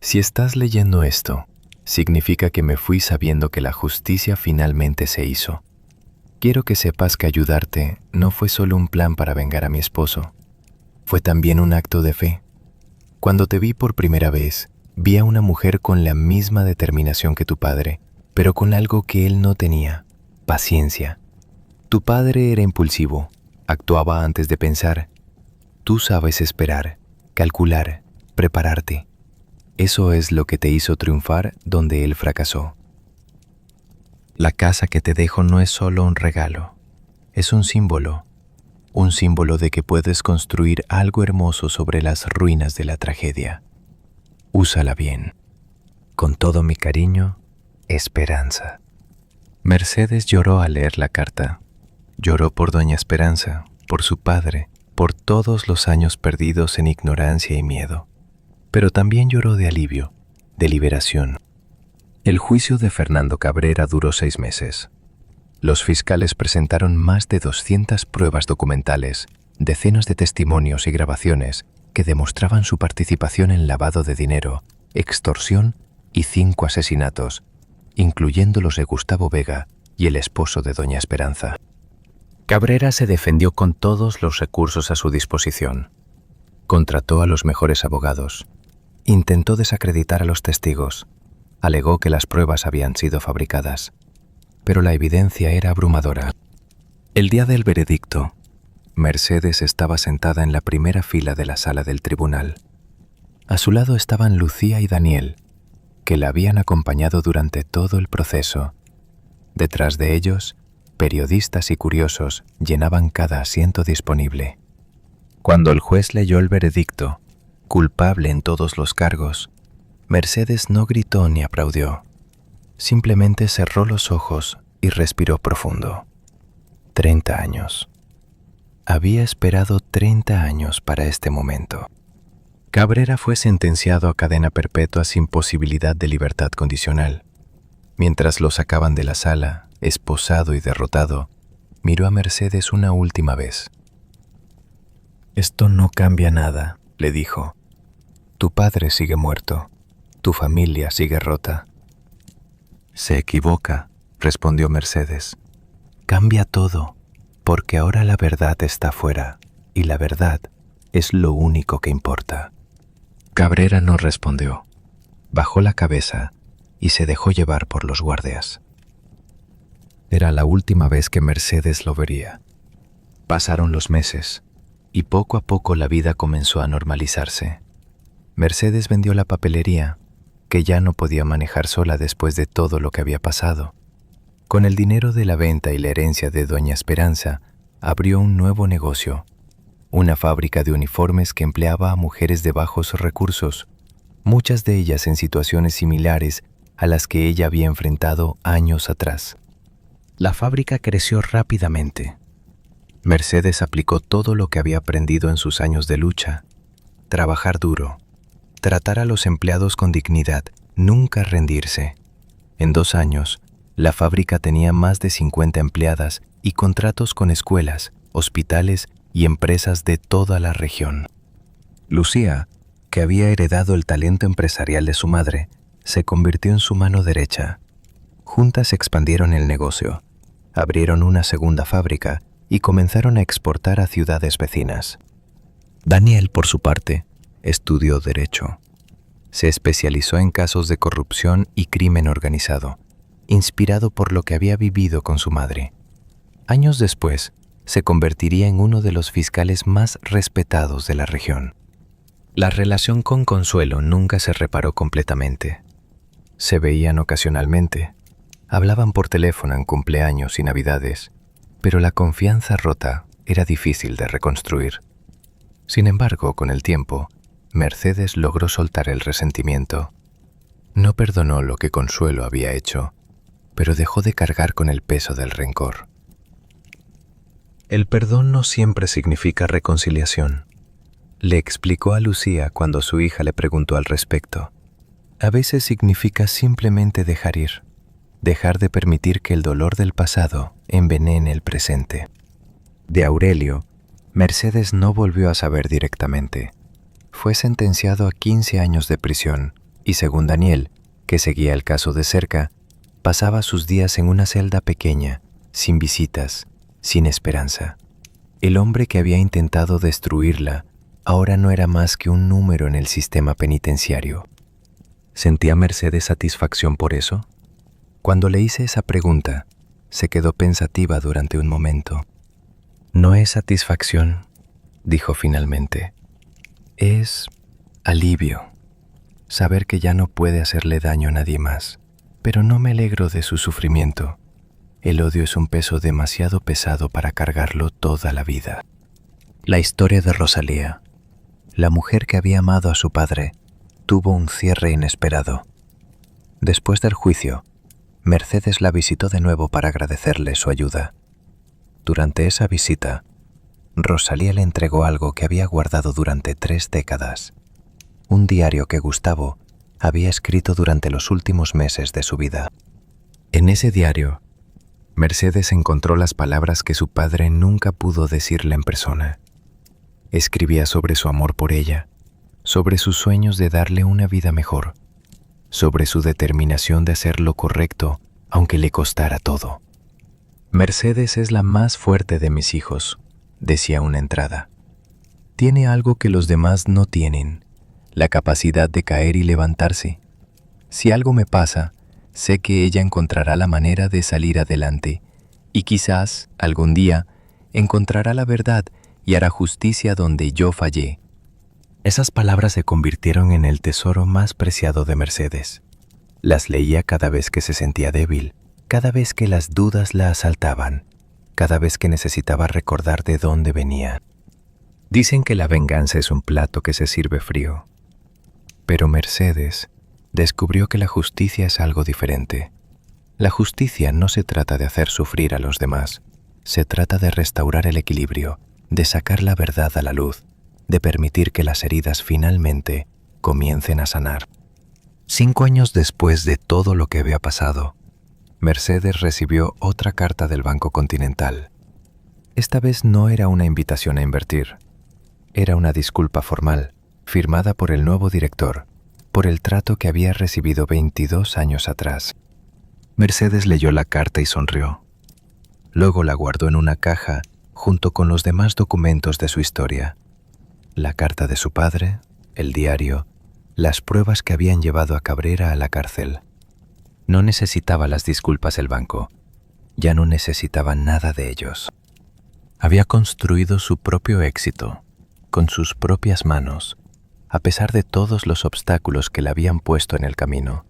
«si estás leyendo esto, significa que me fui sabiendo que la justicia finalmente se hizo. Quiero que sepas que ayudarte no fue solo un plan para vengar a mi esposo, fue también un acto de fe. Cuando te vi por primera vez, vi a una mujer con la misma determinación que tu padre, pero con algo que él no tenía: paciencia. Tu padre era impulsivo, actuaba antes de pensar. Tú sabes esperar, calcular, prepararte. Eso es lo que te hizo triunfar donde él fracasó. La casa que te dejo no es solo un regalo, es un símbolo de que puedes construir algo hermoso sobre las ruinas de la tragedia. Úsala bien. Con todo mi cariño, Esperanza». Mercedes lloró al leer la carta. Lloró por doña Esperanza, por su padre, por todos los años perdidos en ignorancia y miedo. Pero también lloró de alivio, de liberación. El juicio de Fernando Cabrera duró 6 meses. Los fiscales presentaron más de 200 pruebas documentales, decenas de testimonios y grabaciones que demostraban su participación en lavado de dinero, extorsión y 5 asesinatos, incluyendo los de Gustavo Vega y el esposo de doña Esperanza. Cabrera se defendió con todos los recursos a su disposición. Contrató a los mejores abogados. Intentó desacreditar a los testigos. Alegó que las pruebas habían sido fabricadas. Pero la evidencia era abrumadora. El día del veredicto, Mercedes estaba sentada en la primera fila de la sala del tribunal. A su lado estaban Lucía y Daniel, que la habían acompañado durante todo el proceso. Detrás de ellos, Periodistas y curiosos llenaban cada asiento disponible. Cuando el juez leyó el veredicto, culpable en todos los cargos, Mercedes no gritó ni aplaudió. Simplemente cerró los ojos y respiró profundo. 30 años. Había esperado 30 años para este momento. Cabrera fue sentenciado a cadena perpetua sin posibilidad de libertad condicional. Mientras lo sacaban de la sala, esposado y derrotado, miró a Mercedes una última vez. «Esto no cambia nada», le dijo. «Tu padre sigue muerto. Tu familia sigue rota». «Se equivoca», respondió Mercedes. «Cambia todo, porque ahora la verdad está fuera, y la verdad es lo único que importa». Cabrera no respondió. Bajó la cabeza y se dejó llevar por los guardias. Era la última vez que Mercedes lo vería. Pasaron los meses y poco a poco la vida comenzó a normalizarse. Mercedes vendió la papelería, que ya no podía manejar sola después de todo lo que había pasado. Con el dinero de la venta y la herencia de Doña Esperanza, abrió un nuevo negocio, una fábrica de uniformes que empleaba a mujeres de bajos recursos, muchas de ellas en situaciones similares a las que ella había enfrentado años atrás. La fábrica creció rápidamente. Mercedes aplicó todo lo que había aprendido en sus años de lucha: trabajar duro, tratar a los empleados con dignidad, nunca rendirse. En 2 años, la fábrica tenía más de 50 empleadas y contratos con escuelas, hospitales y empresas de toda la región. Lucía, que había heredado el talento empresarial de su madre, se convirtió en su mano derecha. Juntas expandieron el negocio, abrieron una segunda fábrica y comenzaron a exportar a ciudades vecinas. Daniel, por su parte, estudió Derecho. Se especializó en casos de corrupción y crimen organizado, inspirado por lo que había vivido con su madre. Años después, se convertiría en uno de los fiscales más respetados de la región. La relación con Consuelo nunca se reparó completamente. Se veían ocasionalmente, hablaban por teléfono en cumpleaños y navidades, pero la confianza rota era difícil de reconstruir. Sin embargo, con el tiempo, Mercedes logró soltar el resentimiento. No perdonó lo que Consuelo había hecho, pero dejó de cargar con el peso del rencor. El perdón no siempre significa reconciliación, le explicó a Lucía cuando su hija le preguntó al respecto. A veces significa simplemente dejar ir, dejar de permitir que el dolor del pasado envenene el presente. De Aurelio, Mercedes no volvió a saber directamente. Fue sentenciado a 15 años de prisión y, según Daniel, que seguía el caso de cerca, pasaba sus días en una celda pequeña, sin visitas, sin esperanza. El hombre que había intentado destruirla ahora no era más que un número en el sistema penitenciario. ¿Sentía Mercedes satisfacción por eso? Cuando le hice esa pregunta, se quedó pensativa durante un momento. «No es satisfacción», dijo finalmente. «Es alivio. Saber que ya no puede hacerle daño a nadie más. Pero no me alegro de su sufrimiento. El odio es un peso demasiado pesado para cargarlo toda la vida». La historia de Rosalía, la mujer que había amado a su padre, tuvo un cierre inesperado. Después del juicio, Mercedes la visitó de nuevo para agradecerle su ayuda. Durante esa visita, Rosalía le entregó algo que había guardado durante 3 décadas, un diario que Gustavo había escrito durante los últimos meses de su vida. En ese diario, Mercedes encontró las palabras que su padre nunca pudo decirle en persona. Escribía sobre su amor por ella, sobre sus sueños de darle una vida mejor, sobre su determinación de hacer lo correcto aunque le costara todo. «Mercedes es la más fuerte de mis hijos», decía una entrada. «Tiene algo que los demás no tienen, la capacidad de caer y levantarse. Si algo me pasa, sé que ella encontrará la manera de salir adelante y quizás, algún día, encontrará la verdad y hará justicia donde yo fallé». Esas palabras se convirtieron en el tesoro más preciado de Mercedes. Las leía cada vez que se sentía débil, cada vez que las dudas la asaltaban, cada vez que necesitaba recordar de dónde venía. Dicen que la venganza es un plato que se sirve frío, pero Mercedes descubrió que la justicia es algo diferente. La justicia no se trata de hacer sufrir a los demás, se trata de restaurar el equilibrio, de sacar la verdad a la luz, de permitir que las heridas finalmente comiencen a sanar. 5 años después de todo lo que había pasado, Mercedes recibió otra carta del Banco Continental. Esta vez no era una invitación a invertir, era una disculpa formal, firmada por el nuevo director, por el trato que había recibido 22 años atrás. Mercedes leyó la carta y sonrió. Luego la guardó en una caja junto con los demás documentos de su historia. La carta de su padre, el diario, las pruebas que habían llevado a Cabrera a la cárcel. No necesitaba las disculpas del banco. Ya no necesitaba nada de ellos. Había construido su propio éxito, con sus propias manos, a pesar de todos los obstáculos que le habían puesto en el camino.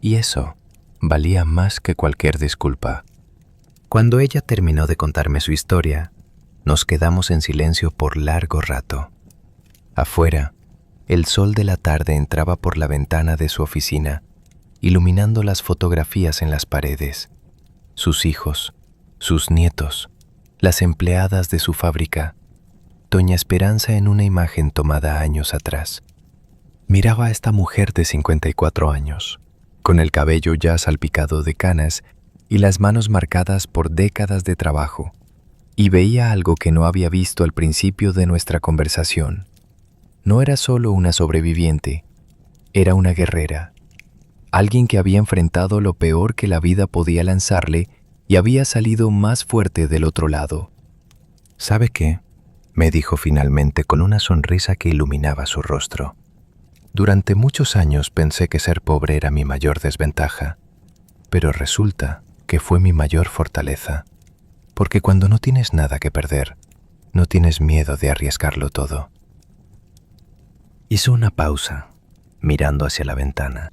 Y eso valía más que cualquier disculpa. Cuando ella terminó de contarme su historia, nos quedamos en silencio por largo rato. Afuera, el sol de la tarde entraba por la ventana de su oficina, iluminando las fotografías en las paredes. Sus hijos, sus nietos, las empleadas de su fábrica, Doña Esperanza en una imagen tomada años atrás. Miraba a esta mujer de 54 años, con el cabello ya salpicado de canas y las manos marcadas por décadas de trabajo, y veía algo que no había visto al principio de nuestra conversación. No era solo una sobreviviente, era una guerrera, alguien que había enfrentado lo peor que la vida podía lanzarle y había salido más fuerte del otro lado. ¿Sabe qué?, me dijo finalmente con una sonrisa que iluminaba su rostro. Durante muchos años pensé que ser pobre era mi mayor desventaja, pero resulta que fue mi mayor fortaleza, porque cuando no tienes nada que perder, no tienes miedo de arriesgarlo todo. Hizo una pausa, mirando hacia la ventana.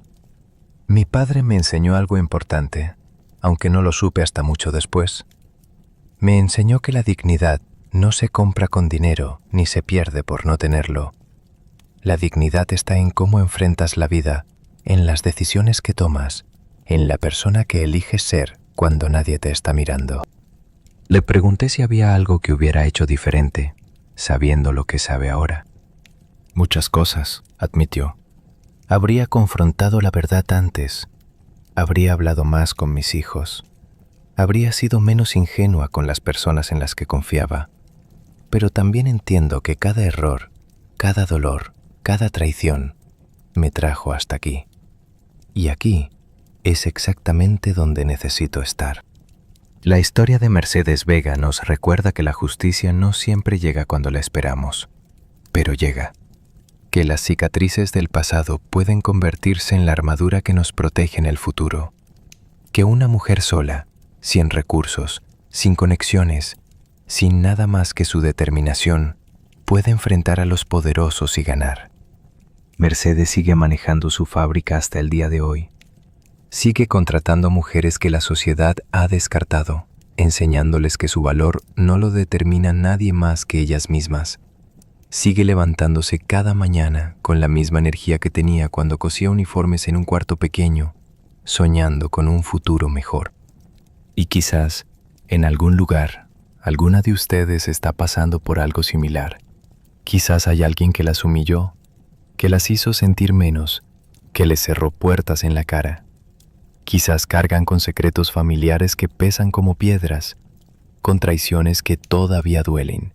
Mi padre me enseñó algo importante, aunque no lo supe hasta mucho después. Me enseñó que la dignidad no se compra con dinero ni se pierde por no tenerlo. La dignidad está en cómo enfrentas la vida, en las decisiones que tomas, en la persona que eliges ser cuando nadie te está mirando. Le pregunté si había algo que hubiera hecho diferente, sabiendo lo que sabe ahora. Muchas cosas, admitió. Habría confrontado la verdad antes, habría hablado más con mis hijos, habría sido menos ingenua con las personas en las que confiaba. Pero también entiendo que cada error, cada dolor, cada traición me trajo hasta aquí. Y aquí es exactamente donde necesito estar. La historia de Mercedes Vega nos recuerda que la justicia no siempre llega cuando la esperamos, pero llega. Que las cicatrices del pasado pueden convertirse en la armadura que nos protege en el futuro. Que una mujer sola, sin recursos, sin conexiones, sin nada más que su determinación, puede enfrentar a los poderosos y ganar. Mercedes sigue manejando su fábrica hasta el día de hoy. Sigue contratando mujeres que la sociedad ha descartado, enseñándoles que su valor no lo determina nadie más que ellas mismas. Sigue levantándose cada mañana con la misma energía que tenía cuando cosía uniformes en un cuarto pequeño, soñando con un futuro mejor. Y quizás, en algún lugar, alguna de ustedes está pasando por algo similar. Quizás hay alguien que las humilló, que las hizo sentir menos, que les cerró puertas en la cara. Quizás cargan con secretos familiares que pesan como piedras, con traiciones que todavía duelen,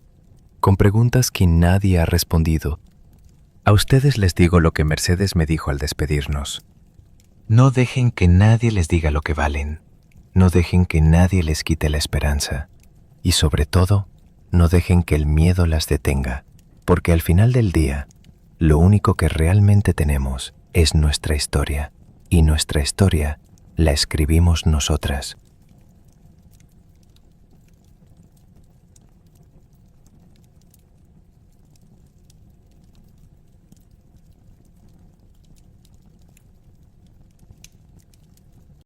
con preguntas que nadie ha respondido. A ustedes les digo lo que Mercedes me dijo al despedirnos. No dejen que nadie les diga lo que valen. No dejen que nadie les quite la esperanza. Y sobre todo, no dejen que el miedo las detenga, porque al final del día, lo único que realmente tenemos es nuestra historia, y nuestra historia la escribimos nosotras.